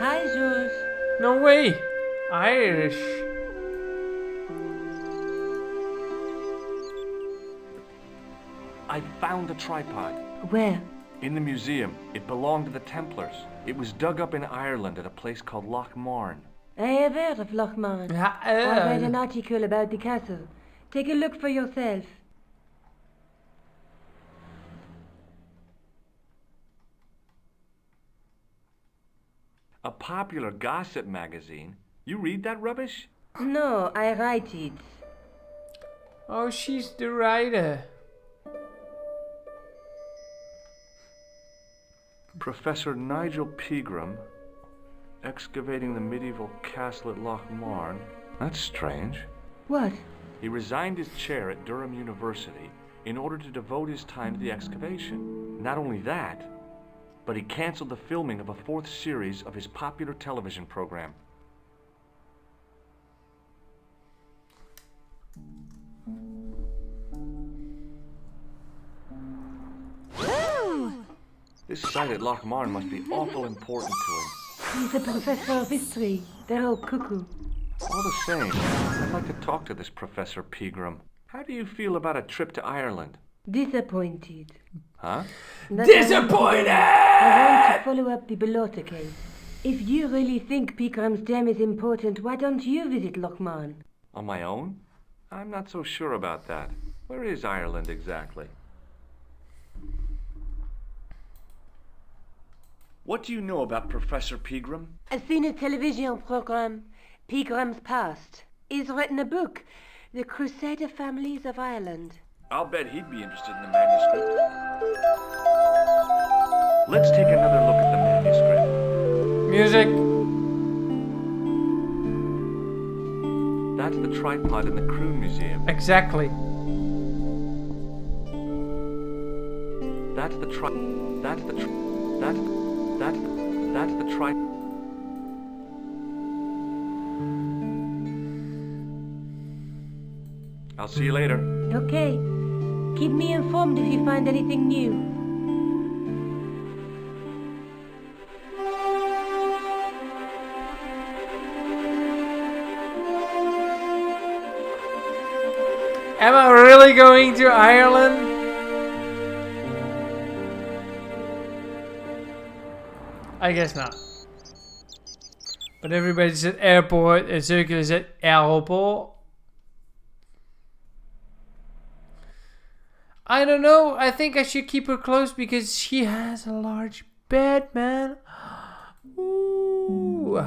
Hi, George. No way. Irish. I found the tripod. Where? In the museum. It belonged to the Templars. It was dug up in Ireland at a place called Loch Marn. I have heard of Loch Marn. I read an article about the castle. Take a look for yourself. A popular gossip magazine? You read that rubbish? No, I write it. Oh, she's the writer. Professor Nigel Pegram, Excavating the medieval castle at Loch Marne. That's strange. What? He resigned his chair at Durham University in order to devote his time to the excavation. Not only that, but he canceled the filming of a 4th series of his popular television program. This site at Loch Marne must be awful important to him. He's a professor of history. They're all cuckoo. All the same, I'd like to talk to this Professor Pegram. How do you feel about a trip to Ireland? Disappointed. Huh? Disappointed! I want to follow up the Bellotta case. If you really think Pegram's Dam is important, why don't you visit Loch Marne? On my own? I'm not so sure about that. Where is Ireland exactly? What do you know about Professor Pegram? I've seen a television program, Pegram's Past. He's written a book, The Crusader Families of Ireland. I'll bet he'd be interested in the manuscript. Let's take another look at the manuscript. Music. That's the tripod in the Croon Museum. Exactly. That's the I'll see you later. Okay. Keep me informed if you find anything new. Am I really going to Ireland? I guess not. But everybody said airport and Circular said airport. I don't know. I think I should keep her close because she has a large bed, man. Ooh.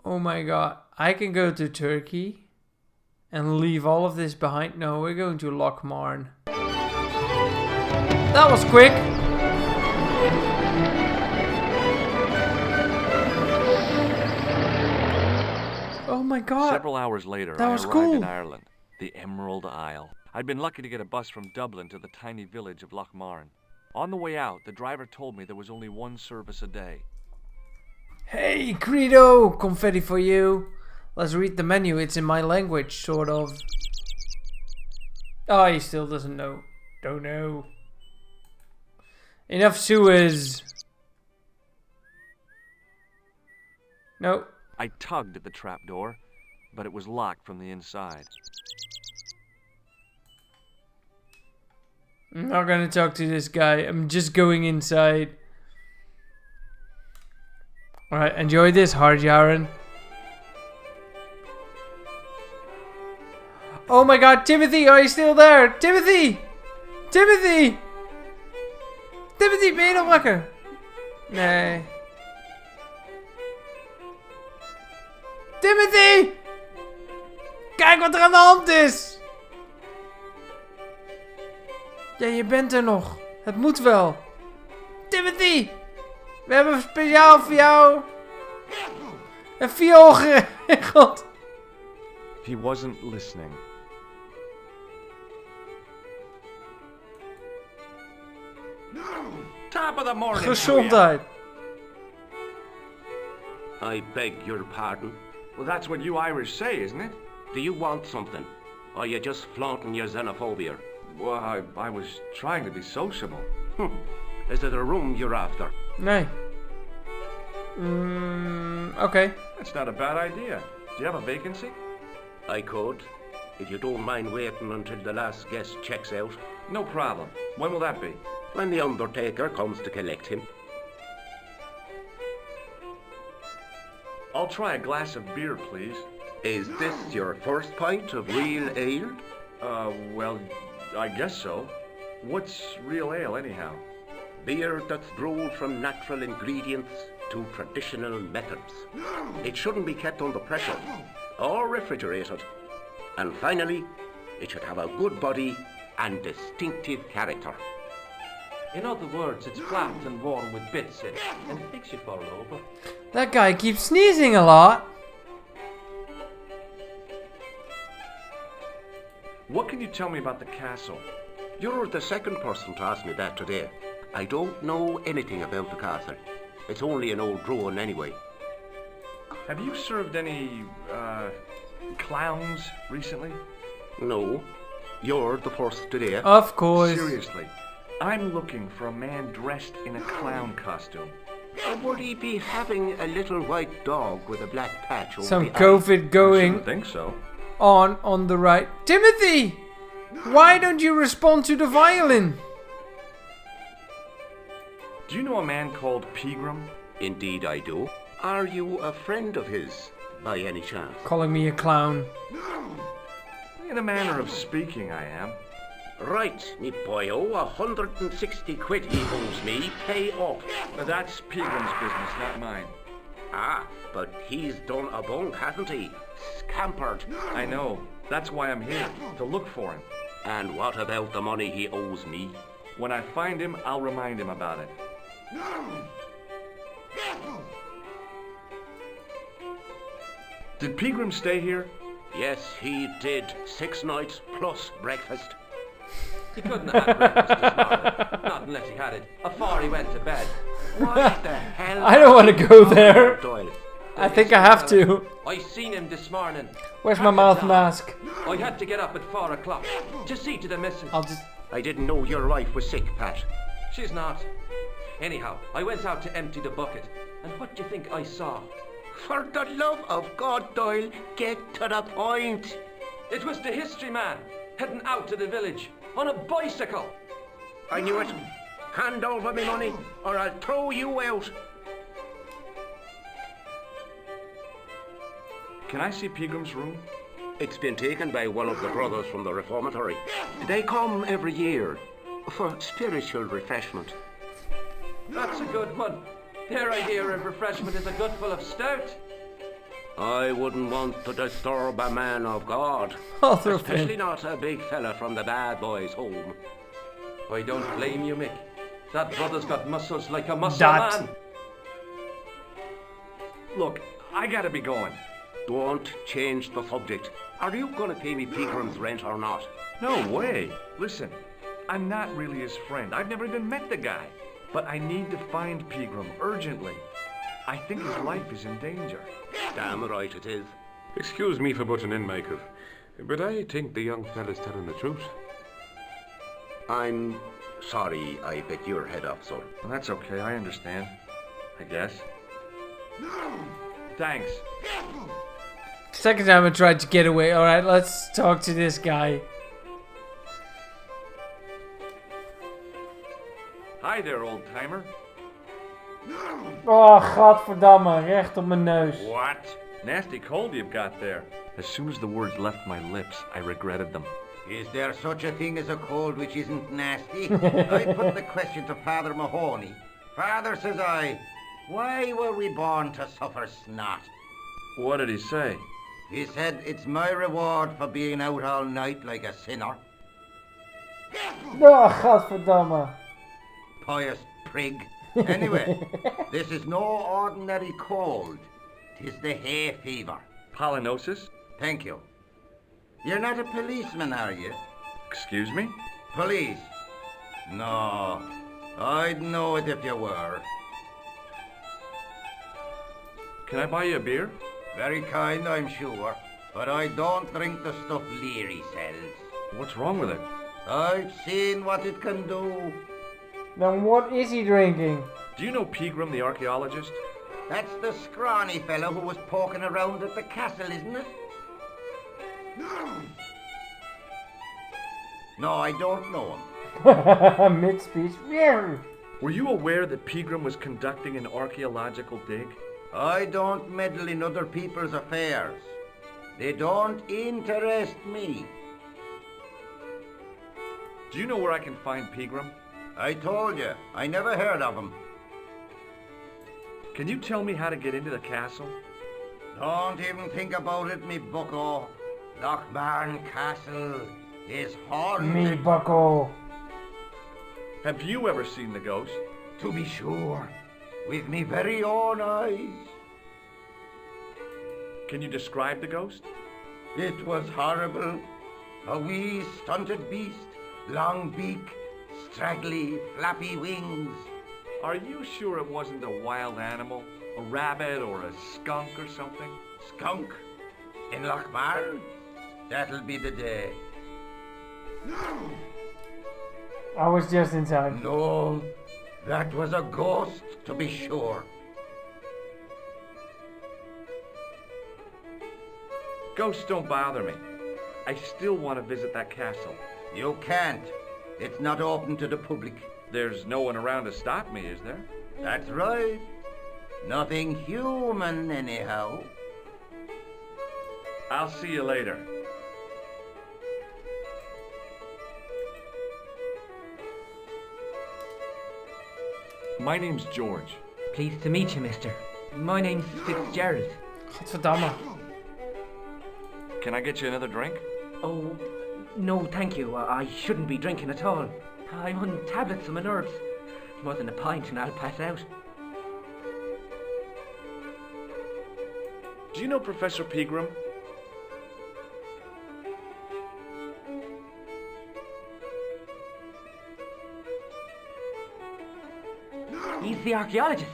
Oh my god. I can go to Turkey and leave all of this behind. No, we're going to Loch Marne. That was quick. Oh my god. Several hours later, That I was arrived cool. in Ireland, the Emerald Isle. I'd been lucky to get a bus from Dublin to the tiny village of Loch Marne. On the way out, the driver told me there was only one service a day. Hey, Credo! Confetti for you. Let's read the menu. It's in my language, sort of. Oh, he still doesn't know. Don't know. Enough sewers. No. I tugged at the trapdoor, but it was locked from the inside. I'm not gonna talk to this guy. I'm just going inside. Alright, enjoy this, Harjaren. Oh my god, Timothy, are you still there? Timothy! Timothy! Timothy, ben je nog wakker? Nee. Timothy! Kijk wat er aan de hand is! Ja, je bent er nog. Het moet wel. Timothy! We hebben speciaal voor jou een viool geregeld. He wasn't listening. Top of the morning. Gezondheid. I beg your pardon. Well, that's what you Irish say, isn't it? Do you want something? Or are you just flaunting your xenophobia? Well, I was trying to be sociable. Is it a room you're after? Nee. Okay. That's not a bad idea. Do you have a vacancy? I could, if you don't mind waiting until the last guest checks out. No problem. When will that be? When the undertaker comes to collect him. I'll try a glass of beer, please. Is this your first pint of real ale? Well, I guess so. What's real ale, anyhow? Beer that's brewed from natural ingredients to traditional methods. It shouldn't be kept under pressure or refrigerated. And finally, it should have a good body and distinctive character. In other words, it's flat and warm with bits in it, and it makes you fall over. That guy keeps sneezing a lot. What can you tell me about the castle? You're the second person to ask me that today. I don't know anything about the castle. It's only an old ruin anyway. Have you served any, clowns recently? No. You're the first today. Of course. Seriously, I'm looking for a man dressed in a clown costume. Would he be having a little white dog with a black patch over Some the COVID eye? going I think so. on the right. Timothy! Why don't you respond to the violin? Do you know a man called Pegram? Indeed I do. Are you a friend of his, by any chance? Calling me a clown. In a manner of speaking, I am. Right, me boyo, 160 quid he owes me, pay up. That's Pegram's business, not mine. Ah, but he's done a bunk, hasn't he? Scampered. I know. That's why I'm here, to look for him. And what about the money he owes me? When I find him, I'll remind him about it. Did Pegram stay here? Yes, he did. 6 nights plus breakfast. He couldn't have had breakfast this morning. Not unless he had it afore he went to bed. What the hell? I don't want to go there. Doyle. I think I have to. I seen him this morning. Where's my mouth mask? I had to get up at 4 o'clock to see to the missus. I didn't know your wife was sick, Pat. She's not. Anyhow, I went out to empty the bucket, and what do you think I saw? For the love of God, Doyle, get to the point. It was the history man, heading out to the village, on a bicycle. I knew it. Hand over me money, or I'll throw you out. Can I see Pegram's room? It's been taken by one of the brothers from the reformatory. They come every year for spiritual refreshment. That's a good one. Their idea of refreshment is a gutful of stout. I wouldn't want to disturb a man of God. Especially not a big fella from the bad boys' home. I don't blame you, Mick. That brother's got muscles like a muscle That. man. Look, I gotta be going. Don't change the subject. Are you gonna pay me Pegram's rent or not? No way. Listen, I'm not really his friend. I've never even met the guy. But I need to find Pegram urgently. I think his life is in danger. Damn right it is. Excuse me for butting in, Michael, but I think the young fella's telling the truth. I'm sorry I bit your head off, sir. Well, that's okay, I understand. I guess. Thanks. Second time I tried to get away. Alright, let's talk to this guy. Hi there, old timer. Oh, godverdamme. Recht op mijn neus. What? Nasty cold you've got there. As soon as the words left my lips, I regretted them. Is there such a thing as a cold which isn't nasty? I put the question to Father Mahoney. Father, says I, why were we born to suffer snot? What did he say? He said it's my reward for being out all night like a sinner. Oh, godverdamme. Pious prig. Anyway, this is no ordinary cold. 'Tis the hay fever. Pollinosis? Thank you. You're not a policeman, are you? Excuse me? Police? No, I'd know it if you were. Can I buy you a beer? Very kind, I'm sure. But I don't drink the stuff Leary sells. What's wrong with it? I've seen what it can do. Then what is he drinking? Do you know Pegram, the archaeologist? That's the scrawny fellow who was poking around at the castle, isn't it? No, I don't know him. Mid-speech. Were you aware that Pegram was conducting an archaeological dig? I don't meddle in other people's affairs. They don't interest me. Do you know where I can find Pegram? I told you, I never heard of him. Can you tell me how to get into the castle? Don't even think about it, me bucko. Lochbarn Castle is haunted. Me bucko. Have you ever seen the ghost? To be sure, with me very own eyes. Can you describe the ghost? It was horrible. A wee stunted beast, long beak, straggly, flappy wings. Are you sure it wasn't a wild animal? A rabbit or a skunk or something? Skunk? In Lochmarn? That'll be the day. I was just inside. No, that was a ghost, to be sure. Ghosts don't bother me. I still want to visit that castle. You can't. It's not open to the public. There's no one around to stop me, is there? That's right. Nothing human, anyhow. I'll see you later. My name's George. Pleased to meet you, mister. My name's Fitzgerald. Godverdamme. Can I get you another drink? Oh, no, thank you. I shouldn't be drinking at all. I'm on tablets for my nerves. More than a pint and I'll pass out. Do you know Professor Pegram? He's the archaeologist,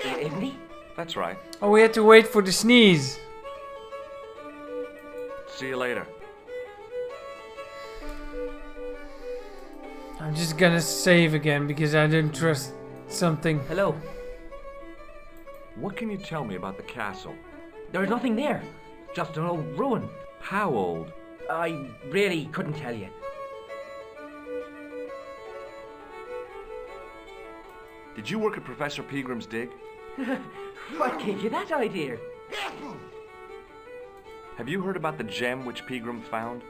isn't he? That's right. Oh, we had to wait for the sneeze. See you later. I'm just gonna save again because I don't trust something. Hello. What can you tell me about the castle? There's nothing there. Just an old ruin. How old? I really couldn't tell you. Did you work at Professor Pegram's dig? What gave you that idea? Have you heard about the gem which Pegram found?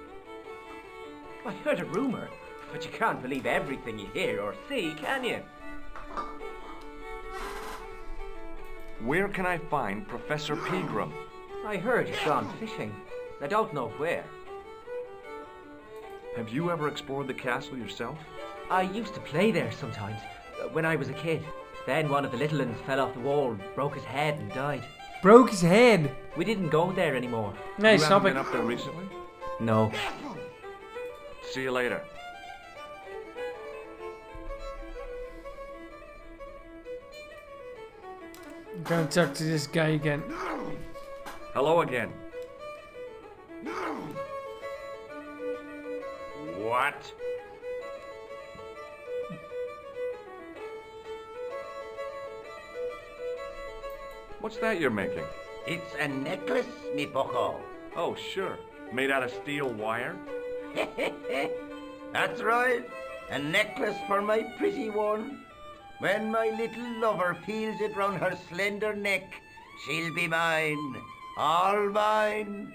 I heard a rumor, but you can't believe everything you hear or see, can you? Where can I find Professor Pegram? I heard he's gone fishing. I don't know where. Have you ever explored the castle yourself? I used to play there sometimes, when I was a kid. Then one of the little ones fell off the wall, broke his head and died. Broke his head? We didn't go there anymore. Nice, you stop haven't it. been up there recently? No. See you later. I'm gonna talk to this guy again. Hello again. What? What's that you're making? It's a necklace, me bucko. Oh, sure. Made out of steel wire? That's right. A necklace for my pretty one. When my little lover feels it round her slender neck, she'll be mine. All mine.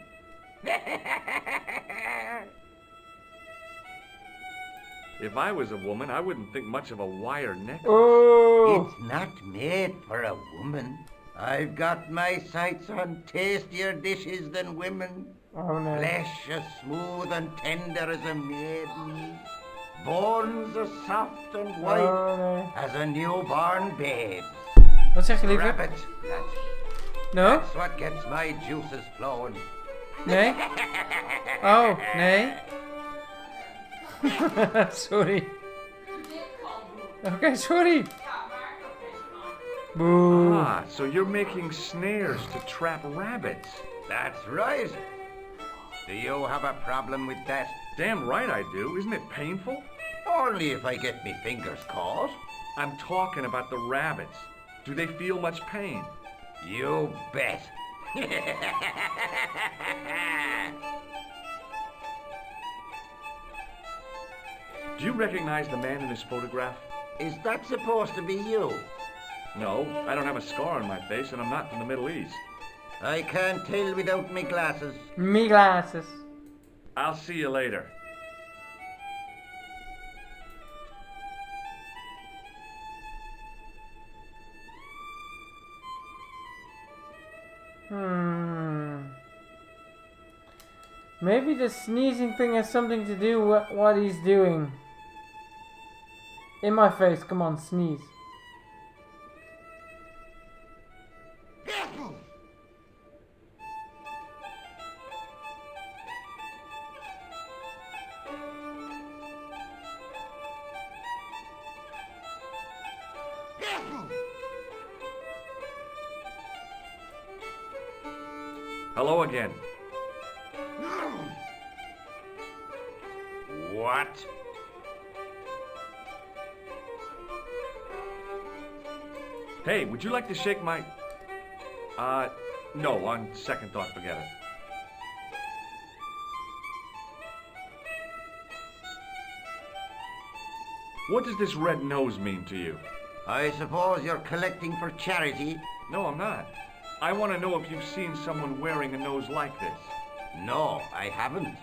If I was a woman, I wouldn't think much of a wire necklace. Oh! It's not made for a woman. I've got my sights on tastier dishes than women. Oh no. Flesh as smooth and tender as a maiden. Bones as soft and white as a newborn babe. Wat zeg je, lieve? Rabbit. No? That's what gets my juices flowing. Nee? Oh, nee. Sorry. Okay, sorry. Boo. Ah, so you're making snares to trap rabbits. That's right. Do you have a problem with that? Damn right I do. Isn't it painful? Only if I get me fingers caught. I'm talking about the rabbits. Do they feel much pain? You bet. Do you recognize the man in this photograph? Is that supposed to be you? No, I don't have a scar on my face and I'm not from the Middle East. I can't tell without me glasses. Me glasses. I'll see you later. Maybe the sneezing thing has something to do with what he's doing. In my face, come on, sneeze. Hello again. What? Hey, would you like to shake my... no, on second thought, forget it. What does this red nose mean to you? I suppose you're collecting for charity? No, I'm not. I want to know if you've seen someone wearing a nose like this. No, I haven't.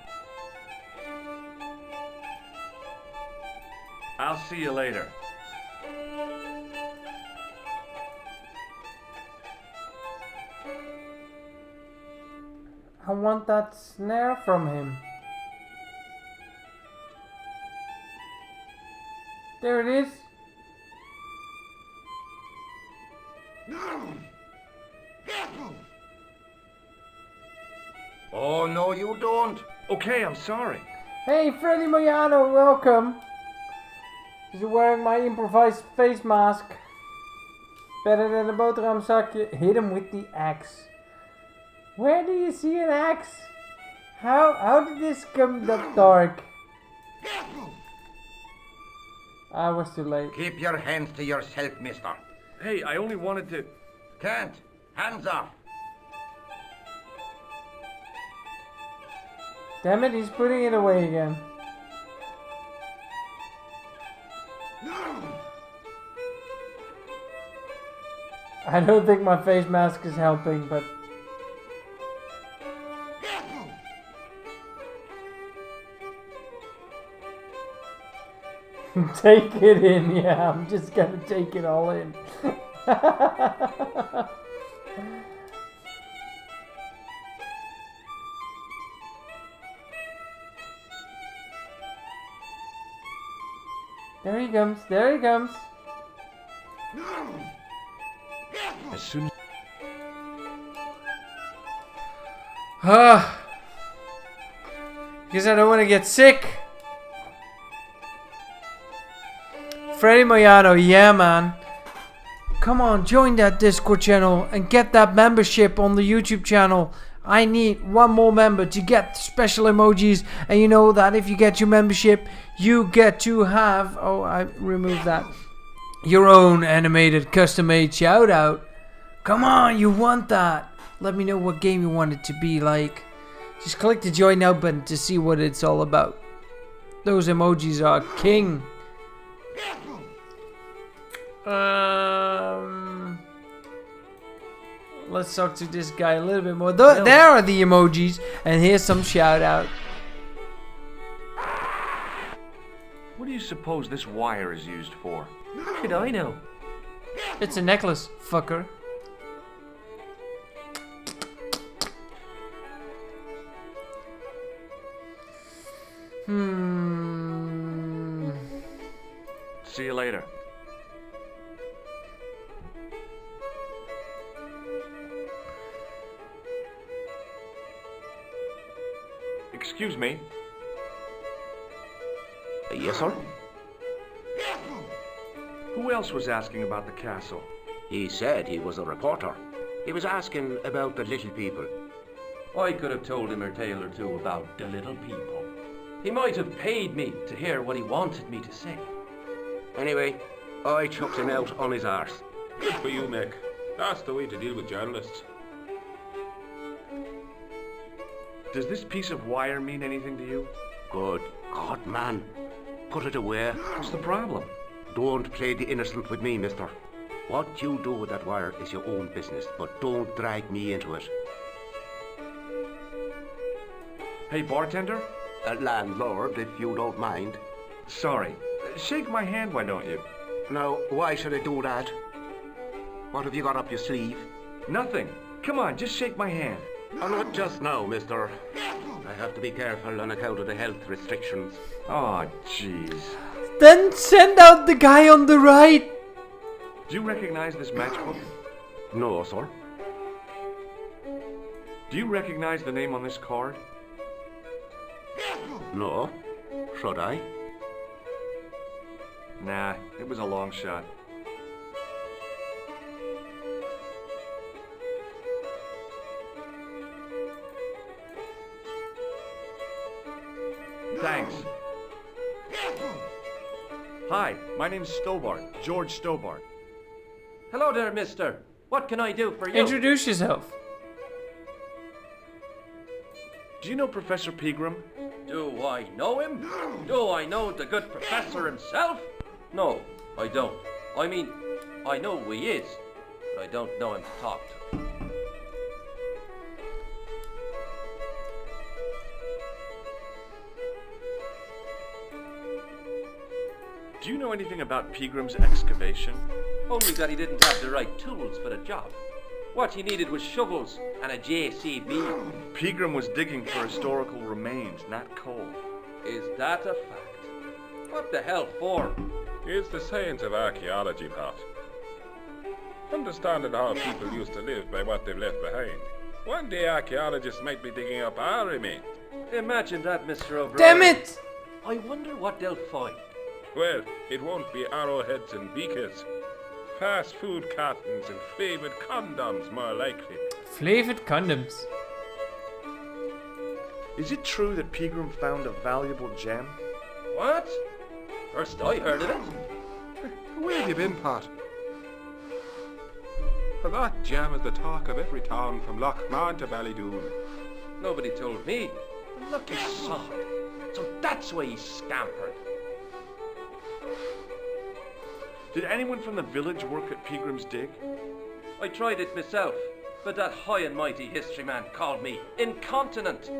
I'll see you later. I want that snare from him. There it is. Oh, no, you don't. Okay, I'm sorry. Hey, Freddy Moyano, welcome. He's wearing my improvised face mask. Better than a boterhamzakje. Hit him with the axe. Where do you see an axe? How did this come that dark? I was too late. Keep your hands to yourself, mister. Hey, I only wanted to... Can't. Hands off. Damn it, he's putting it away again. I don't think my face mask is helping, but... Take it in, yeah, I'm just gonna take it all in. There he comes, there he comes. As soon as... Because I don't want to get sick. Freddy Moyano, yeah man. Come on, join that Discord channel and get that membership on the YouTube channel. I need one more member to get special emojis. And you know that if you get your membership, you get to have... Oh, I removed that. Your own animated custom-made shout out. Come on, you want that. Let me know what game you want it to be like. Just click the join now button to see what it's all about. Those emojis are king. Let's talk to this guy a little bit more. There are the emojis, and here's some shout out. What do you suppose this wire is used for? How could I know? It's a necklace, fucker. See you later. Excuse me. Yes, sir? Who else was asking about the castle? He said he was a reporter. He was asking about the little people. I could have told him a tale or two about the little people. He might have paid me to hear what he wanted me to say. Anyway, I chucked him out on his arse. Good for you, Mick. That's the way to deal with journalists. Does this piece of wire mean anything to you? Good God, man. Put it away. What's the problem? Don't play the innocent with me, mister. What you do with that wire is your own business, but don't drag me into it. Hey, bartender? Landlord, if you don't mind. Sorry. Shake my hand, why don't you? Now, why should I do that? What have you got up your sleeve? Nothing. Come on, just shake my hand. Oh, not just now, mister. I have to be careful on account of the health restrictions. Oh, jeez. Then send out the guy on the right. Do you recognize this matchbook? No, sir. Do you recognize the name on this card? No. Should I? Nah, it was a long shot. Thanks. Hi, my name's Stobart, George Stobart. Hello there, mister. What can I do for you? Introduce yourself. Do you know Professor Pegram? Do I know him? Do I know the good professor himself? No, I don't. I mean, I know who he is, but I don't know him to talk to. Do you know anything about Pegram's excavation? Only that he didn't have the right tools for the job. What he needed was shovels and a JCB. Pegram was digging for historical remains, not coal. Is that a fact? What the hell for? It's the science of archaeology, Pat. Understanding how people used to live by what they've left behind. One day archaeologists might be digging up our remains. Imagine that, Mr. O'Brien. Damn it! I wonder what they'll find. Well, it won't be arrowheads and beakers. Fast food cartons and flavored condoms, more likely. Flavored condoms. Is it true that Pegram found a valuable gem? What? First I heard of it. Where have you been, Pat? For that gem is the talk of every town from Lochmarn to Ballydoon. Nobody told me. Lucky sod. So that's why he scampered. Did anyone from the village work at Pegram's dig? I tried it myself, but that high and mighty history man called me incontinent.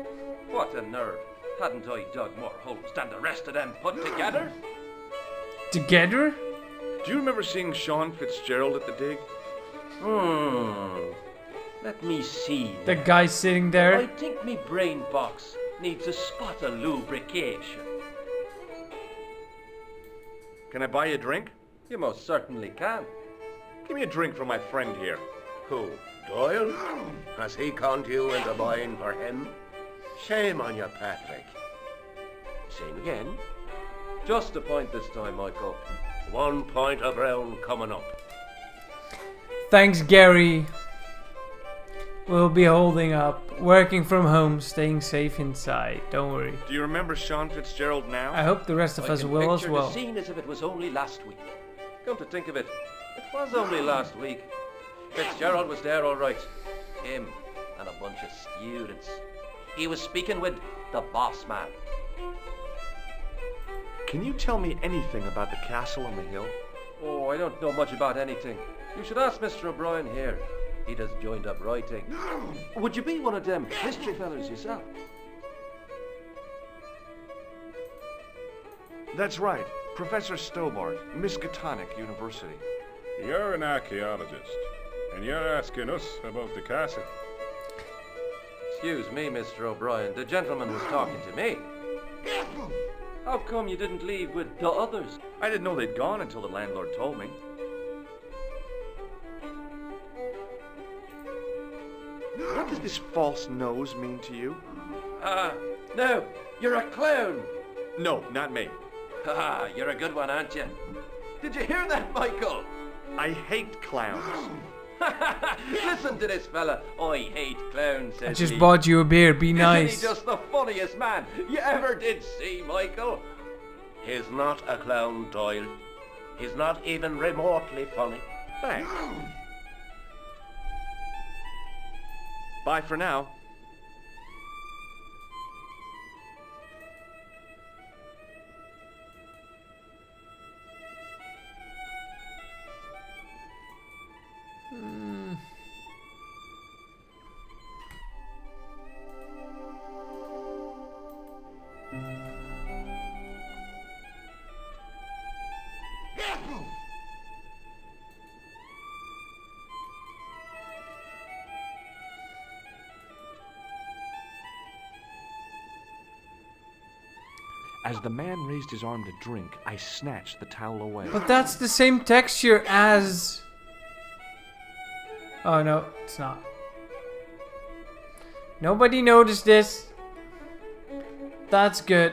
What a nerve. Hadn't I dug more holes than the rest of them put together? Together? Do you remember seeing Sean Fitzgerald at the dig? Let me see. The guy sitting there. I think me brain box needs a spot of lubrication. Can I buy you a drink? You most certainly can. Give me a drink for my friend here. Who? Doyle? Has he conned you into buying for him? Shame on you, Patrick. Same again? Just a point this time, Michael. 1 point of round coming up. Thanks, Gary. We'll be holding up, working from home, staying safe inside. Don't worry. Do you remember Sean Fitzgerald now? I hope the rest of us will as well. I can picture the scene as if it was only last week. Come to think of it, it was only last week. Fitzgerald was there all right. Him and a bunch of students. He was speaking with the boss man. Can you tell me anything about the castle on the hill? Oh, I don't know much about anything. You should ask Mr. O'Brien here. He does joined up writing. Would you be one of them history fellas yourself? That's right. Professor Stobart, Miskatonic University. You're an archaeologist, and you're asking us about the castle. Excuse me, Mr. O'Brien. The gentleman was talking to me. How come you didn't leave with the others? I didn't know they'd gone until the landlord told me. What does this false nose mean to you? No, you're a clown. No, not me. You're a good one, aren't you? Did you hear that, Michael? I hate clowns. Listen to this fella. I hate clowns, says I just he. bought you a beer, be nice. Isn't he just the funniest man you ever did see, Michael? He's not a clown, Doyle. He's not even remotely funny. Thanks. Bye for now. As the man raised his arm to drink, I snatched the towel away. But that's the same texture as... Oh no, it's not. Nobody noticed this. That's good.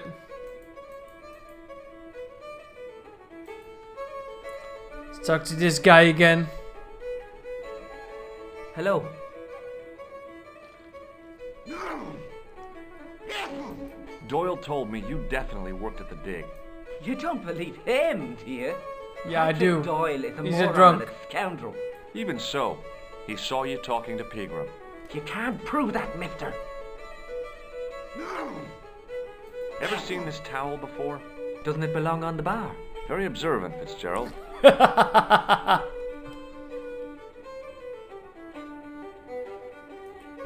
Let's talk to this guy again. Hello. Doyle told me you definitely worked at the dig. You don't believe him, do you? Yeah, I do. Doyle is He's moron a drunk. and a scoundrel. Even so, he saw you talking to Pegram. You can't prove that, mister. Ever seen this towel before? Doesn't it belong on the bar? Very observant, Fitzgerald.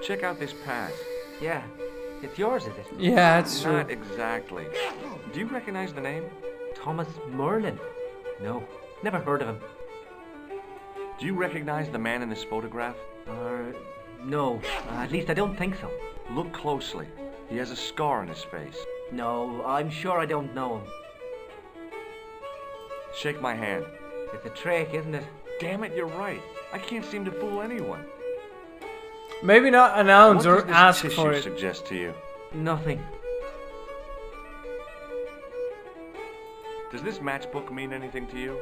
Check out this pass. Yeah. It's yours, is it? Yeah, it's true. Not exactly. Do you recognize the name? Thomas Merlin? No, never heard of him. Do you recognize the man in this photograph? No. At least I don't think so. Look closely. He has a scar on his face. No, I'm sure I don't know him. Shake my hand. It's a trick, isn't it? Damn it, you're right. I can't seem to fool anyone. Maybe not announce What or does this ask tissue for it. suggest to you? Nothing. Does this matchbook mean anything to you?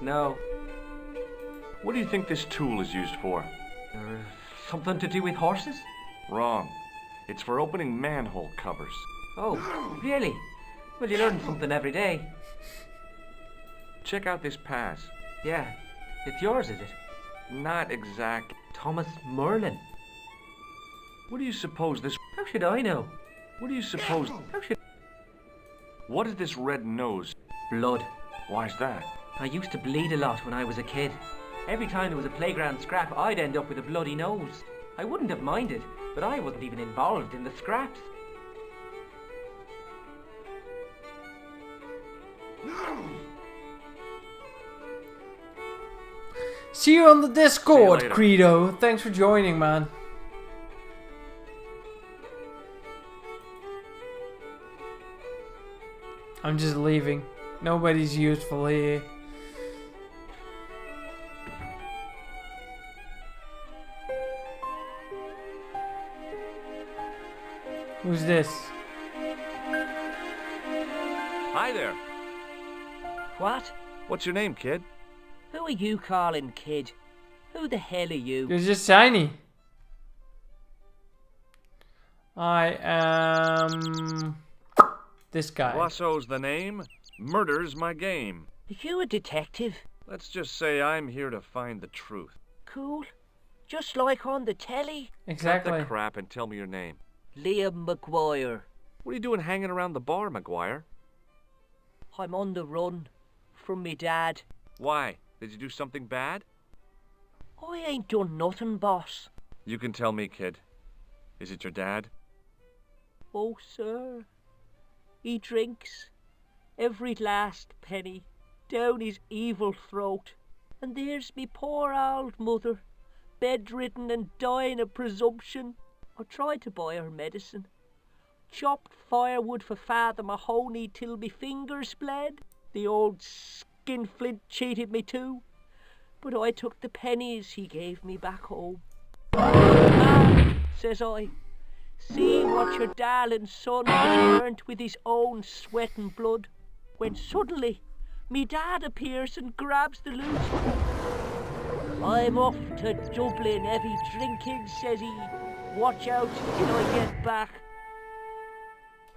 No. What do you think this tool is used for? Something to do with horses? Wrong. It's for opening manhole covers. Oh, really? Well, you learn something every day. Check out this pass. Yeah. It's yours, is it? Not exact. Thomas Merlin. What do you suppose this... How should I know? What do you suppose... How should... What is this red nose? Blood. Why's that? I used to bleed a lot when I was a kid. Every time there was a playground scrap, I'd end up with a bloody nose. I wouldn't have minded, but I wasn't even involved in the scraps. See you on the Discord, later. Credo. Thanks for joining, man. I'm just leaving. Nobody's useful here. Who's this? Hi there. What? What's your name, kid? Who are you calling kid? Who the hell are you? You're just shiny. I am this guy. Rosso's the name. Murder's my game. Are you a detective? Let's just say I'm here to find the truth. Cool. Just like on the telly. Exactly. Cut the crap and tell me your name. Liam McGuire. What are you doing hanging around the bar, McGuire? I'm on the run from me dad. Why? Did you do something bad? I ain't done nothing, boss. You can tell me, kid. Is it your dad? Oh, sir. He drinks every last penny down his evil throat. And there's me poor old mother, bedridden and dying of presumption. I tried to buy her medicine. Chopped firewood for Father Mahoney till me fingers bled. The old skinflint cheated me too. But I took the pennies he gave me back home. Ah, says I, see what your darling son has earned with his own sweat and blood. When suddenly, me dad appears and grabs the loot. I'm off to Dublin heavy drinking, says he. Watch out till I get back.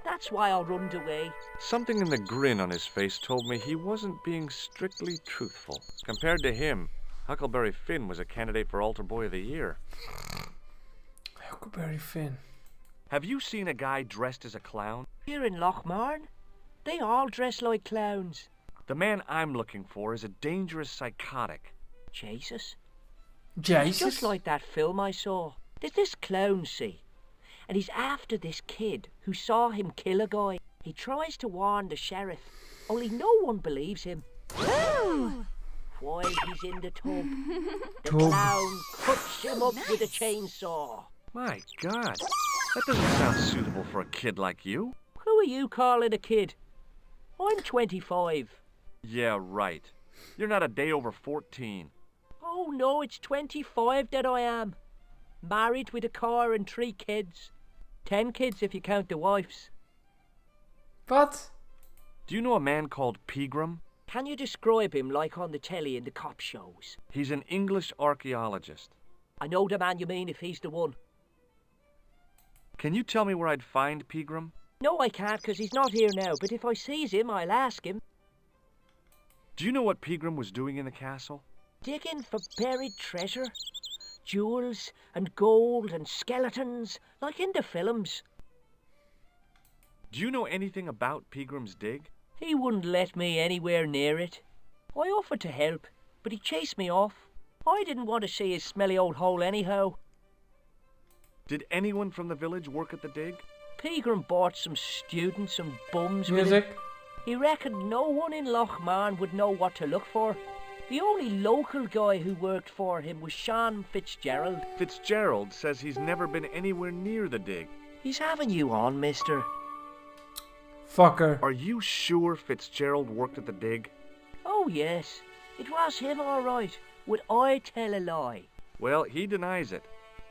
That's why I runned away. Something in the grin on his face told me he wasn't being strictly truthful. Compared to him, Huckleberry Finn was a candidate for Altar Boy of the Year. Huckleberry Finn. Have you seen a guy dressed as a clown? Here in Lochmarn, they all dress like clowns. The man I'm looking for is a dangerous psychotic. Jesus. Jesus? It's just like that film I saw. There's this clown, see? And he's after this kid who saw him kill a guy. He tries to warn the sheriff, only no one believes him. While he's in the tub, the clown cuts him up with a chainsaw. My God, that doesn't sound suitable for a kid like you. Who are you calling a kid? I'm 25. Yeah, right. You're not a day over 14. Oh no, it's 25 that I am. Married with a car and 3 kids. 10 kids if you count the wives. What? Do you know a man called Pegram? Can you describe him like on the telly in the cop shows? He's an English archaeologist. I know the man you mean if he's the one. Can you tell me where I'd find Pegram? No, I can't, 'cause he's not here now, but if I sees him, I'll ask him. Do you know what Pegram was doing in the castle? Digging for buried treasure. Jewels and gold and skeletons, like in the films. Do you know anything about Pegram's dig? He wouldn't let me anywhere near it. I offered to help, but he chased me off. I didn't want to see his smelly old hole anyhow. Did anyone from the village work at the dig? Pegram bought some students and bums Music. with him. He reckoned no one in Lochmarn would know what to look for. The only local guy who worked for him was Sean Fitzgerald. Fitzgerald says he's never been anywhere near the dig. He's having you on, mister. Fucker. Are you sure Fitzgerald worked at the dig? Oh yes, it was him all right. Would I tell a lie? Well, he denies it.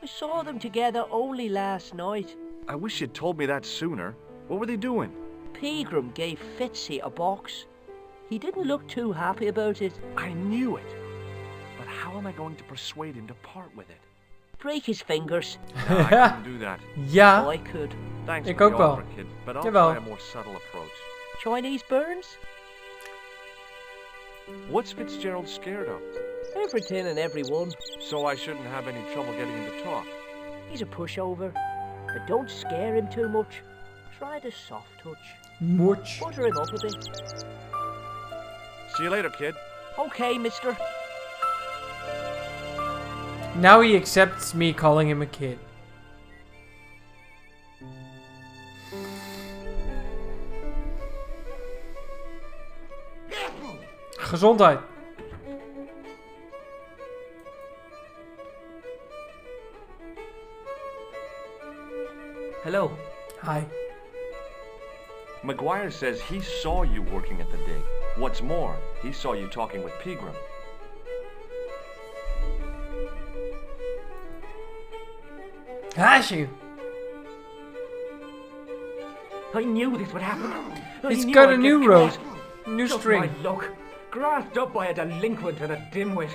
I saw them together only last night. I wish you'd told me that sooner. What were they doing? Pegram gave Fitzy a box. He didn't look too happy about it. I knew it. But how am I going to persuade him to part with it? Break his fingers. No, I couldn't do that. Ja. I could. Thanks Ik for ook the wel. offer, kid, but I'll Jawel. try a more subtle approach. Chinese burns? What's Fitzgerald scared of? Everything and everyone. So I shouldn't have any trouble getting him to talk. He's a pushover. But don't scare him too much. Try the soft touch. Much. Butter him up a bit. See you later, kid. Okay, mister. Now he accepts me calling him a kid. Gezondheid. Hello. Hi. McGuire says he saw you working at the dig. What's more, he saw you talking with Pegram. Has you? I knew this would happen. He's got a new road. New string. My luck. Grasped up by a delinquent and a dimwit.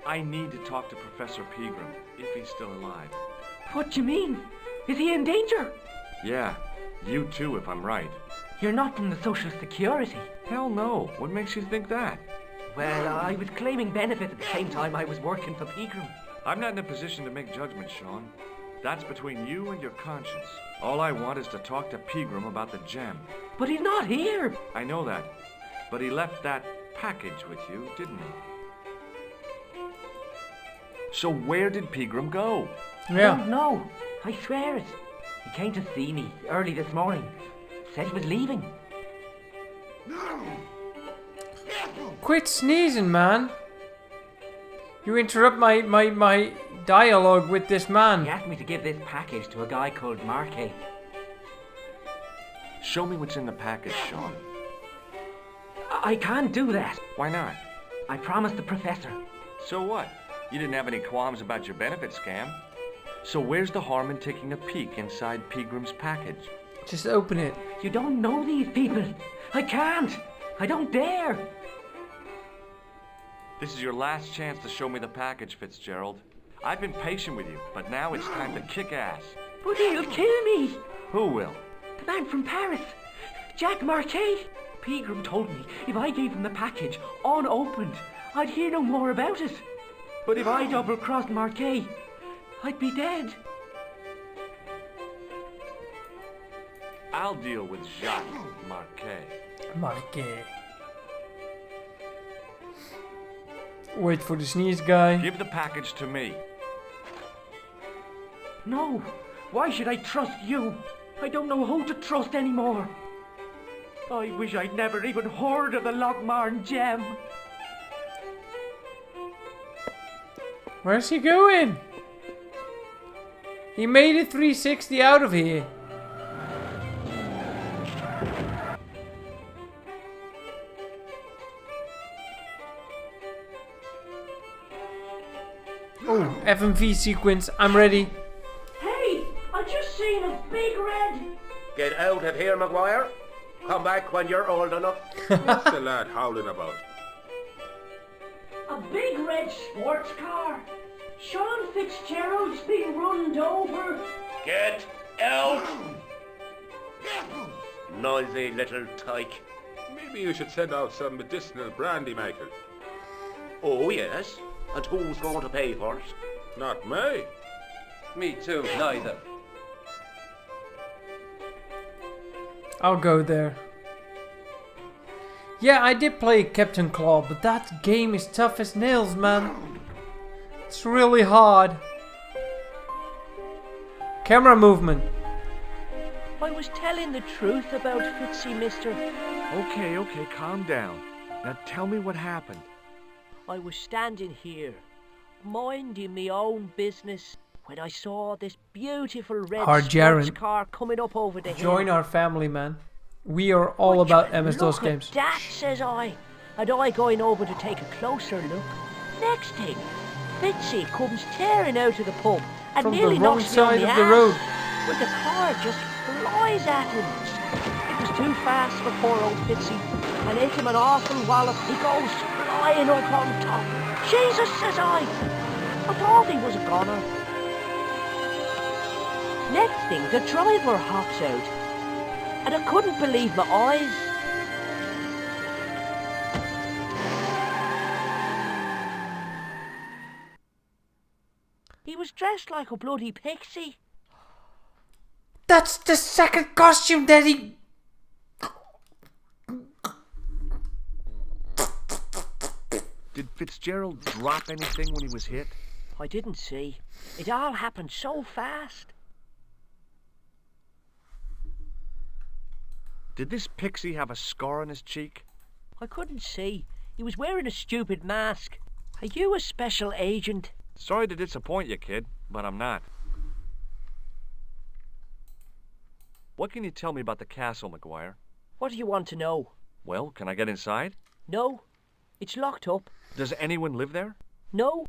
I need to talk to Professor Pegram, if he's still alive. What do you mean? Is he in danger? Yeah, you too, if I'm right. You're not from the Social Security. Hell no. What makes you think that? Well, I was claiming benefits at the same time I was working for Pegram. I'm not in a position to make judgments, Sean. That's between you and your conscience. All I want is to talk to Pegram about the gem. But he's not here. I know that. But he left that package with you, didn't he? So where did Pegram go? Yeah. I don't know. I swear it. He came to see me early this morning. Said he was leaving. Quit sneezing, man. You interrupt my dialogue with this man. He asked me to give this package to a guy called Marquet. Show me what's in the package, Sean. I can't do that. Why not? I promised the professor. So what? You didn't have any qualms about your benefit scam. So where's the harm in taking a peek inside Pegram's package? Just open it. You don't know these people. I can't. I don't dare. This is your last chance to show me the package, Fitzgerald. I've been patient with you, but now it's time to kick ass. But he'll kill me. Who will? The man from Paris. Jack Marquet. Pegram told me if I gave him the package unopened, I'd hear no more about it. But if I double-crossed Marquet, I'd be dead. I'll deal with Jacques Marquet. Marquet. Wait for the sneeze guy. Give the package to me. No. Why should I trust you? I don't know who to trust anymore. I wish I'd never even heard of the Lochmarn gem. Where's he going? He made a 360 out of here. Oh, FMV sequence. I'm ready. Hey, I just seen a big red. Get out of here, Maguire. Come back when you're old enough. What's the lad howling about? A big red sports car. Sean Fitzgerald's been run over. Get out! Noisy little tyke. Maybe you should send out some medicinal brandy, Michael. Oh, yes. And who's going to pay for it? Not me. Me too, neither. I'll go there. Yeah, I did play Captain Claw, but that game is tough as nails, man. It's really hard. Camera movement. I was telling the truth about Fitzy, mister. Okay, calm down. Now tell me what happened. I was standing here, minding my own business, when I saw this beautiful red sports Jaren. car coming up over the hill. Join our family, man. We are all about MS-DOS Look games. at that, says I. And I going over to take a closer look. Next thing, Fitzy comes tearing out of the pub and From nearly the wrong knocks me on side the of the ass. road. But the car just flies at him. It was too fast for poor old Fitzy, and hit him an awful wallop. He goes flying up on top. Jesus, says I thought he was a goner. Next thing, the driver hops out, and I couldn't believe my eyes. He was dressed like a bloody pixie. That's the second costume that he... Did Fitzgerald drop anything when he was hit? I didn't see. It all happened so fast. Did this pixie have a scar on his cheek? I couldn't see. He was wearing a stupid mask. Are you a special agent? Sorry to disappoint you, kid, but I'm not. What can you tell me about the castle, Maguire? What do you want to know? Well, can I get inside? No. It's locked up. Does anyone live there? No.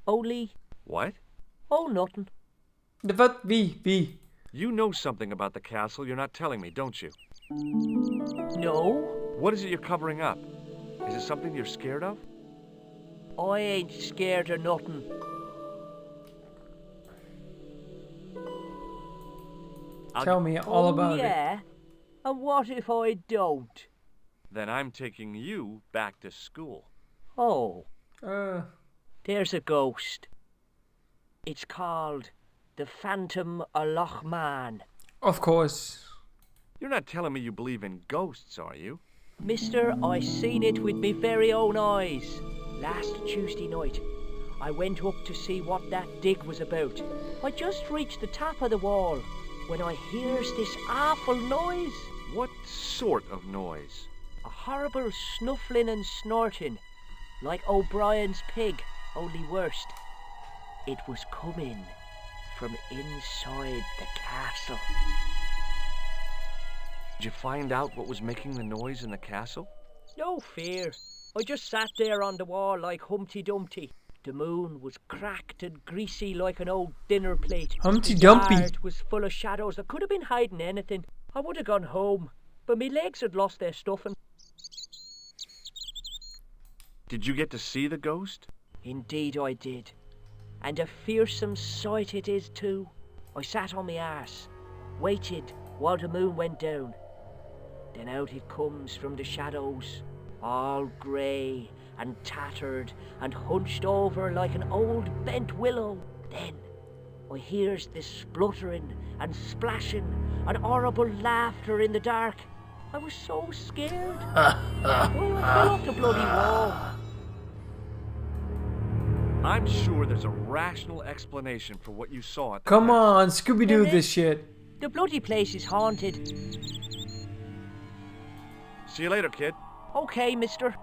Only... What? Oh, nothing. The what? Wie? You know something about the castle you're not telling me, don't you? No. What is it you're covering up? Is it something you're scared of? I ain't scared of nothing. Tell me all about it. Yeah? And what if I don't? Then I'm taking you back to school. Oh. There's a ghost. It's called the Phantom of Loch Man. Of course. You're not telling me you believe in ghosts, are you? Mister, I seen it with me very own eyes. Last Tuesday night, I went up to see what that dig was about. I just reached the top of the wall when I hears this awful noise. What sort of noise? A horrible snuffling and snorting, like O'Brien's pig, only worst. It was coming from inside the castle. Did you find out what was making the noise in the castle? No fear. I just sat there on the wall like Humpty Dumpty. The moon was cracked and greasy like an old dinner plate. Humpty The Dumpty. yard was full of shadows. I could have been hiding anything. I would have gone home, but my legs had lost their stuffing. Did you get to see the ghost? Indeed I did. And a fearsome sight it is too. I sat on my arse, waited while the moon went down. Then out it comes from the shadows, all grey and tattered and hunched over like an old bent willow. Then I hears this spluttering and splashing and horrible laughter in the dark. I was so scared. I fell off the bloody wall. I'm sure there's a rational explanation for what you saw at the Come castle. on, Scooby-Doo this shit. The bloody place is haunted. See you later, kid. Okay, mister.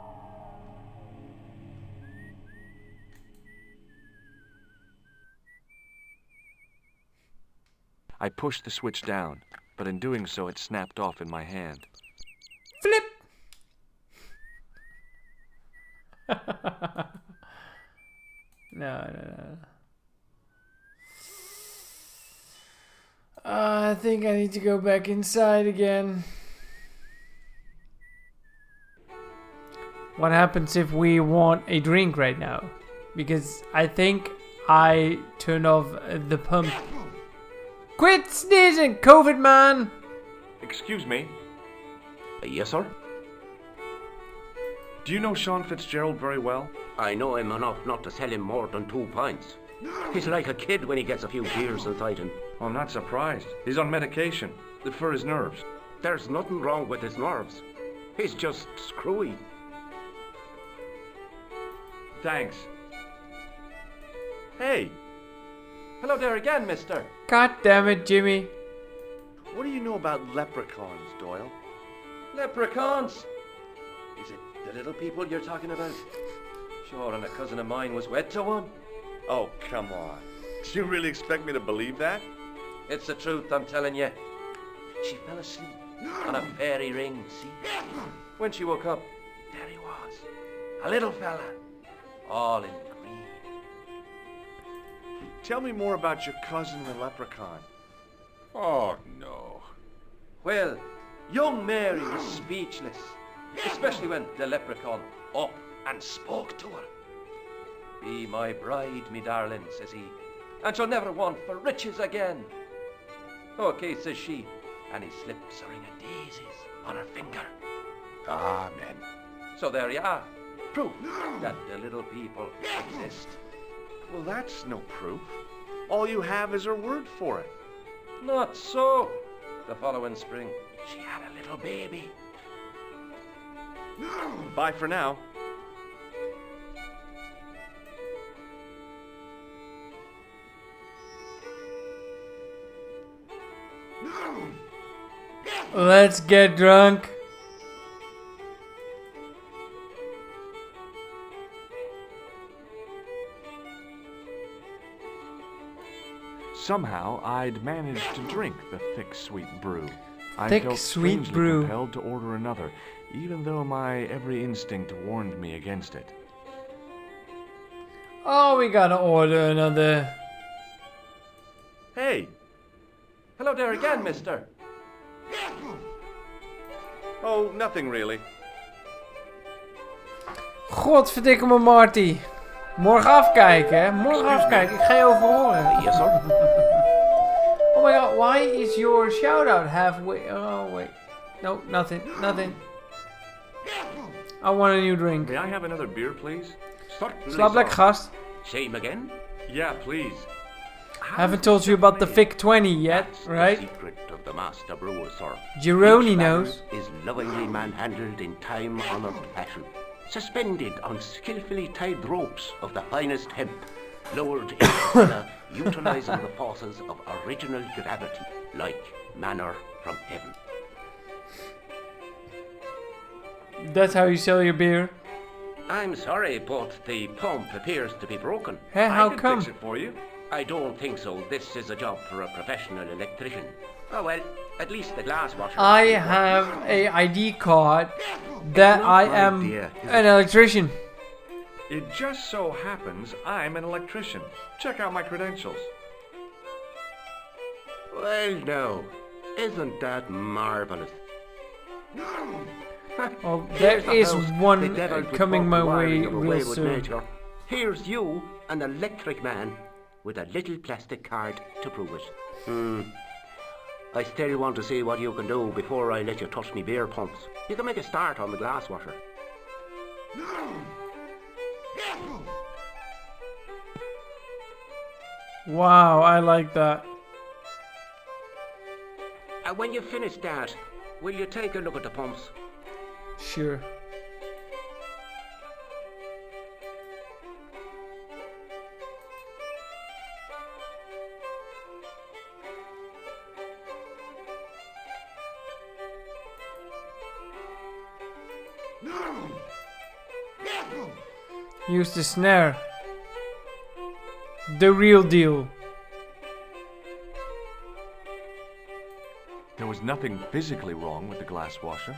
I pushed the switch down, but in doing so it snapped off in my hand. Flip! No. I think I need to go back inside again. What happens if we want a drink right now? Because I think I turned off the pump. Quit sneezing, COVID man! Excuse me. Yes, sir? Do you know Sean Fitzgerald very well? I know him enough not to sell him more than 2 pints. He's like a kid when he gets a few beers inside him. I'm not surprised. He's on medication for his nerves. There's nothing wrong with his nerves. He's just screwy. Thanks. Hey! Hello there again, mister. God damn it, Jimmy. What do you know about leprechauns, Doyle? Leprechauns? Is it the little people you're talking about? Sure, and a cousin of mine was wed to one. Oh, come on. Do you really expect me to believe that? It's the truth, I'm telling you. She fell asleep on a fairy ring, see? When she woke up, there he was. A little fella. All in green. Tell me more about your cousin, the leprechaun. Oh, no. Well, young Mary was speechless. Especially when the leprechaun up and spoke to her. Be my bride, me darling, says he, and she'll never want for riches again. Okay, says she, and he slips a ring of daisies on her finger. Amen. So there you are. Proof that the little people exist. Well, that's no proof. All you have is her word for it. Not so. The following spring, she had a little baby. Bye for now. Let's get drunk. Somehow, I'd managed to drink the thick, sweet brew. I Thick, felt sweet strangely brew. compelled to order another, even though my every instinct warned me against it. Oh, we gotta order another. Hey! Hello there again, mister. Oh, nothing really. Godverdikke me, Marty. Morgen afkijken, hè? Morgen afkijken. Ik ga je overhoren. Yes, sir. Oh my god, why is your shout-out halfway? Oh, wait. No, nothing. I want a new drink. May I have another beer, please? Slaap lekker, gast. Same again? Yeah, please. Haven't told you about the Vic 20 yet, right? The secret of the master brewer, sir. Jeroni Each knows. barrel is lovingly manhandled in time-honored fashion, suspended on skillfully tied ropes of the finest hemp, lowered in a cellar, utilizing the forces of original gravity, like manna from heaven. That's how you sell your beer? I'm sorry, but the pump appears to be broken. Hey, how I can come? fix it for you. I don't think so. This is a job for a professional electrician. Oh well, at least the glass washer. I have a ID card that I am an electrician. It just so happens I'm an electrician. Check out my credentials. Well, no. Isn't that marvelous? Oh, Here's there the is house one bedeviled with coming my rough way wiring of a real wayward soon. nature. Here's you, an electric man, with a little plastic card to prove it. I still want to see what you can do before I let you touch me beer pumps. You can make a start on the glass washer. Wow, I like that. When you finish that, will you take a look at the pumps? Sure. Use the snare. The real deal. There was nothing physically wrong with the glass washer.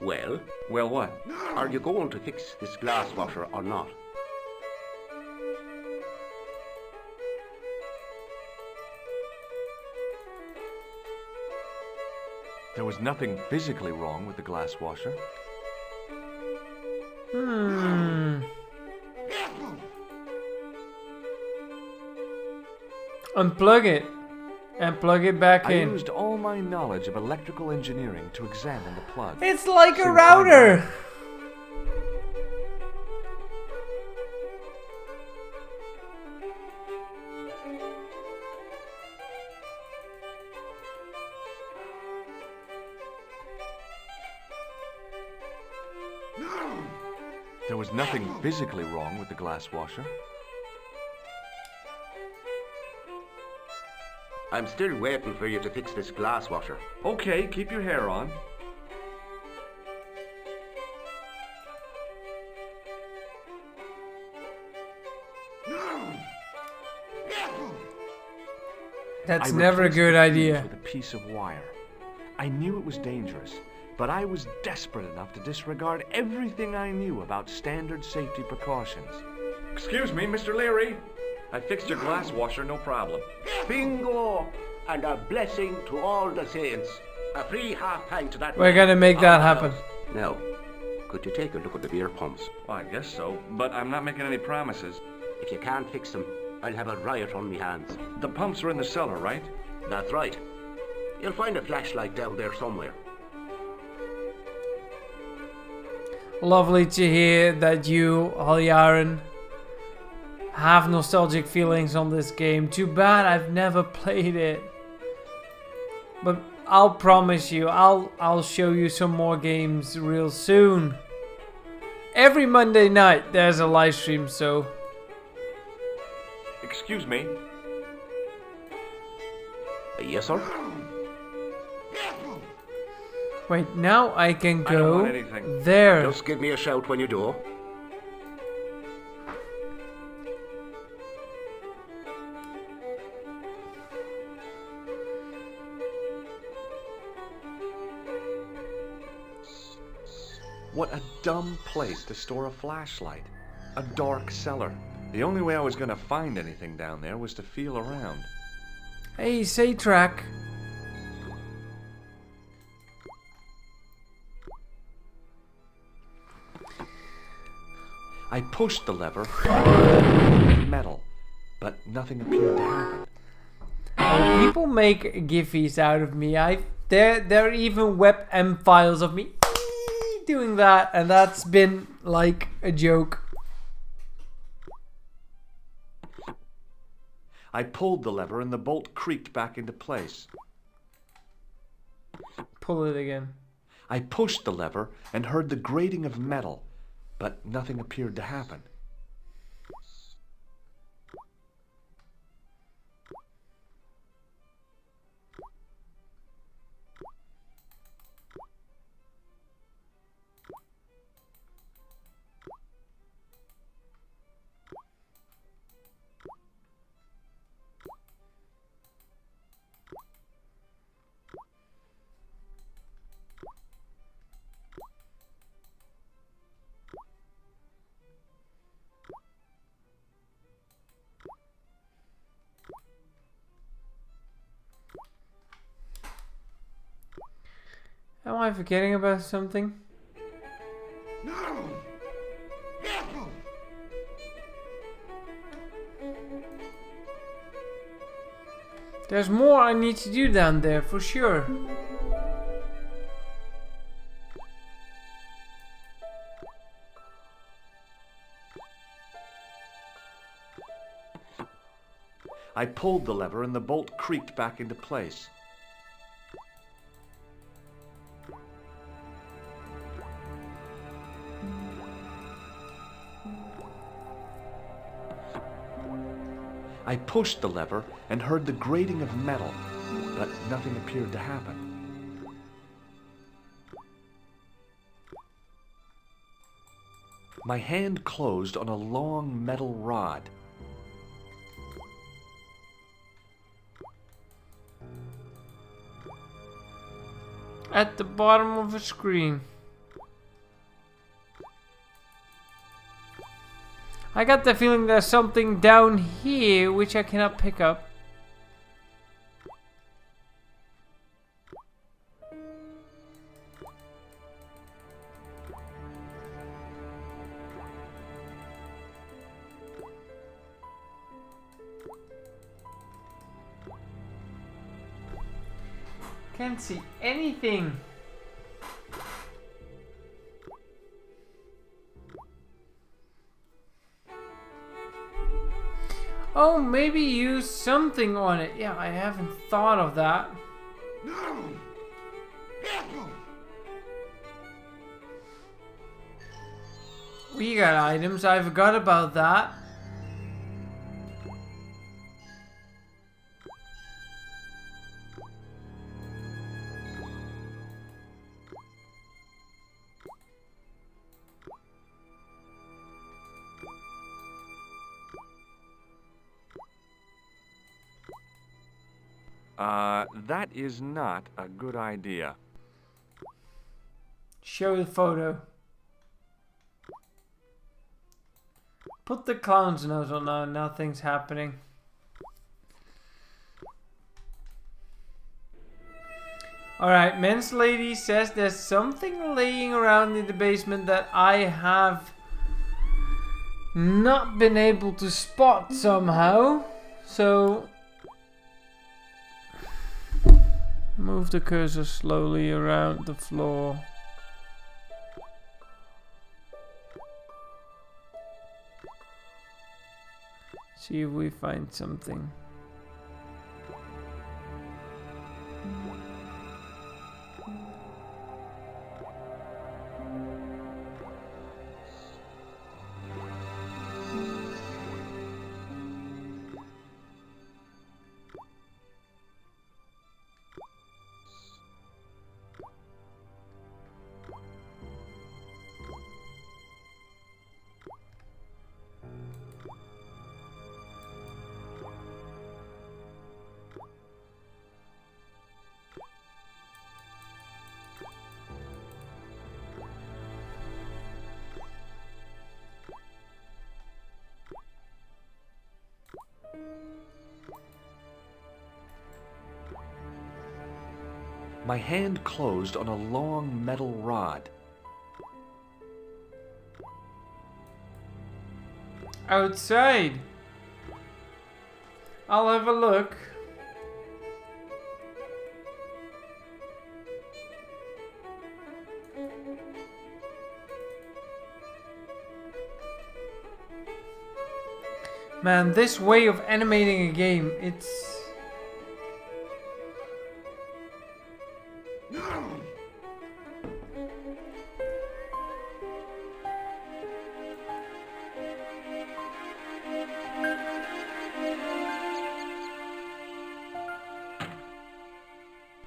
Well? Well, what? Are you going to fix this glass washer or not? There was nothing physically wrong with the glass washer. Unplug it and plug it back I in. used all my knowledge of electrical engineering to examine the plug. It's like a Seemed router. fine. There was nothing physically wrong with the glass washer. I'm still waiting for you to fix this glass washer. Okay, keep your hair on. That's I never a replaced good the fuse idea. with a piece of wire. I knew it was dangerous, but I was desperate enough to disregard everything I knew about standard safety precautions. Excuse me, Mr. Leary. I fixed your glass washer, no problem. Bingo! And a blessing to all the saints. A free half pint to that. We're gonna make that happen. Now, could you take a look at the beer pumps? Well, I guess so, but I'm not making any promises. If you can't fix them, I'll have a riot on me hands. The pumps are in the cellar, right? That's right. You'll find a flashlight down there somewhere. Lovely to hear that you, Haljarin, have nostalgic feelings on this game. Too bad I've never played it. But I'll promise you, I'll show you some more games real soon. Every Monday night there's a live stream, so Excuse me. Yes, sir? wait, now I can I don't want go anything. there. Just give me a shout when you do. What a dumb place to store a flashlight. A dark cellar. The only way I was going to find anything down there was to feel around. Hey, say track. I pushed the lever, metal, but nothing appeared to happen. Oh, people make giffies out of me. There are even WebM files of me doing that, and that's been like a joke. I pulled the lever and the bolt creaked back into place. Pull it again. I pushed the lever and heard the grating of metal, but nothing appeared to happen. Am I forgetting about something? There's more I need to do down there, for sure. I pulled the lever and the bolt creaked back into place. I pushed the lever and heard the grating of metal, but nothing appeared to happen. My hand closed on a long metal rod. At the bottom of a screen. I got the feeling there's something down here which I cannot pick up. Can't see anything. Oh, maybe use something on it. Yeah, I haven't thought of that. We got items. I forgot about that. That is not a good idea. Show the photo. Put the clown's nose on. No, nothing's happening. Alright, men's lady says there's something laying around in the basement that I have not been able to spot somehow. So move the cursor slowly around the floor. See if we find something. My hand closed on a long metal rod. Outside. I'll have a look. Man, this way of animating a game, it's...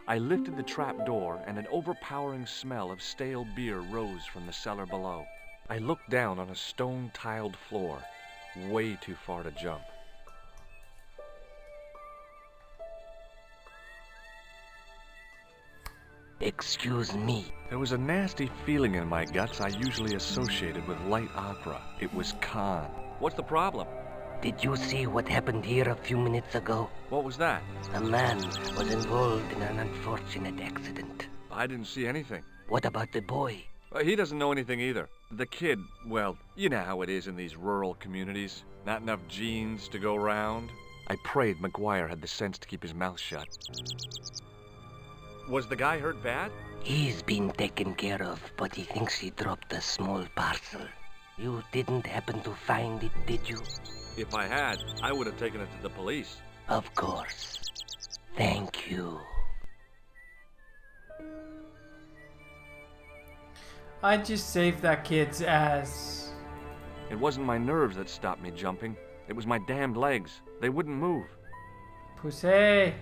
I lifted the trap door, and an overpowering smell of stale beer rose from the cellar below. I looked down on a stone-tiled floor, way too far to jump. Excuse me. There was a nasty feeling in my guts I usually associated with light opera. It was Khan. What's the problem? Did you see what happened here a few minutes ago? What was that? A man was involved in an unfortunate accident. I didn't see anything. What about the boy? He doesn't know anything either. The kid, well, you know how it is in these rural communities. Not enough genes to go round. I prayed McGuire had the sense to keep his mouth shut. Was the guy hurt bad? He's been taken care of, but he thinks he dropped a small parcel. You didn't happen to find it, did you? If I had, I would have taken it to the police. Of course. Thank you. I just saved that kid's ass. It wasn't my nerves that stopped me jumping. It was my damned legs. They wouldn't move. Pussy.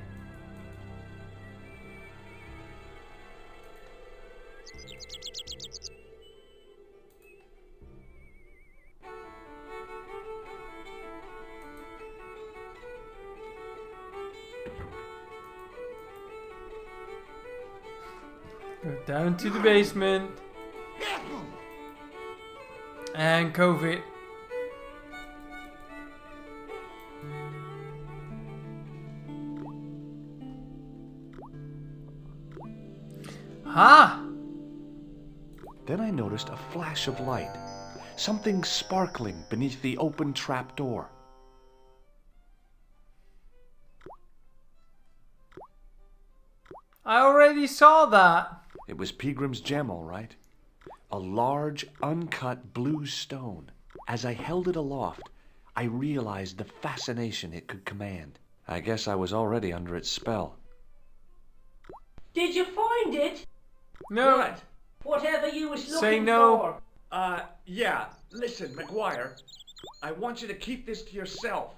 Go down to the basement. And COVID. Aha! Then I noticed a flash of light, something sparkling beneath the open trap door. I already saw that. It was Peagrim's gem, all right. A large, uncut blue stone. As I held it aloft, I realized the fascination it could command. I guess I was already under its spell. Did you find it? No. What? Whatever you was looking Say no. for. Yeah. Listen, McGuire. I want you to keep this to yourself.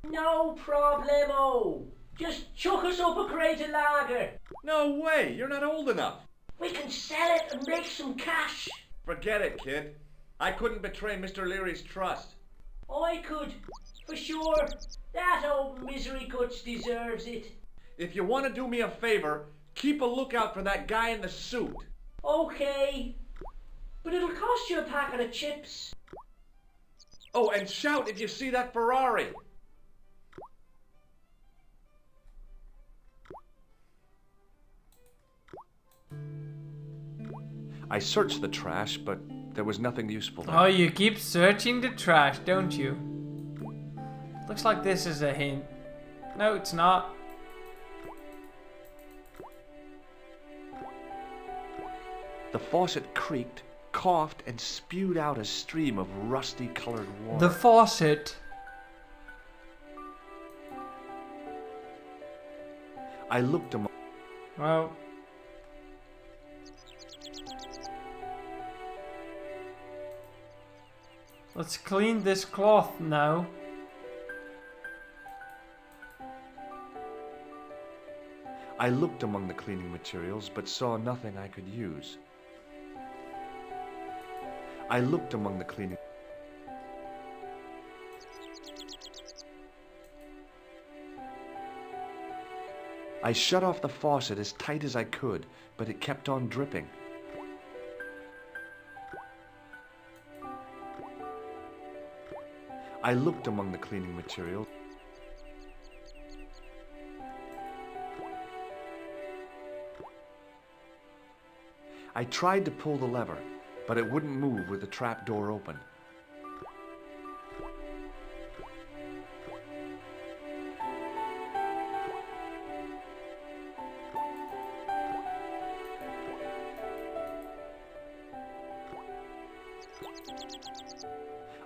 No problemo. Just chuck us up a crate of lager. No way. You're not old enough. We can sell it and make some cash. Forget it, kid. I couldn't betray Mr. Leary's trust. I could, for sure. That old misery guts deserves it. If you want to do me a favor, keep a lookout for that guy in the suit. Okay. But it'll cost you a packet of chips. Oh, and shout if you see that Ferrari. I searched the trash, but there was nothing useful there. Oh, you keep searching the trash, don't you? Looks like this is a hint. No, it's not. The faucet creaked, coughed, and spewed out a stream of rusty-colored water. The faucet. I looked among... Well... let's clean this cloth now. I looked among the cleaning materials, but saw nothing I could use. I looked among the cleaning... I shut off the faucet as tight as I could, but it kept on dripping. I looked among the cleaning materials. I tried to pull the lever, but it wouldn't move with the trap door open.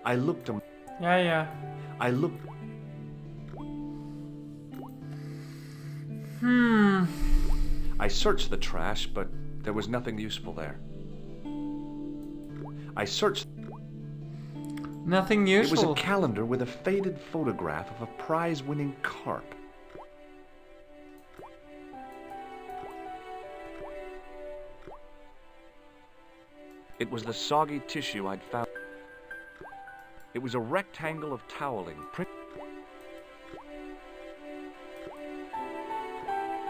I looked among... Yeah. I looked... I searched the trash, but there was nothing useful there. I searched... Nothing useful. It was a calendar with a faded photograph of a prize-winning carp. It was the soggy tissue I'd found. It was a rectangle of toweling.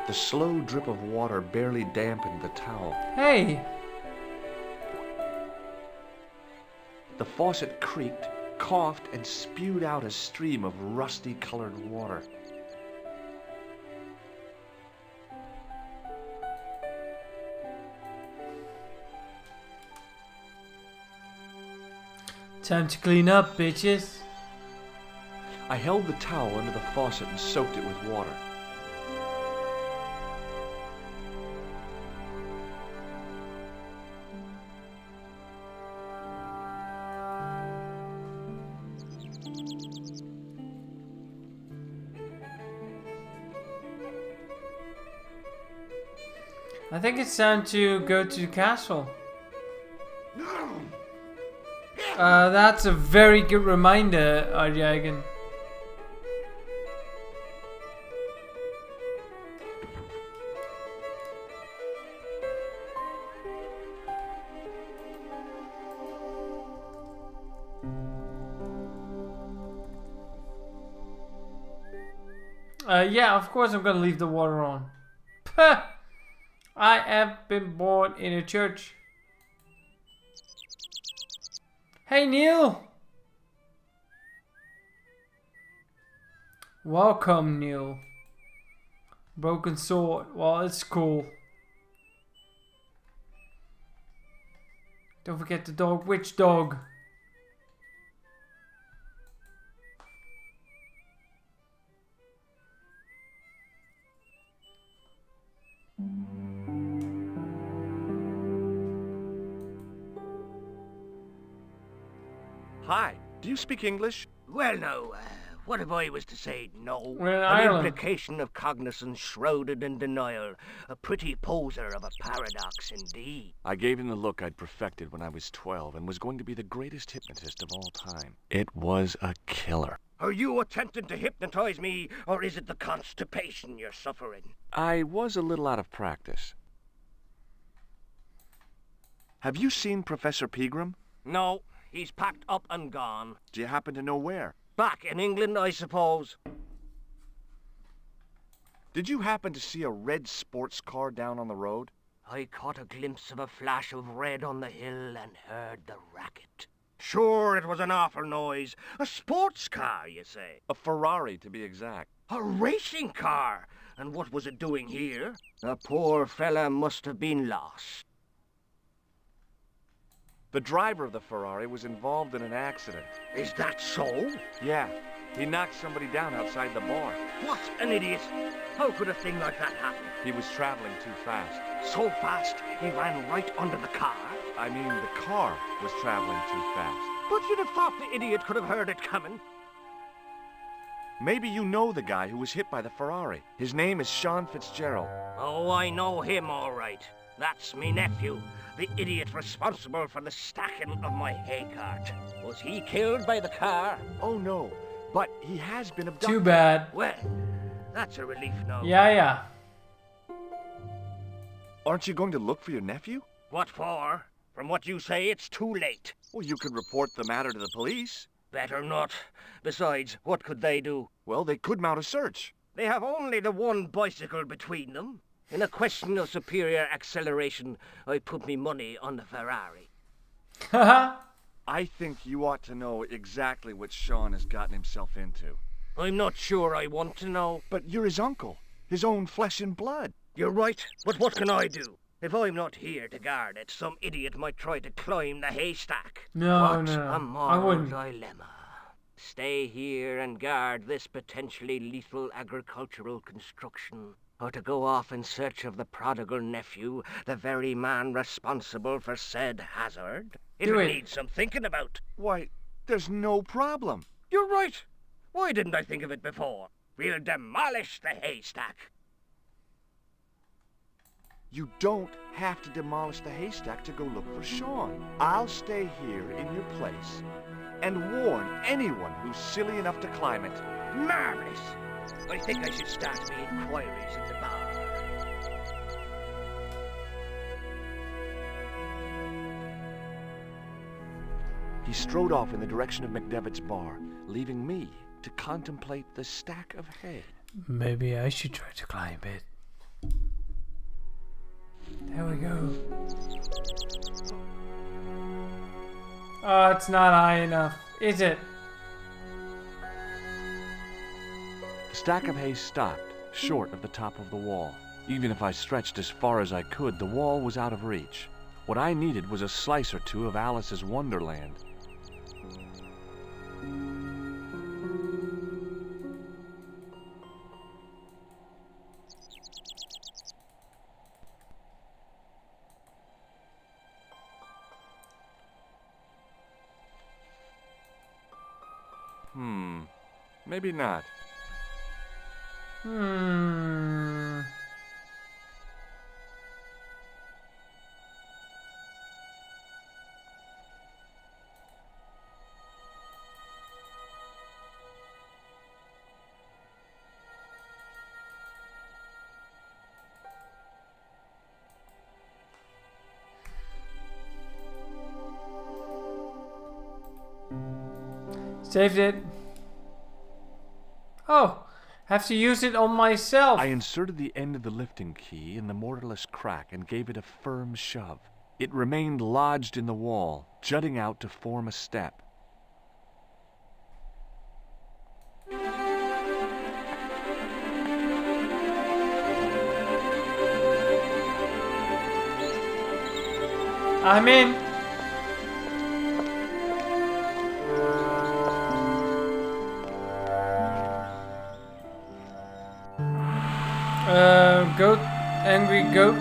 The slow drip of water barely dampened the towel. Hey! The faucet creaked, coughed, and spewed out a stream of rusty-colored water. Time to clean up, bitches. I held the towel under the faucet and soaked it with water. I think it's time to go to the castle. That's a very good reminder, Arjagen. Yeah, of course I'm gonna leave the water on. Puh! I have been born in a church. Hey Neil! Welcome, Neil. Broken sword. Well, it's cool. Don't forget the dog. Which dog? Hi, do you speak English? Well, no. What if I was to say no? We're in An Ireland. implication of cognizance shrouded in denial. A pretty poser of a paradox indeed. I gave him the look I'd perfected when I was 12 and was going to be the greatest hypnotist of all time. It was a killer. Are you attempting to hypnotize me, or is it the constipation you're suffering? I was a little out of practice. Have you seen Professor Pegram? No, he's packed up and gone. Do you happen to know where? Back in England, I suppose. Did you happen to see a red sports car down on the road? I caught a glimpse of a flash of red on the hill and heard the racket. Sure, it was an awful noise. A sports car, you say? A Ferrari, to be exact. A racing car? And what was it doing here? The poor fella must have been lost. The driver of the Ferrari was involved in an accident. Is that so? Yeah, he knocked somebody down outside the bar. What an idiot! How could a thing like that happen? He was traveling too fast. So fast, he ran right under the car? I mean, the car was traveling too fast. But you'd have thought the idiot could have heard it coming. Maybe you know the guy who was hit by the Ferrari. His name is Sean Fitzgerald. Oh, I know him all right. That's me nephew, the idiot responsible for the stacking of my hay cart. Was he killed by the car? Oh, no. But he has been abducted. Too bad. Well, that's a relief now. Yeah. Aren't you going to look for your nephew? What for? From what you say, it's too late. Well, you could report the matter to the police. Better not. Besides, what could they do? Well, they could mount a search. They have only the one bicycle between them. In a question of superior acceleration, I put me money on the Ferrari. I think you ought to know exactly what Sean has gotten himself into. I'm not sure I want to know. But you're his uncle, his own flesh and blood. You're right, but what can I do? If I'm not here to guard it, some idiot might try to climb the haystack. No, what no, a I moral wouldn't. dilemma. Stay here and guard this potentially lethal agricultural construction, or to go off in search of the prodigal nephew, the very man responsible for said hazard? It'll need some thinking about. Why, there's no problem. You're right. Why didn't I think of it before? We'll demolish the haystack. You don't have to demolish the haystack to go look for Sean. I'll stay here in your place and warn anyone who's silly enough to climb it. Marvelous. I think I should start my inquiries at the bar. He strode off in the direction of McDevitt's bar, leaving me to contemplate the stack of hay. Maybe I should try to climb it. There we go. Oh, it's not high enough, is it? The stack of hay stopped, short of the top of the wall. Even if I stretched as far as I could, the wall was out of reach. What I needed was a slice or two of Alice's Wonderland. Maybe not. Saved it. Oh, have to use it on myself. I inserted the end of the lifting key in the mortarless crack and gave it a firm shove. It remained lodged in the wall, jutting out to form a step. I'm in. Goat, angry goat.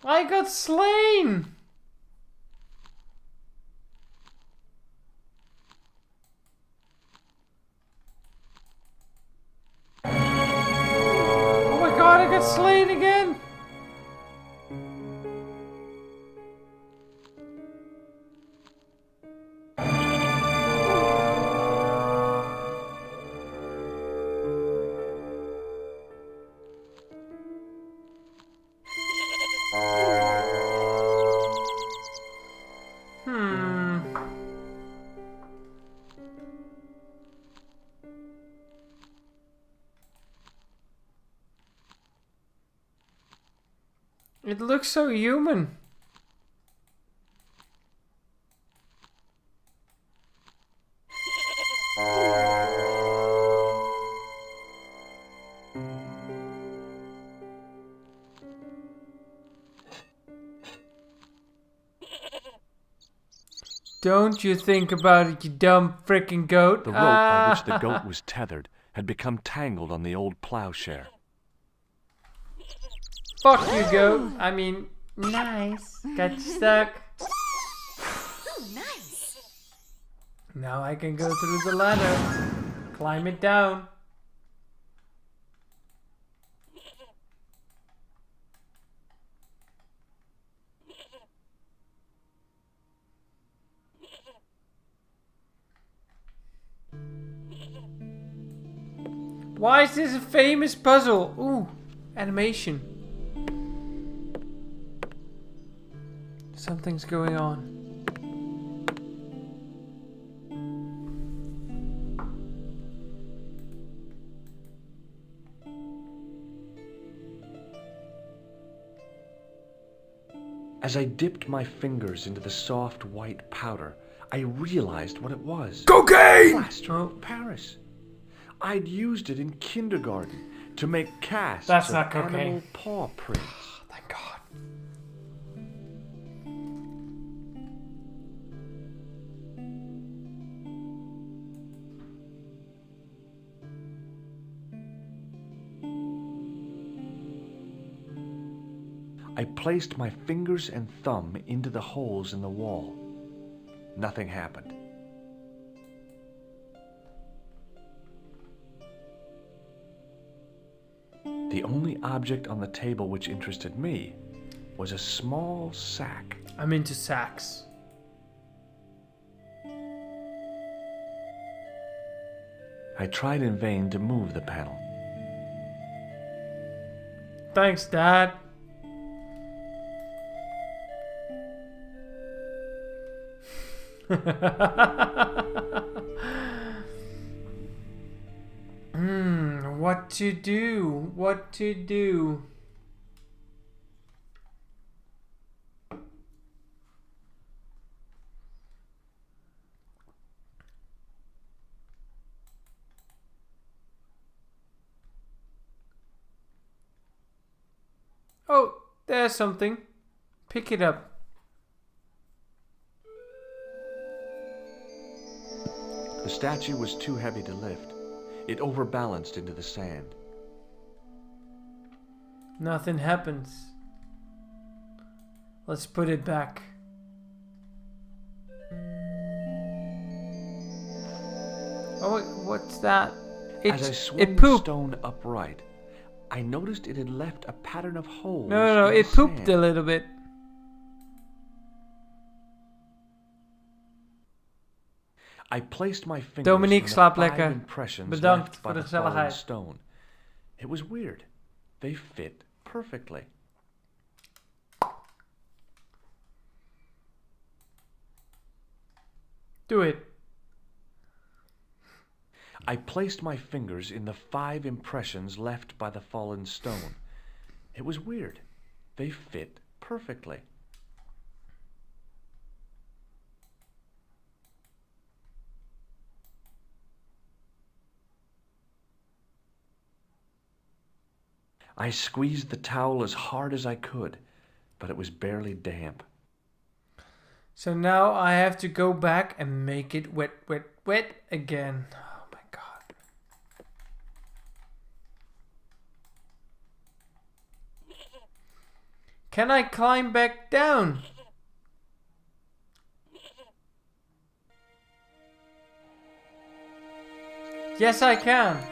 I got slain! Oh my god, I got slain again! It looks so human. Don't you think about it, you dumb frickin' goat. The rope by which the goat was tethered had become tangled on the old plowshare. Fuck you, goat. I mean, nice. Got stuck. Nice. Now I can go through the ladder. Climb it down. Why is this a famous puzzle? Ooh, animation. Something's going on. As I dipped my fingers into the soft white powder, I realized what it was. Cocaine! Plaster of Paris. I'd used it in kindergarten to make casts That's of not cocaine. animal paw prints. Thank God. I placed my fingers and thumb into the holes in the wall. Nothing happened. The only object on the table which interested me was a small sack. I'm into sacks. I tried in vain to move the panel. Thanks, Dad. What to do? What to do? Oh, there's something. Pick it up. The statue was too heavy to lift. It overbalanced into the sand. Nothing happens. Let's put it back. Oh, what's that? As I swung It the pooped. stone upright, I noticed it had left a pattern of holes. No, in it the pooped sand. a little bit. I placed my fingers Dominique, in the slaap 5 lekker. impressions Bedankt left by voor de the fallen gezelligheid. stone. It was weird. They fit perfectly. Do it. I placed my fingers in the 5 impressions left by the fallen stone. It was weird. They fit perfectly. I squeezed the towel as hard as I could, but it was barely damp. So now I have to go back and make it wet again. Oh my god. Can I climb back down? Yes, I can.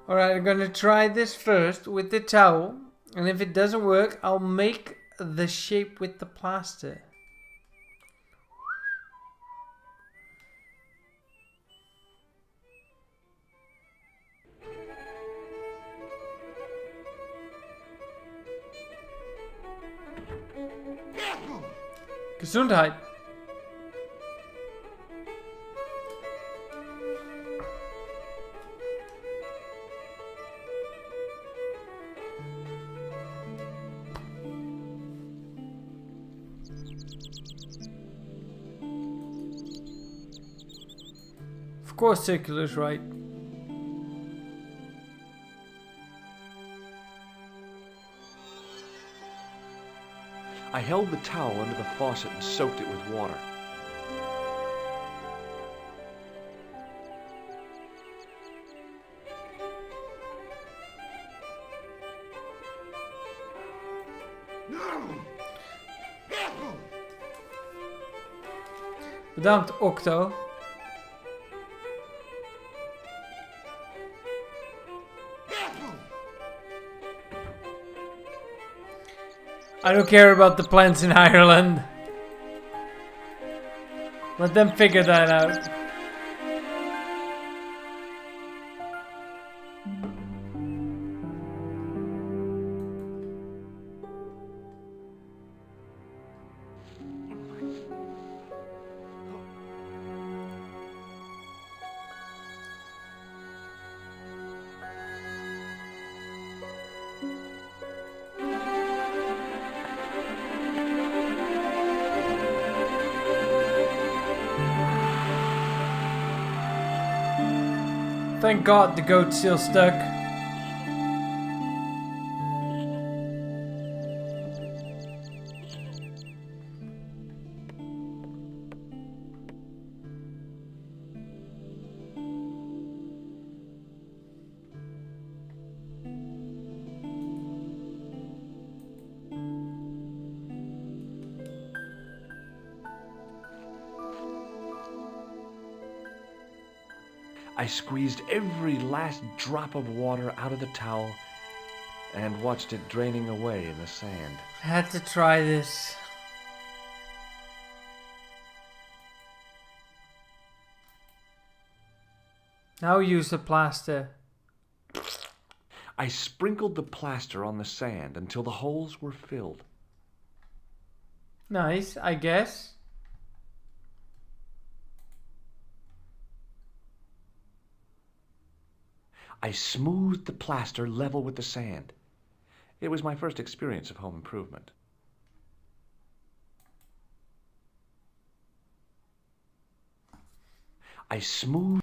Alright, I'm gonna try this first with the towel, and if it doesn't work, I'll make the shape with the plaster. Gesundheit. Of course circular's right. I held the towel under the faucet and soaked it with water. Bedankt, Octo. I don't care about the plants in Ireland. Let them figure that out. Thank God the goat's still stuck. I squeezed every last drop of water out of the towel and watched it draining away in the sand. I had to try this. Now use the plaster. I sprinkled the plaster on the sand until the holes were filled. Nice, I guess. I smoothed the plaster level with the sand. It was my first experience of home improvement. I smoothed...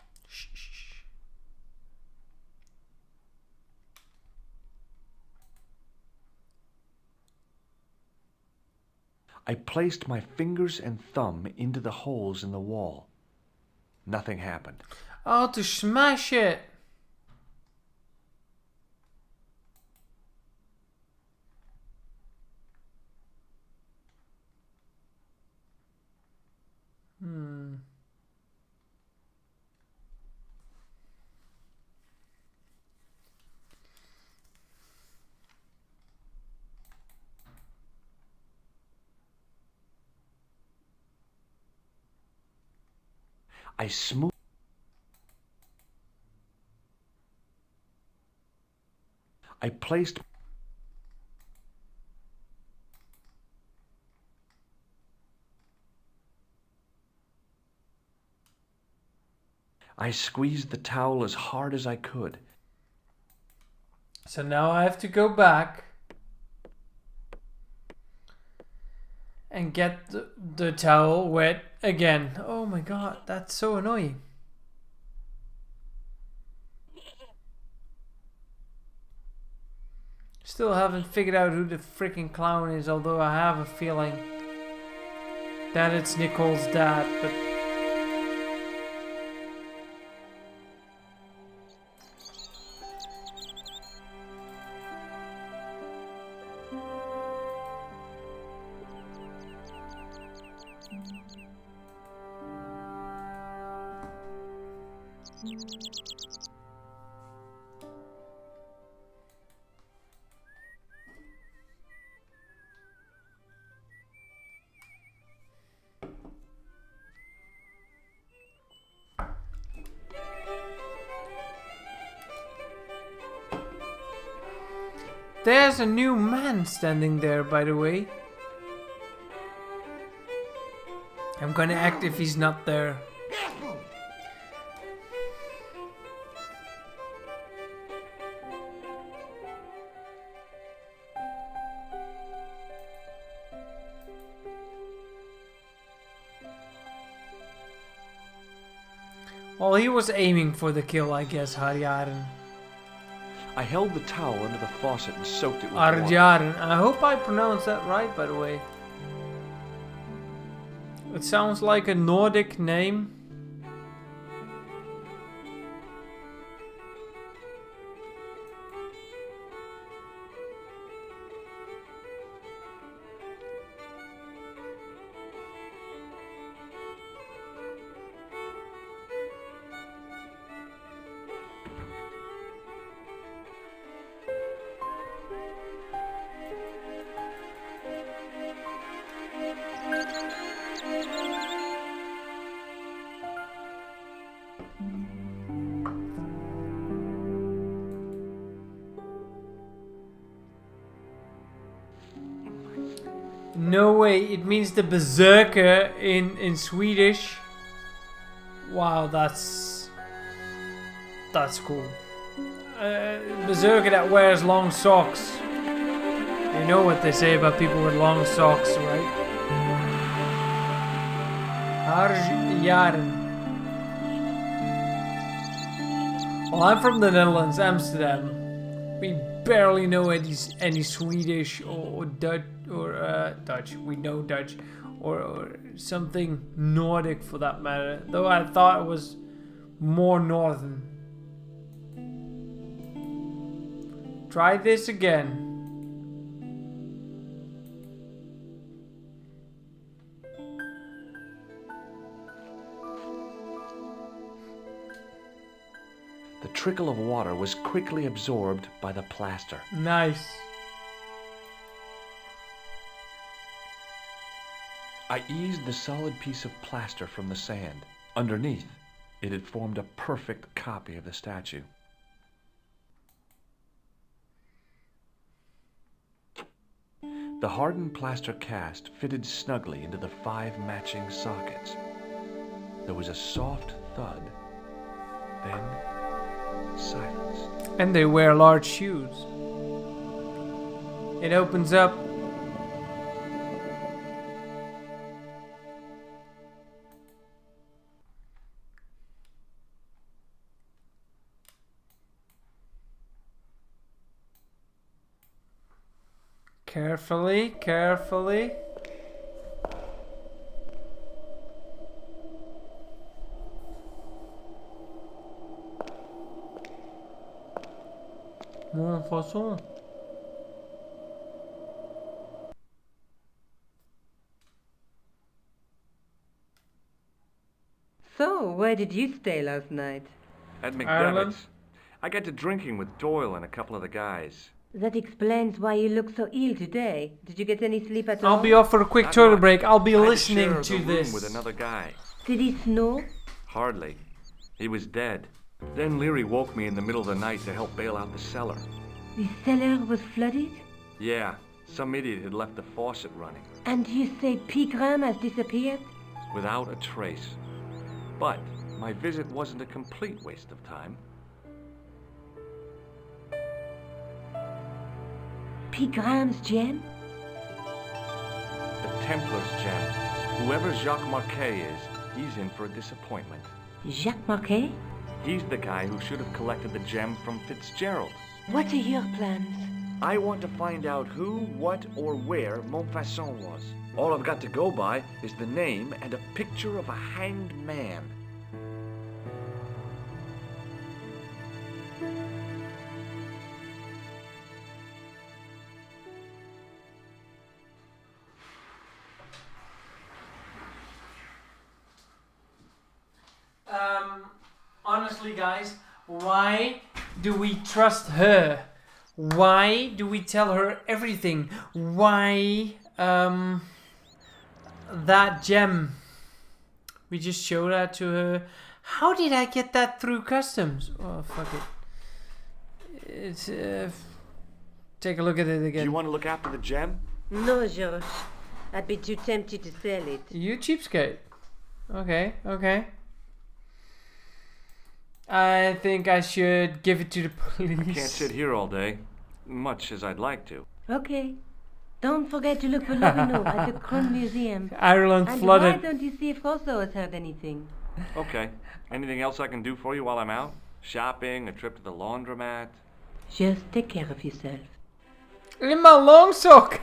I placed my fingers and thumb into the holes in the wall. Nothing happened. Oh, to smash it! I smoothed... I placed... I squeezed the towel as hard as I could. So now I have to go back and get the towel wet again. Oh my god, that's so annoying. Still haven't figured out who the freaking clown is, although I have a feeling that it's Nicole's dad, but... There's a new man standing there, by the way. I'm gonna act if he's not there. Well, he was aiming for the kill, I guess, Harjaren. I held the towel under the faucet and soaked it with water. Harjaren. I hope I pronounced that right, by the way. It sounds like a Nordic name. No way, it means the berserker in Swedish. Wow, that's cool. Berserker that wears long socks. You know what they say about people with long socks, right? Harjaren. Well, I'm from the Netherlands, Amsterdam. We barely know any Swedish or Dutch or Dutch. We know Dutch or something Nordic for that matter. Though I thought it was more northern. Try this again. The trickle of water was quickly absorbed by the plaster. Nice. I eased the solid piece of plaster from the sand. Underneath, it had formed a perfect copy of the statue. The hardened plaster cast fitted snugly into the 5 matching sockets. There was a soft thud. Then silence. And they wear large shoes. It opens up. Carefully, carefully. Bon, façon. So, where did you stay last night? At Ireland? McDevitt's. I got to drinking with Doyle and a couple of the guys. That explains why you look so ill today. Did you get any sleep at all? I'll be off for a quick toilet break. I'll be I had listening share to the room this. with another guy. Did it snow? Hardly. He was dead. Then Leary woke me in the middle of the night to help bail out the cellar. The cellar was flooded? Yeah, some idiot had left the faucet running. And you say Pigram has disappeared? Without a trace. But my visit wasn't a complete waste of time. Pigram's gem? The Templar's gem. Whoever Jacques Marquet is, he's in for a disappointment. Jacques Marquet? He's the guy who should have collected the gem from Fitzgerald. What are your plans? I want to find out who, what, or where Montfaucon was. All I've got to go by is the name and a picture of a hanged man. Honestly, guys, why do we trust her? Why do we tell her everything? Why, that gem? We just show that to her. How did I get that through customs? Oh, fuck it. It's, take a look at it again. Do you want to look after the gem? No, Josh. I'd be too tempted to sell it. You cheapskate. Okay, okay. I think I should give it to the police. I can't sit here all day, much as I'd like to. Okay. Don't forget to look for Lobino at the Crown Museum. Ireland and flooded. Why don't you see if Rosso has heard anything? Okay. Anything else I can do for you while I'm out? Shopping, a trip to the laundromat? Just take care of yourself. In my long sock.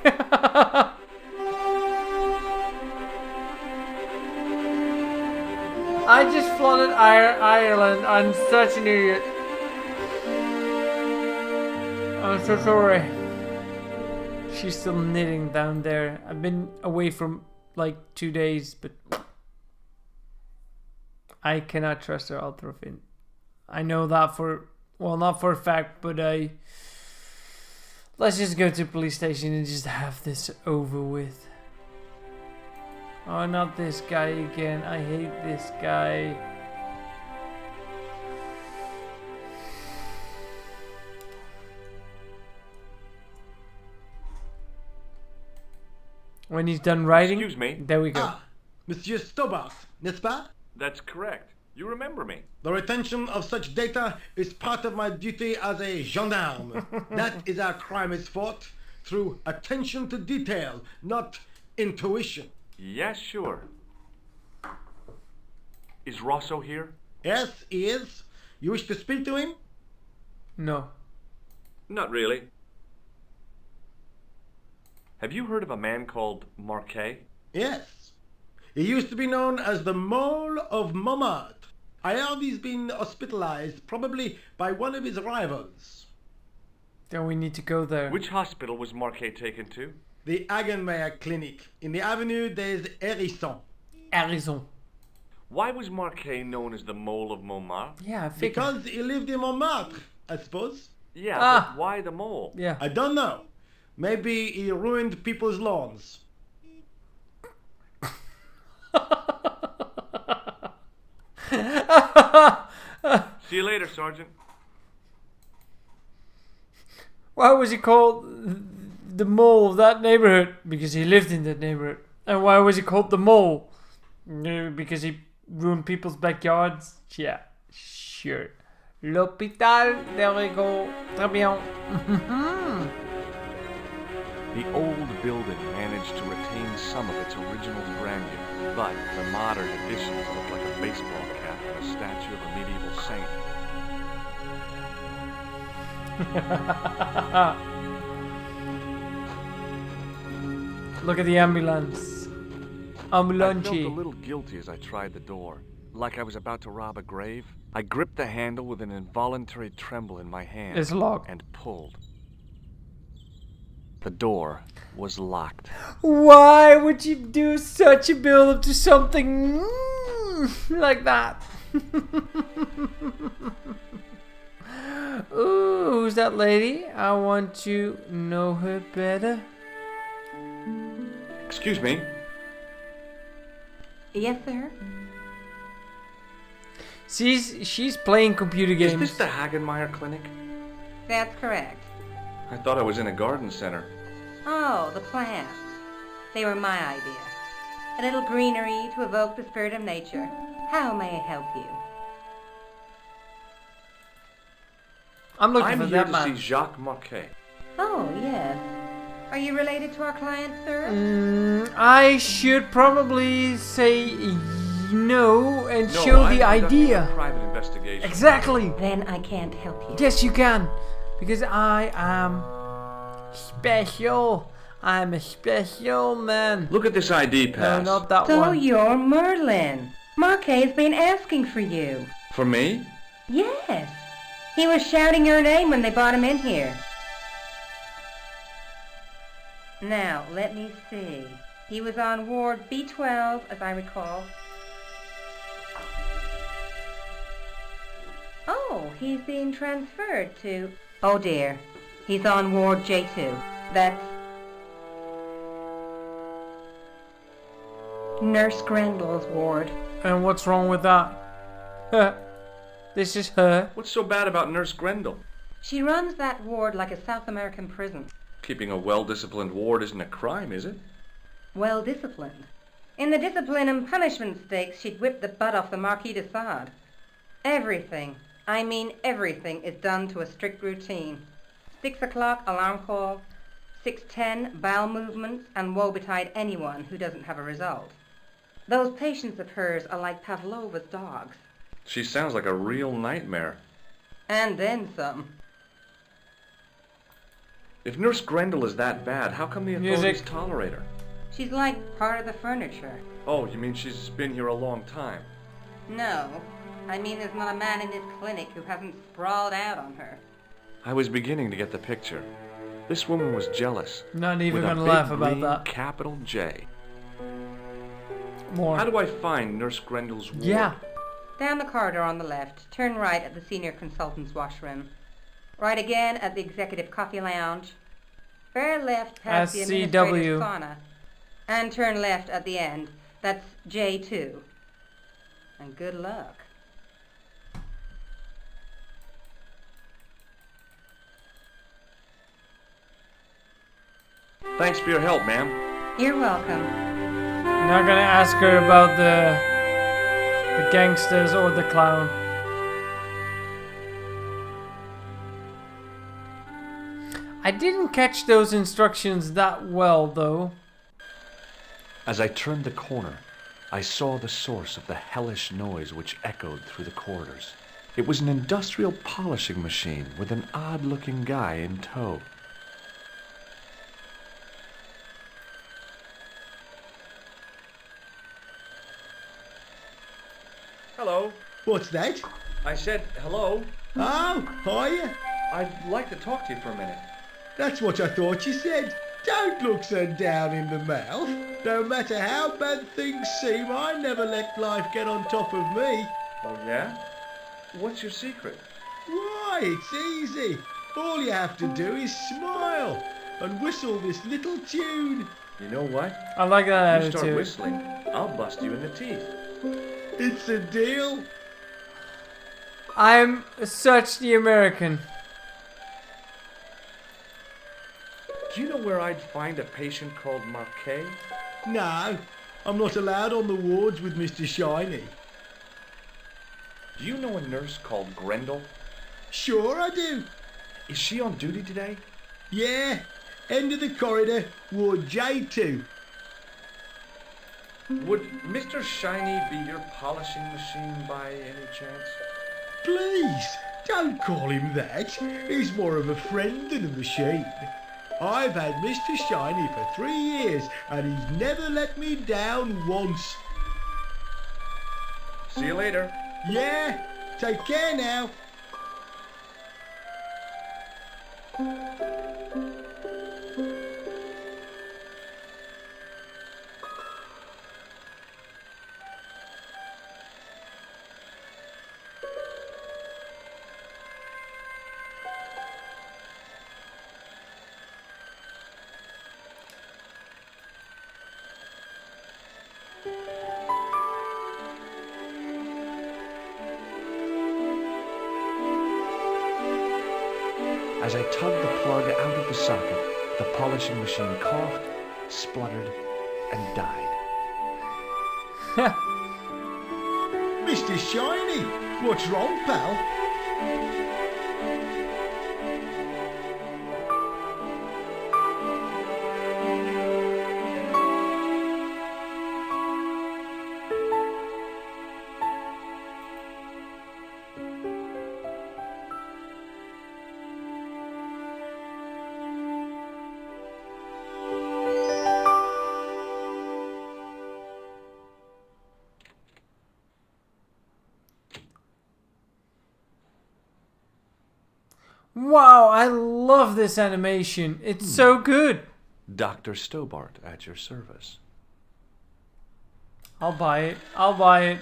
I just flooded Ireland. I'm such an idiot. I'm so sorry. She's still knitting down there. I've been away from like 2 days, but I cannot trust her ultra-fin. I know that for, well, not for a fact, but let's just go to the police station and just have this over with. Oh, not this guy again. I hate this guy. When he's done writing, Excuse me. There we go. Ah, Monsieur Stobart, n'est-ce pas? That's correct. You remember me. The retention of such data is part of my duty as a gendarme. That is how crime is fought, through attention to detail, not intuition. Yes, sure. Is Rosso here? Yes, he is. You wish to speak to him? No. Not really. Have you heard of a man called Marquet? Yes. He used to be known as the Mole of Montmartre. I heard he's been hospitalized, probably by one of his rivals. Then we need to go there. Which hospital was Marquet taken to? The Hagenmeyer Clinic, in the Avenue des Hérissons. Hérissons. Why was Marquet known as the Mole of Montmartre? Yeah, I figured. Because he lived in Montmartre, I suppose. Yeah, but why the mole? Yeah. I don't know. Maybe he ruined people's lawns. See you later, Sergeant. Why was he called the mole of that neighborhood? Because he lived in that neighborhood. And why was he called the mole? Because he ruined people's backyards? Yeah, sure. L'hôpital, there we go. Très bien. The old building managed to retain some of its original grandeur, but the modern additions look like a baseball cap and a statue of a medieval saint. Look at the ambulance. I felt Ambulance. a little guilty as I tried the door, like I was about to rob a grave. I gripped the handle with an involuntary tremble in my hand. It's locked. And pulled. The door was locked. Why would you do such a build up to something like that? Ooh, who's that lady? I want to know her better. Excuse me. Yes, sir? She's playing computer games. Is this the Hagenmeyer Clinic? That's correct. I thought I was in a garden center. Oh, the plants. They were my idea. A little greenery to evoke the spirit of nature. How may I help you? I'm looking I'm for here that to man. see Jacques Marquet. Oh, yes. Are you related to our client, sir? I should probably say no and No, show I'm the conducting idea. a private investigation. Exactly. Then I can't help you. Yes, you can. Because I am special. I'm a special man. Look at this ID pass. No, not that So one. you're Merlin. Marquet's been asking for you. For me? Yes. He was shouting your name when they brought him in here. Now, let me see. He was on ward B12, as I recall. Oh, he's being transferred to... Oh dear. He's on ward J2. That's... Nurse Grendel's ward. And what's wrong with that? This is her. What's so bad about Nurse Grendel? She runs that ward like a South American prison. Keeping a well-disciplined ward isn't a crime, is it? Well disciplined. In the discipline and punishment stakes, she'd whip the butt off the Marquis de Sade. Everything, I mean everything, is done to a strict routine. 6 o'clock alarm call, 6:10 bowel movements, and woe betide anyone who doesn't have a result. Those patients of hers are like Pavlova's dogs. She sounds like a real nightmare. And then some. If Nurse Grendel is that bad, how come the authorities Music. tolerate her? She's like part of the furniture. Oh, you mean she's been here a long time? No, I mean there's not a man in this clinic who hasn't sprawled out on her. I was beginning to get the picture. This woman was jealous. Not even with a gonna big laugh about green that. Capital J. More. How do I find Nurse Grendel's ward? Yeah. Down the corridor on the left, turn right at the senior consultant's washroom. Right again at the executive coffee lounge. Fair left past the administrative sauna. And turn left at the end. That's J2. And good luck. Thanks for your help, ma'am. You're welcome. Not gonna ask her about the gangsters or the clown. I didn't catch those instructions that well, though. As I turned the corner, I saw the source of the hellish noise which echoed through the corridors. It was an industrial polishing machine with an odd-looking guy in tow. Hello. What's that? I said hello. Oh, hiya. I'd like to talk to you for a minute. That's what I thought you said. Don't look so down in the mouth. No matter how bad things seem, I never let life get on top of me. Oh, yeah? What's your secret? Why, it's easy. All you have to do is smile and whistle this little tune. You know what? I like that You start attitude. whistling, I'll bust you in the teeth. It's a deal. I'm such the American. Do you know where I'd find a patient called Marquet? No, I'm not allowed on the wards with Mr. Shiny. Do you know a nurse called Grendel? Sure I do. Is she on duty today? Yeah, end of the corridor, ward J2. Would Mr. Shiny be your polishing machine by any chance? Please, don't call him that. He's more of a friend than a machine. I've had Mr. Shiny for 3 years and he's never let me down once. See you later. Yeah, take care now. As I tugged the plug out of the socket, the polishing machine coughed, spluttered, and died. Mr. Shiny, what's wrong, pal? Wow, I love this animation. It's so good. Dr. Stobart at your service. I'll buy it. I'll buy it.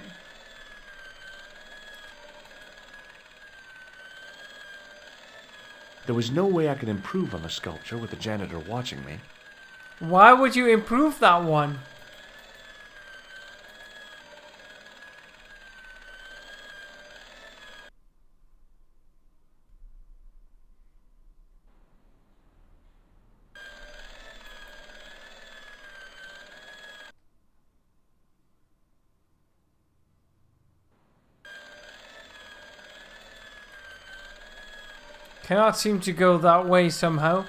There was no way I could improve on the sculpture with the janitor watching me. Why would you improve that one? Cannot seem to go that way somehow.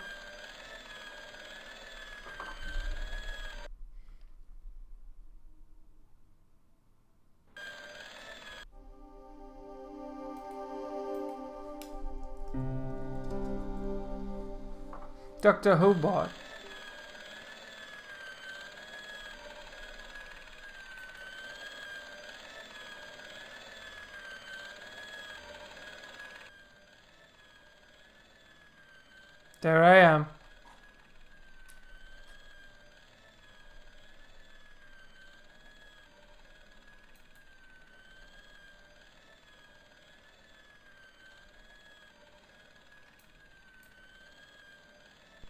Dr. Hobart. There I am.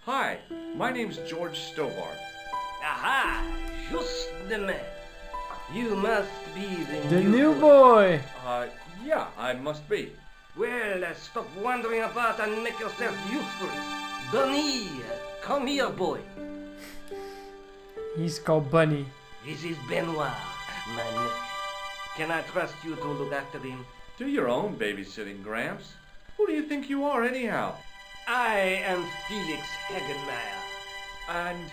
Hi, my name's George Stobart. Aha! Just the man. You must be The new boy. Yeah, I must be. Well, stop wandering about and make yourself useful. Bunny, come here, boy. He's called Bunny. This is Benoit, my nephew. Can I trust you to look after him? Do your own babysitting, Gramps. Who do you think you are, anyhow? I am Felix Hagenmeyer. And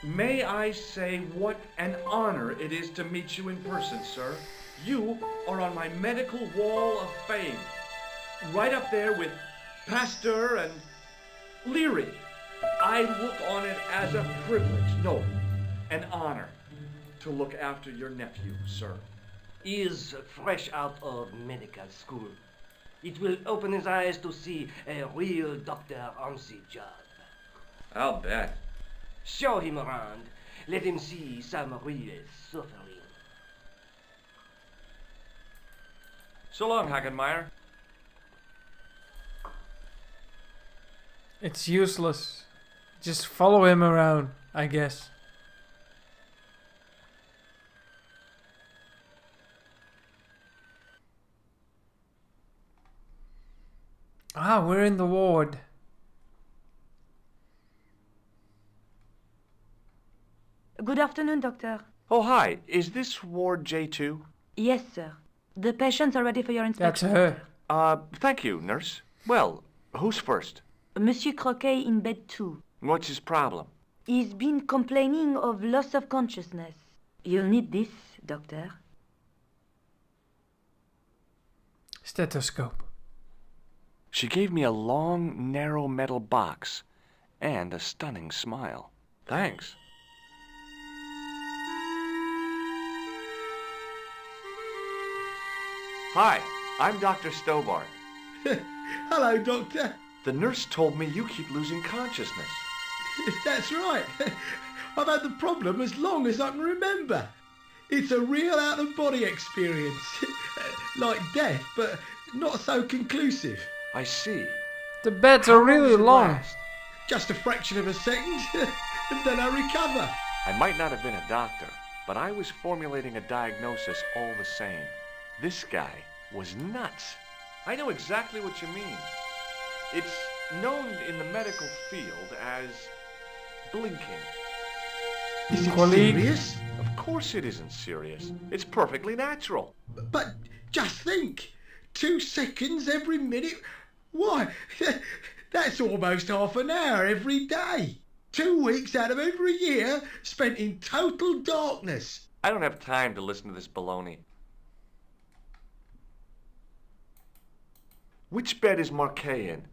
may I say what an honor it is to meet you in person, sir. You are on my medical wall of fame. Right up there with Pasteur and Leary. I look on it as a privilege, no, an honor, to look after your nephew, sir. He is fresh out of medical school. It will open his eyes to see a real doctor on the job. I'll bet. Show him around. Let him see some real suffering. So long, Hagenmeyer. It's useless. Just follow him around, I guess. Ah, we're in the ward. Good afternoon, Doctor. Oh, hi. Is this Ward J2? Yes, sir. The patients are ready for your inspection. That's her. Thank you, nurse. Well, who's first? Monsieur Croquet in bed 2. What's his problem? He's been complaining of loss of consciousness. You'll need this, Doctor. Stethoscope. She gave me a long, narrow metal box and a stunning smile. Thanks. Hi, I'm Dr. Stobart. Hello, Doctor. The nurse told me you keep losing consciousness. That's right. I've had the problem as long as I can remember. It's a real out-of-body experience. Like death, but not so conclusive. I see. The beds are really long. Last? Just a fraction of a second, and then I recover. I might not have been a doctor, but I was formulating a diagnosis all the same. This guy was nuts. I know exactly what you mean. It's known in the medical field as blinking. Is it serious? Of course it isn't serious. It's perfectly natural. But just think, 2 seconds every minute. Why, that's almost half an hour every day. 2 weeks out of every year spent in total darkness. I don't have time to listen to this baloney. Which bed is Marquet in?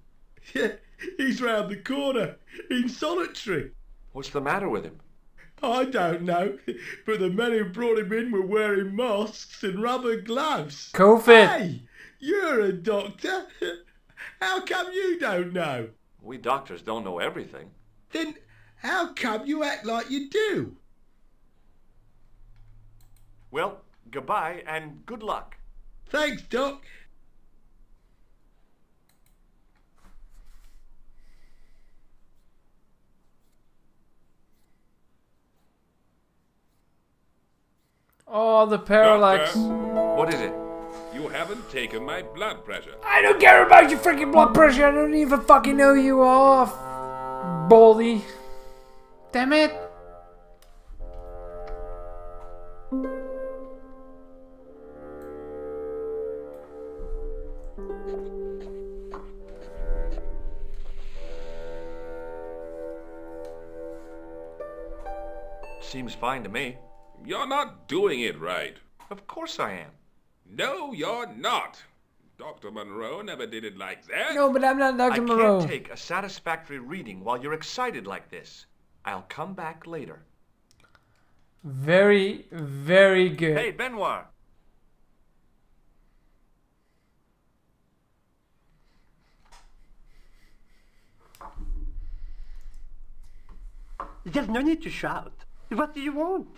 He's round the corner, in solitary. What's the matter with him? I don't know, but the men who brought him in were wearing masks and rubber gloves. COVID. Hey, you're a doctor. How come you don't know? We doctors don't know everything. Then how come you act like you do? Well, goodbye and good luck. Thanks, Doc. Oh, the parallax. What is it? You haven't taken my blood pressure. I don't care about your freaking blood pressure. I don't even fucking know you off, Baldy. Damn it. Seems fine to me. You're not doing it right. Of course I am. No, you're not. Dr. Monroe never did it like that. No, but I'm not Dr. I Monroe. can't take a satisfactory reading while you're excited like this. I'll come back later. Very, very good. Hey, Benoit. There's no need to shout. What do you want?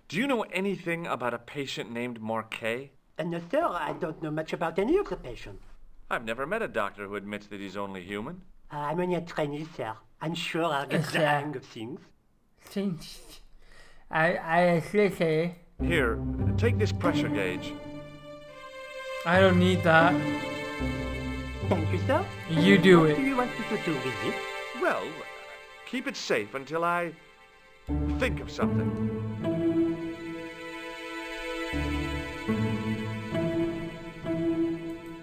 Do you know anything about a patient named Marquet? No, sir, I don't know much about any of the patients. I've never met a doctor who admits that he's only human. I'm only a trainee, sir. I'm sure I'll get the hang of things. I say. Here, take this pressure gauge. I don't need that. Thank you, sir. You do What it. do you want me to do with it? Well, keep it safe until I think of something.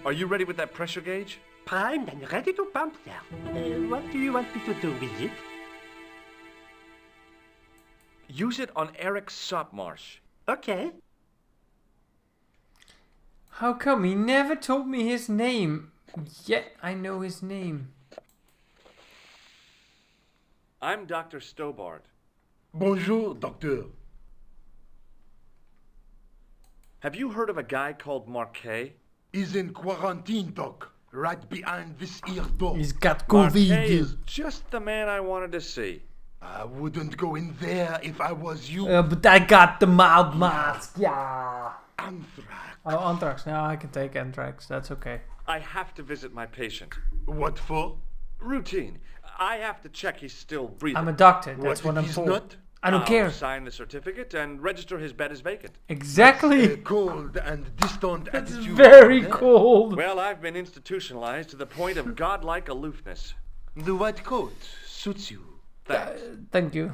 Are you ready with that pressure gauge? Primed and ready to pump, sir. What do you want me to do with it? Use it on Eric Sopmarsh. Okay. How come he never told me his name? Yet I know his name. I'm Dr. Stobart. Bonjour, docteur. Have you heard of a guy called Marquet? He's in quarantine, doc. Right behind this here door. He's got Marquet COVID. is just the man I wanted to see. I wouldn't go in there if I was you. But I got the mouth mask. Yeah. Anthrax. Oh, anthrax. No, I can take anthrax. That's okay. I have to visit my patient. What for? Routine. I have to check he's still breathing. I'm a doctor. That's What what if I'm he's for. not? I don't I'll care. sign the certificate and register his bed as vacant. Exactly. A cold and distant That's attitude. very cold. Well, I've been institutionalized to the point of godlike aloofness. The white coat suits you. Thanks. Thank you.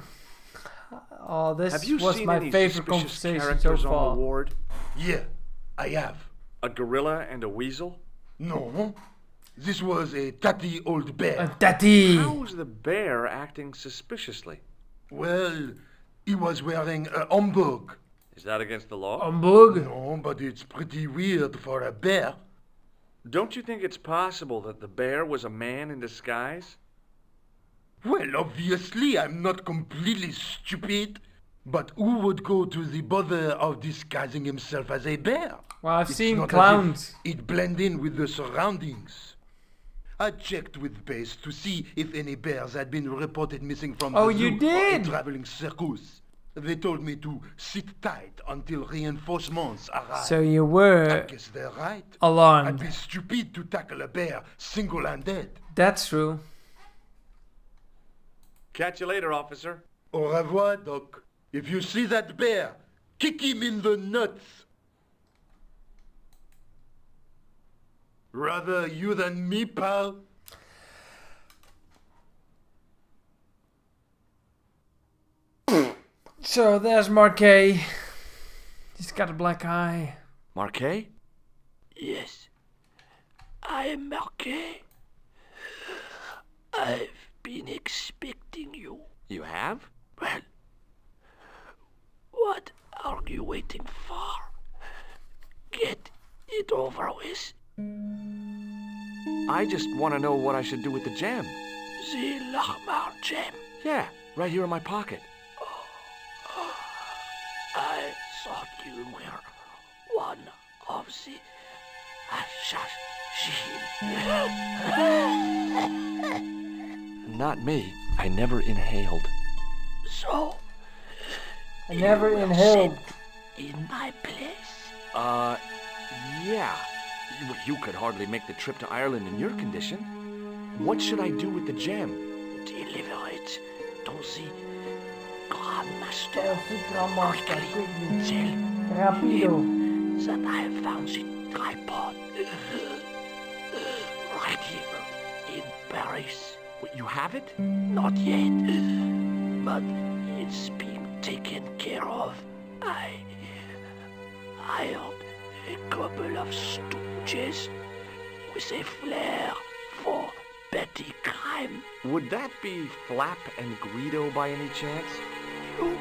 Oh, this Have you was seen my any favorite suspicious conversation so characters on far. the ward? Yeah, I have. A gorilla and a weasel? No. This was a tatty old bear. Daddy. How's the bear acting suspiciously? Well, he was wearing a humbug. Is that against the law? Humbug. No, but it's pretty weird for a bear. Don't you think it's possible that the bear was a man in disguise? Well, obviously, I'm not completely stupid. But who would go to the bother of disguising himself as a bear? Well, I've It's seen not as clowns. if It'd blend in with the surroundings. I checked with base to see if any bears had been reported missing from Oh, the you zoo or did? a traveling circus. They told me to sit tight until reinforcements arrive. So you I were guess they're right. I'd alarmed. be stupid to tackle a bear single-handed. That's true. Catch you later, officer. Au revoir, Doc. If you see that bear, kick him in the nuts. Rather you than me, pal. So there's Marquet. He's got a black eye. Marquet? Yes, I am Marquet. I've been expecting you. You have? Well, what are you waiting for? Get it over with. I just want to know what I should do with the gem. The Lahmar gem. Yeah, right here in my pocket. I thought you were one of the Not me. I never inhaled. So, I never inhaled. in my place? Yeah. You could hardly make the trip to Ireland in your condition. What should I do with the gem? Deliver it to the Grandmaster. Quickly. Tell Rapido. him that I found the tripod right here in Paris. What, you have it? Not yet, but it's being taken care of. I hired a couple of stooges with a flair for petty crime. Would that be Flap and Guido by any chance? You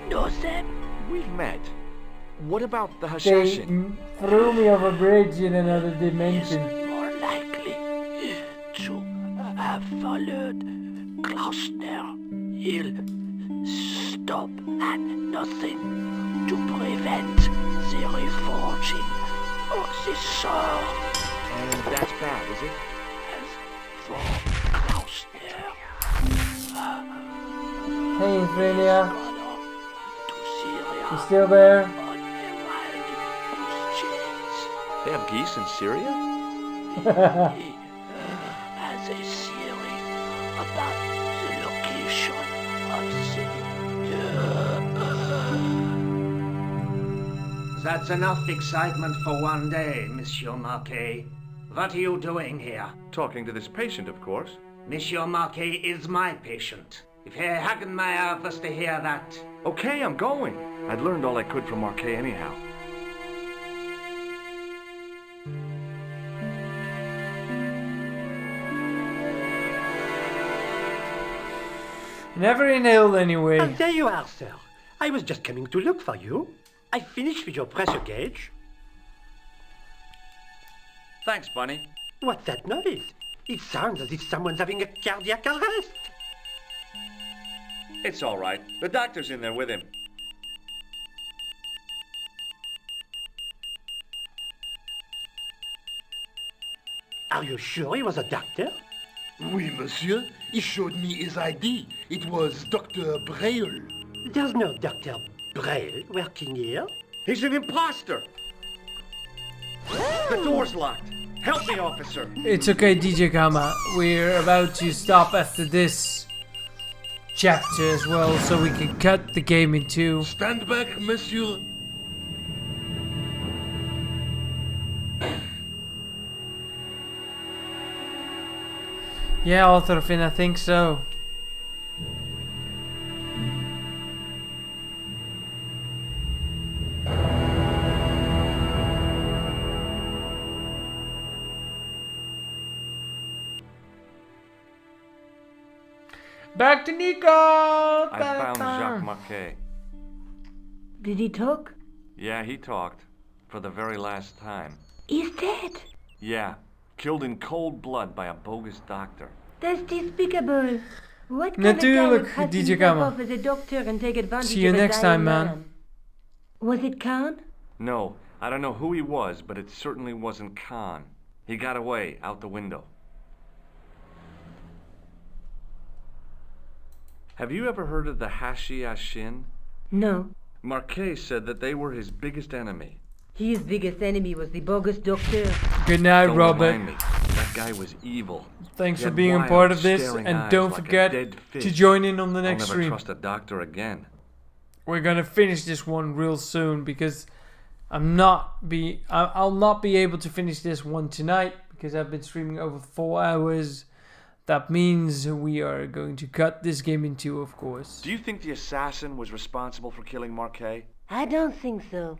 know them? We've met. What about the They Hashashin? threw me off a bridge in another dimension. More likely to have followed Klausner. He'll stop at nothing to prevent the reforging of the sword. And that's bad, is it? As for Klausner, Hey, Freya. You still there? They have geese in Syria? as a theory about the location of the... That's enough excitement for one day, Monsieur Marquet. What are you doing here? Talking to this patient, of course. Monsieur Marquet is my patient. If Herr Hagenmeyer was to hear that... Okay, I'm going. I'd learned all I could from Marquet anyhow. Never inhaled anyway. And there you are, sir. I was just coming to look for you. I finished with your pressure gauge. Thanks, Bunny. What's that noise? It sounds as if someone's having a cardiac arrest. It's all right. The doctor's in there with him. Are you sure he was a doctor? Oui, monsieur. He showed me his ID. It was Dr. Braille. There's no Dr. Braille working here. He's an imposter! The door's locked. Help me, officer. It's okay, DJ Kama. We're about to stop after this chapter as well, so we can cut the game in two. Stand back, monsieur. Yeah, Author Finn, I think so. Back to Nico! I found Jacques Marquet. Did he talk? Yeah, he talked. For the very last time. He's dead. Yeah, killed in cold blood by a bogus doctor. That's despicable. What kind of guy Natuurlijk, would pass DJ himself Kama. off as a doctor and take advantage See you of a next dying time, man. Was it Khan? No, I don't know who he was, but it certainly wasn't Khan. He got away, out the window. Have you ever heard of the Hashashin? No. Marquet said that they were his biggest enemy. His biggest enemy was the bogus doctor. Good night, Don't Robert. remind me. That guy was evil. Thanks He for had being a wild, part of this, staring and eyes don't like a forget dead to fish. join in on the I'll next never stream. trust a doctor again. We're gonna finish this one real soon because I'll not be able to finish this one tonight because I've been streaming over 4 hours. That means we are going to cut this game in two, of course. Do you think the assassin was responsible for killing Marquet? I don't think so.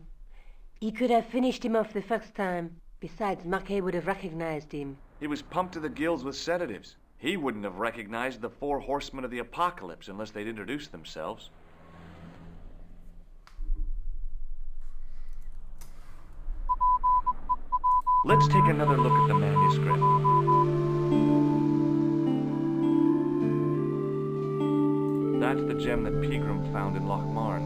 He could have finished him off the first time. Besides, Marquet would have recognized him. He was pumped to the gills with sedatives. He wouldn't have recognized the 4 horsemen of the apocalypse unless they'd introduced themselves. Let's take another look at the manuscript. That's the gem that Pegram found in Lochmarn.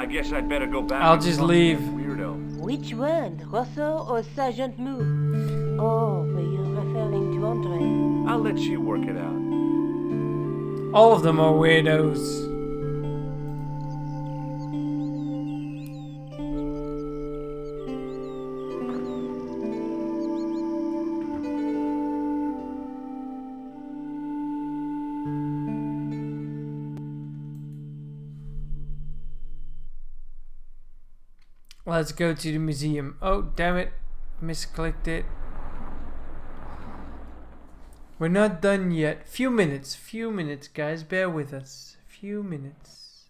I guess I'd better go back. I'll and just talk to leave. that weirdo. Which one, Rosso or Sergeant Moo? Or were you referring to Andre? I'll let you work it out. All of them are weirdos. Let's go to the museum. Oh, damn it. Misclicked it. We're not done yet. Few minutes, guys. Bear with us. Few minutes.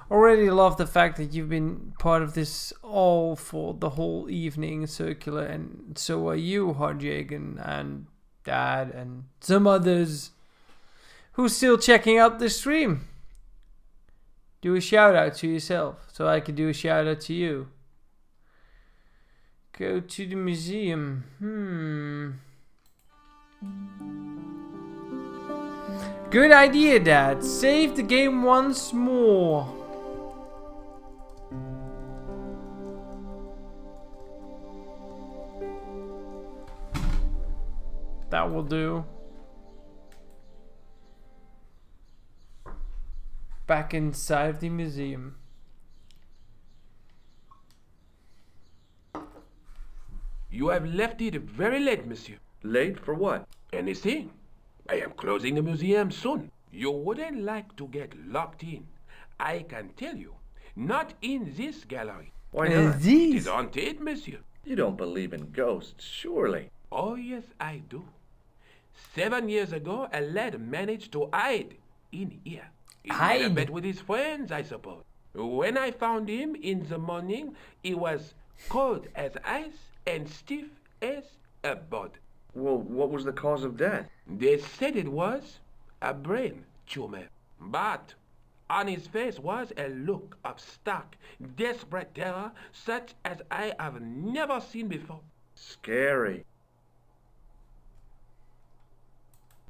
Already love the fact that you've been part of this all for the whole evening, Circular, and so are you, Hardjagen, and Dad, and some others who's still checking out the stream. Do a shout out to yourself, so I can do a shout out to you. Go to the museum. Good idea, Dad. Save the game once more. That will do. Back inside of the museum. You have left it very late, monsieur. Late for what? Anything. I am closing the museum soon. You wouldn't like to get locked in. I can tell you. Not in this gallery. Why not? It is haunted, monsieur. You don't believe in ghosts, surely. Oh, yes, I do. 7 years ago, a lad managed to hide in here. He made a bet with his friends, I suppose. When I found him in the morning, he was cold as ice and stiff as a board. Well, what was the cause of death? They said it was a brain tumor. But on his face was a look of stark, desperate terror such as I have never seen before. Scary.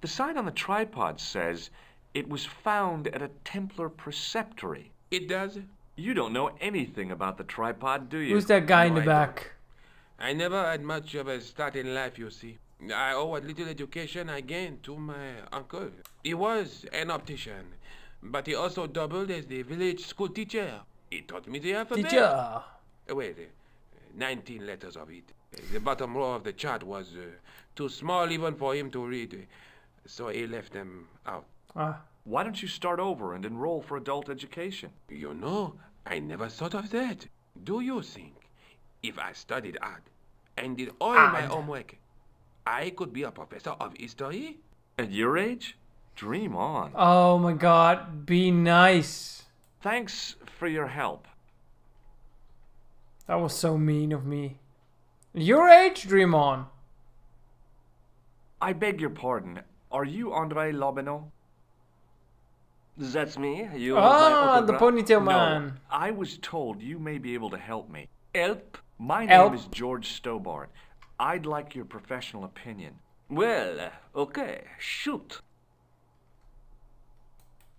The sign on the tripod says it was found at a Templar preceptory. It does? You don't know anything about the tripod, do you? Who's that guy in No, the I back? I never had much of a start in life, you see. I owe what little education I gained to my uncle. He was an optician, but he also doubled as the village school teacher. He taught me the alphabet. Teacher. Wait, 19 letters of it. The bottom row of the chart was too small even for him to read, so he left them out. Why don't you start over and enroll for adult education? You know, I never thought of that. Do you think if I studied hard and did all my homework, I could be a professor of history? At your age? Dream on. Oh my god, be nice. Thanks for your help. That was so mean of me. Your age, dream on. I beg your pardon. Are you Andre Lobineau? That's me. You the ponytail man. No, I was told you may be able to help me. Help? My Help. name is George Stobart. I'd like your professional opinion. Well, okay, shoot.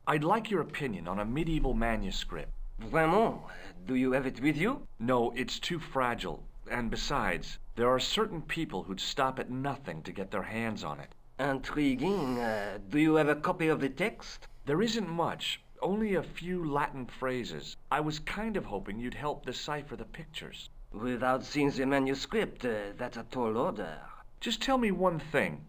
I'd like your opinion on a medieval manuscript. Vraiment? Do you have it with you? No, it's too fragile. And besides, there are certain people who'd stop at nothing to get their hands on it. Intriguing. Do you have a copy of the text? There isn't much. Only a few Latin phrases. I was kind of hoping you'd help decipher the pictures. Without seeing the manuscript, that's a tall order. Just tell me one thing.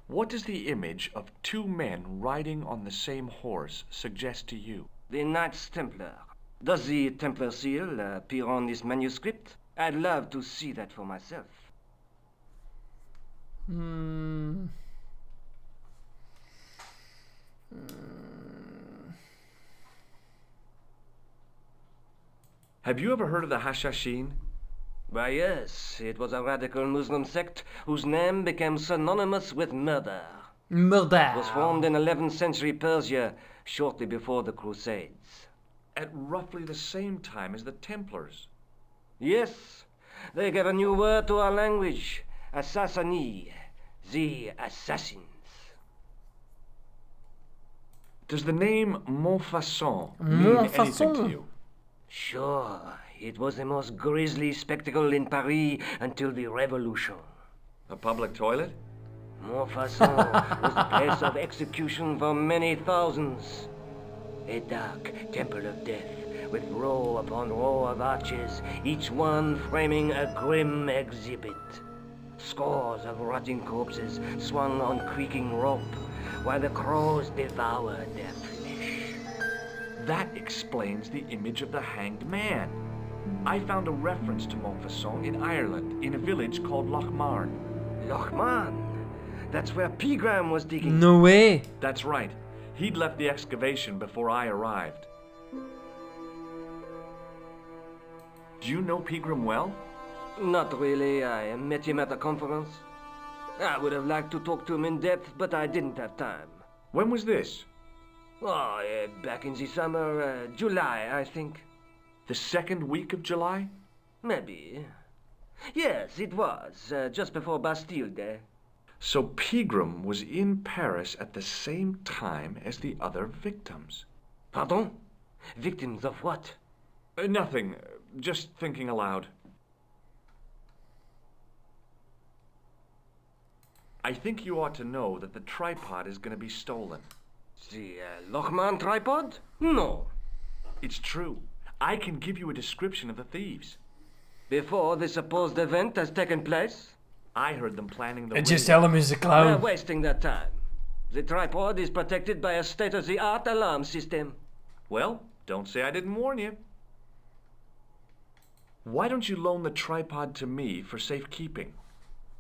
What does the image of two men riding on the same horse suggest to you? The Knights Templar. Does the Templar seal appear on this manuscript? I'd love to see that for myself. Have you ever heard of the Hashashin? Why, yes. It was a radical Muslim sect whose name became synonymous with murder. Murder. It was formed in 11th century Persia, shortly before the Crusades. At roughly the same time as the Templars. Yes. They gave a new word to our language. Assassini. The assassins. Does the name Montfaucon mean anything to you? Sure, it was the most grisly spectacle in Paris until the Revolution. A public toilet? Montfaucon was the place of execution for many thousands. A dark temple of death, with row upon row of arches, each one framing a grim exhibit. Scores of rotting corpses swung on creaking rope, while the crows devoured their flesh. That explains the image of the hanged man. I found a reference to Montfaucon in Ireland, in a village called Lochmarn. Lochmarn? That's where Pegram was digging. No way. That's right. He'd left the excavation before I arrived. Do you know Pegram well? Not really. I met him at a conference. I would have liked to talk to him in depth, but I didn't have time. When was this? Oh, back in the summer, July, I think. The second week of July? Maybe. Yes, it was, just before Bastille Day. So Pegram was in Paris at the same time as the other victims. Pardon? Victims of what? Nothing. Just thinking aloud. I think you ought to know that the tripod is going to be stolen. The Lochmarn tripod? No. It's true. I can give you a description of the thieves. Before the supposed event has taken place? I heard them planning the And just tell him he's a clown. They're wasting their time. The tripod is protected by a state-of-the-art alarm system. Well, don't say I didn't warn you. Why don't you loan the tripod to me for safekeeping?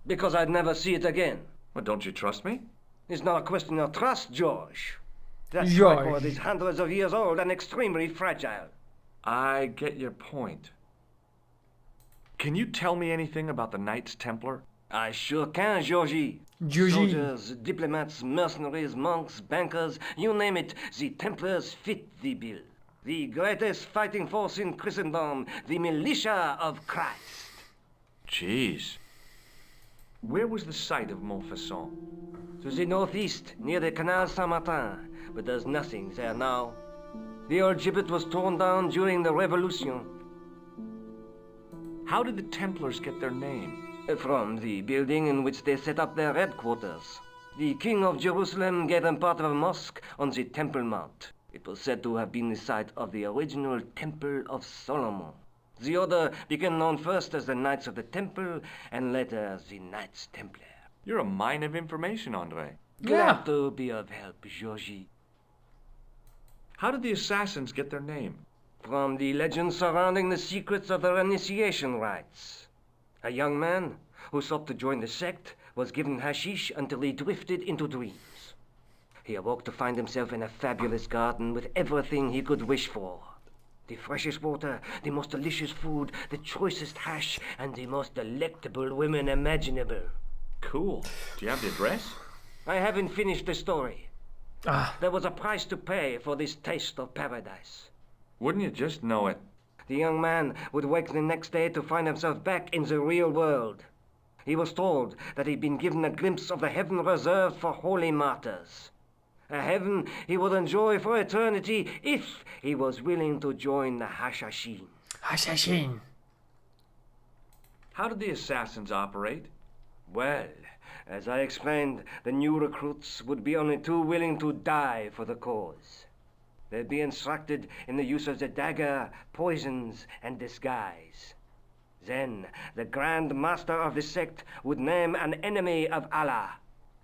Because I'd never see it again. Well, don't you trust me? It's not a question of trust, George. That George. tripod is hundreds of years old and extremely fragile. I get your point. Can you tell me anything about the Knights Templar? I sure can, Georgie. Georgie. Soldiers, diplomats, mercenaries, monks, bankers, you name it, the Templars fit the bill. The greatest fighting force in Christendom, the militia of Christ. Jeez. Where was the site of Montfaucon? To the northeast, near the Canal Saint-Martin, but there's nothing there now. The old gibbet was torn down during the Revolution. How did the Templars get their name? From the building in which they set up their headquarters. The King of Jerusalem gave them part of a mosque on the Temple Mount. It was said to have been the site of the original Temple of Solomon. The order became known first as the Knights of the Temple, and later as the Knights Templar. You're a mine of information, Andre. Glad to be of help, Georgie. How did the assassins get their name? From the legend surrounding the secrets of their initiation rites. A young man who sought to join the sect was given hashish until he drifted into dreams. He awoke to find himself in a fabulous garden with everything he could wish for. The freshest water, the most delicious food, the choicest hash, and the most delectable women imaginable. Cool. Do you have the address? I haven't finished the story. Ah. There was a price to pay for this taste of paradise. Wouldn't you just know it? The young man would wake the next day to find himself back in the real world. He was told that he'd been given a glimpse of the heaven reserved for holy martyrs. A heaven he would enjoy for eternity if he was willing to join the Hashashin. Hashashin. How did the assassins operate? Well, as I explained, the new recruits would be only too willing to die for the cause. They'd be instructed in the use of the dagger, poisons, and disguise. Then, the Grand Master of the sect would name an enemy of Allah.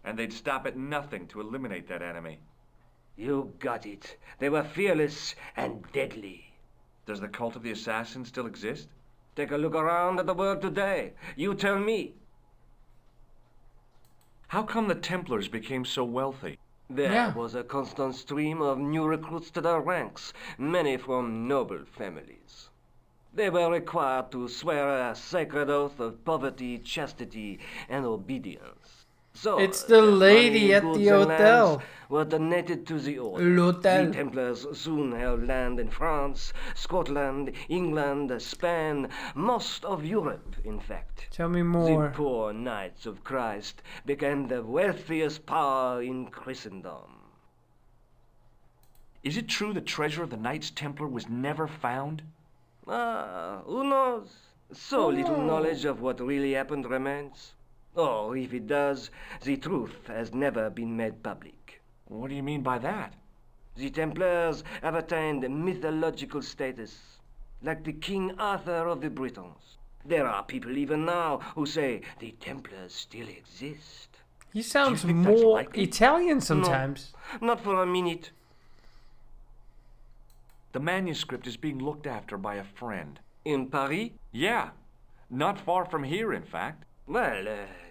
And they'd stop at nothing to eliminate that enemy. You got it. They were fearless and deadly. Does the cult of the assassins still exist? Take a look around at the world today. You tell me. How come the Templars became so wealthy? There was a constant stream of new recruits to their ranks, many from noble families. They were required to swear a sacred oath of poverty, chastity, and obedience. So, it's the lady money, at goods, the and hotel. lands were donated to the order. L'hotel. The Templars soon held land in France, Scotland, England, Spain, most of Europe, in fact. Tell me more. The poor Knights of Christ became the wealthiest power in Christendom. Is it true the treasure of the Knights Templar was never found? Who knows? So little knowledge of what really happened remains. Or if it does, the truth has never been made public. What do you mean by that? The Templars have attained mythological status, like the King Arthur of the Britons. There are people even now who say the Templars still exist. He sounds more Italian sometimes. No, not for a minute. The manuscript is being looked after by a friend. In Paris? Yeah. Not far from here, in fact. Well,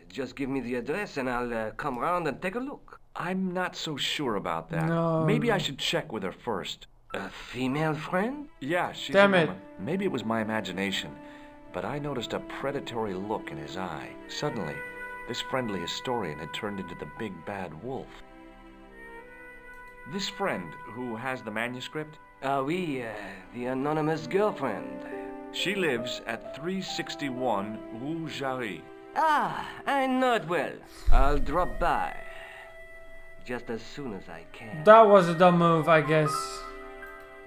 just give me the address and I'll come round and take a look. I'm not so sure about that. No. Maybe I should check with her first. A female friend? Yeah, she's Damn a it. woman. Maybe it was my imagination, but I noticed a predatory look in his eye. Suddenly, this friendly historian had turned into the big bad wolf. This friend who has the manuscript? Oui, the anonymous girlfriend. She lives at 361 Rue Jarry. Ah, I know it well. I'll drop by. Just as soon as I can. That was a dumb move, I guess.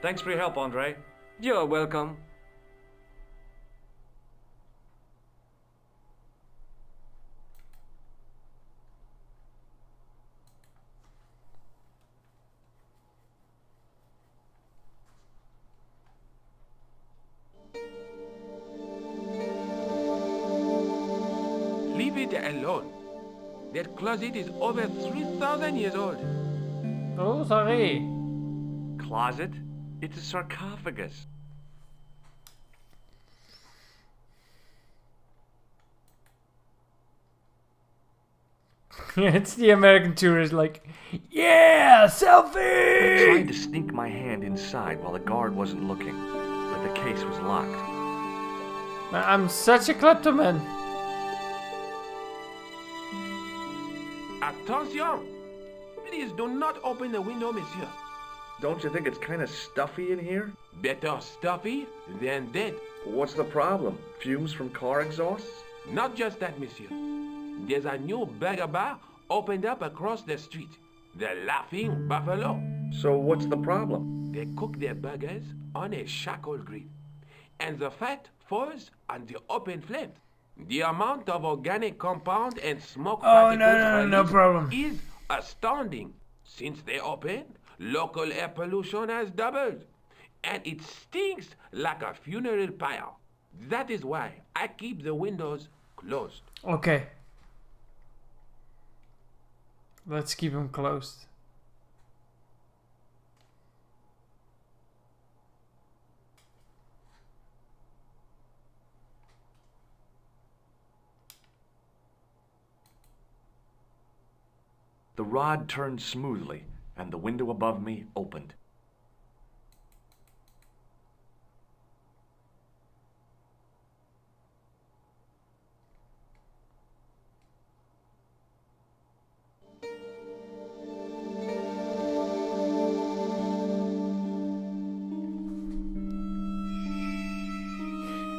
Thanks for your help, Andre. You're welcome. Leave it alone. That closet is over 3,000 years old. Oh, sorry. Closet? It's a sarcophagus. It's the American tourist like, yeah, selfie! I tried to sneak my hand inside while the guard wasn't looking, but the case was locked. I'm such a kleptoman. Attention! Please do not open the window, monsieur. Don't you think it's kind of stuffy in here? Better stuffy than dead. What's the problem? Fumes from car exhausts? Not just that, monsieur. There's a new burger bar opened up across the street. The Laughing Buffalo. So what's the problem? They cook their burgers on a charcoal grill, and the fat falls on the open flames. The amount of organic compound and smoke particles no problem. is astounding. Since they opened, local air pollution has doubled, and it stinks like a funeral pyre. That is why I keep the windows closed. Okay. Let's keep them closed. The rod turned smoothly, and the window above me opened.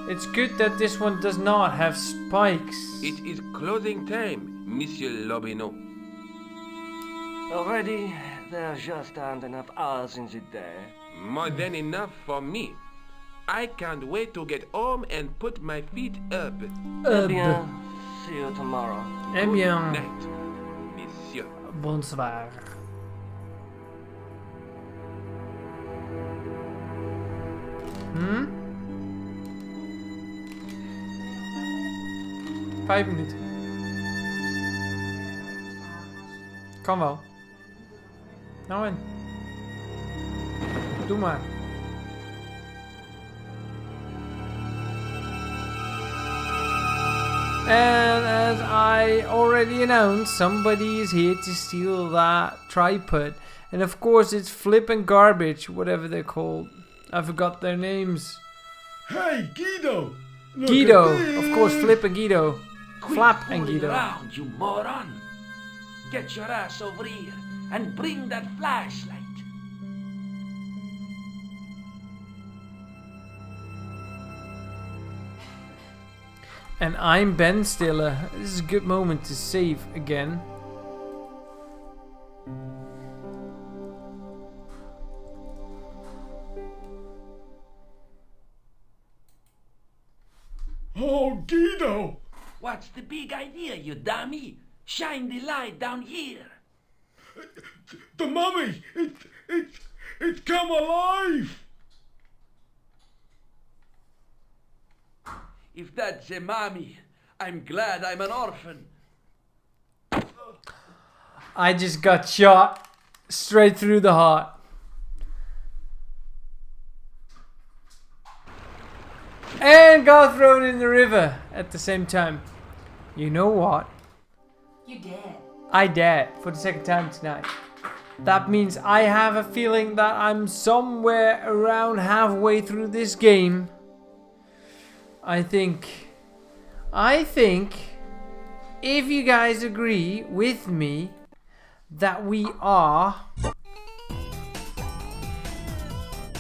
It's good that this one does not have spikes. It is closing time, Monsieur Lobineau. Already, there just aren't enough hours in the day. More than enough for me. I can't wait to get home and put my feet up. Eh bien, see you tomorrow. Eh bien. Good night, monsieur. Bonsoir. Hm? 5 minuten. Kan wel. Nou en. Doe maar. And as I already announced, somebody is here to steal that tripod. And of course it's Flip and Garbage, whatever they're called. I forgot their names. Hey, Guido! Look Guido, at this. of course, Flip and Guido. Flap and Fooling Guido. around, you moron! Get your ass over here and bring that flashlight. And I'm Ben Stiller. This is a good moment to save again. Guido! What's the big idea, you dummy? Shine the light down here. The mummy! It's come alive! If that's a mommy, I'm glad I'm an orphan. I just got shot straight through the heart. And got thrown in the river at the same time. You know what? You dead. I dead for the second time tonight. That means I have a feeling that I'm somewhere around halfway through this game. I think if you guys agree with me that we are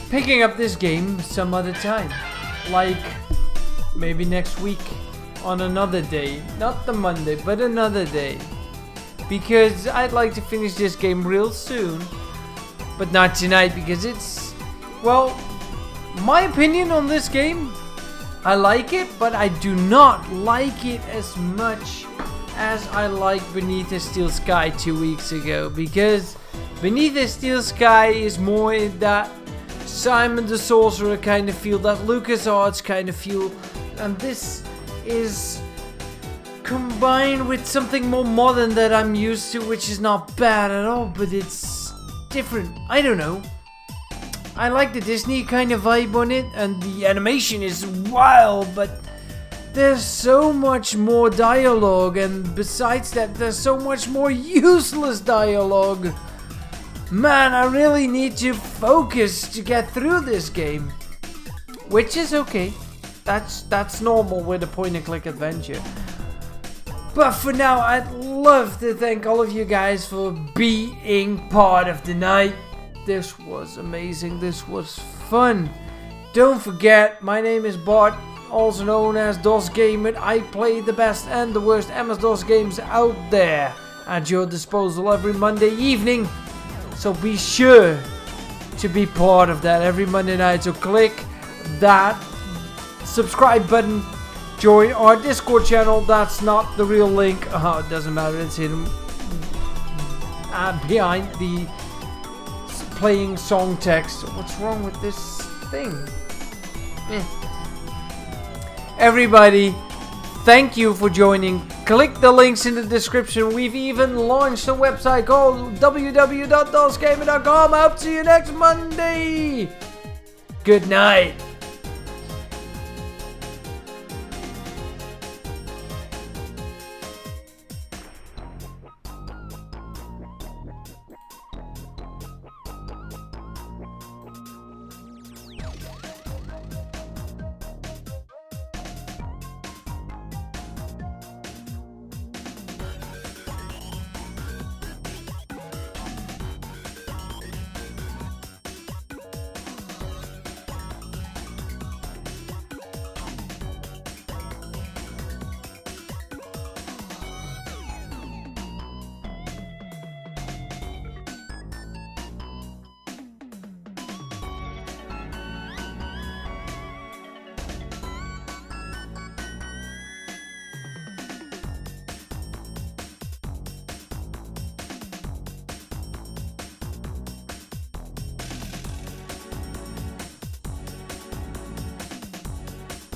picking up this game some other time. Like maybe next week on another day. Not the Monday, but another day. Because I'd like to finish this game real soon. But not tonight because it's... Well, my opinion on this game, I like it, but I do not like it as much as I liked Beneath the Steel Sky 2 weeks ago. Because Beneath the Steel Sky is more in that Simon the Sorcerer kind of feel, that LucasArts kind of feel. And this is combined with something more modern that I'm used to, which is not bad at all, but it's different. I don't know. I like the Disney kind of vibe on it, and the animation is wild, but there's so much more dialogue, and besides that, there's so much more useless dialogue. Man, I really need to focus to get through this game. Which is okay. That's normal with a point-and-click adventure. But for now, I'd love to thank all of you guys for being part of the night. This was amazing. This was fun. Don't forget, my name is Bart, also known as DOS Gamer. I play the best and the worst MS-DOS games out there at your disposal every Monday evening. So be sure to be part of that every Monday night. So click that subscribe button. Join our Discord channel. That's not the real link. Oh, it doesn't matter. It's hidden behind the playing song text. What's wrong with this thing? Everybody, thank you for joining. Click the links in the description. We've even launched a website called www.dosgamer.com. I'll see you next Monday. Good night.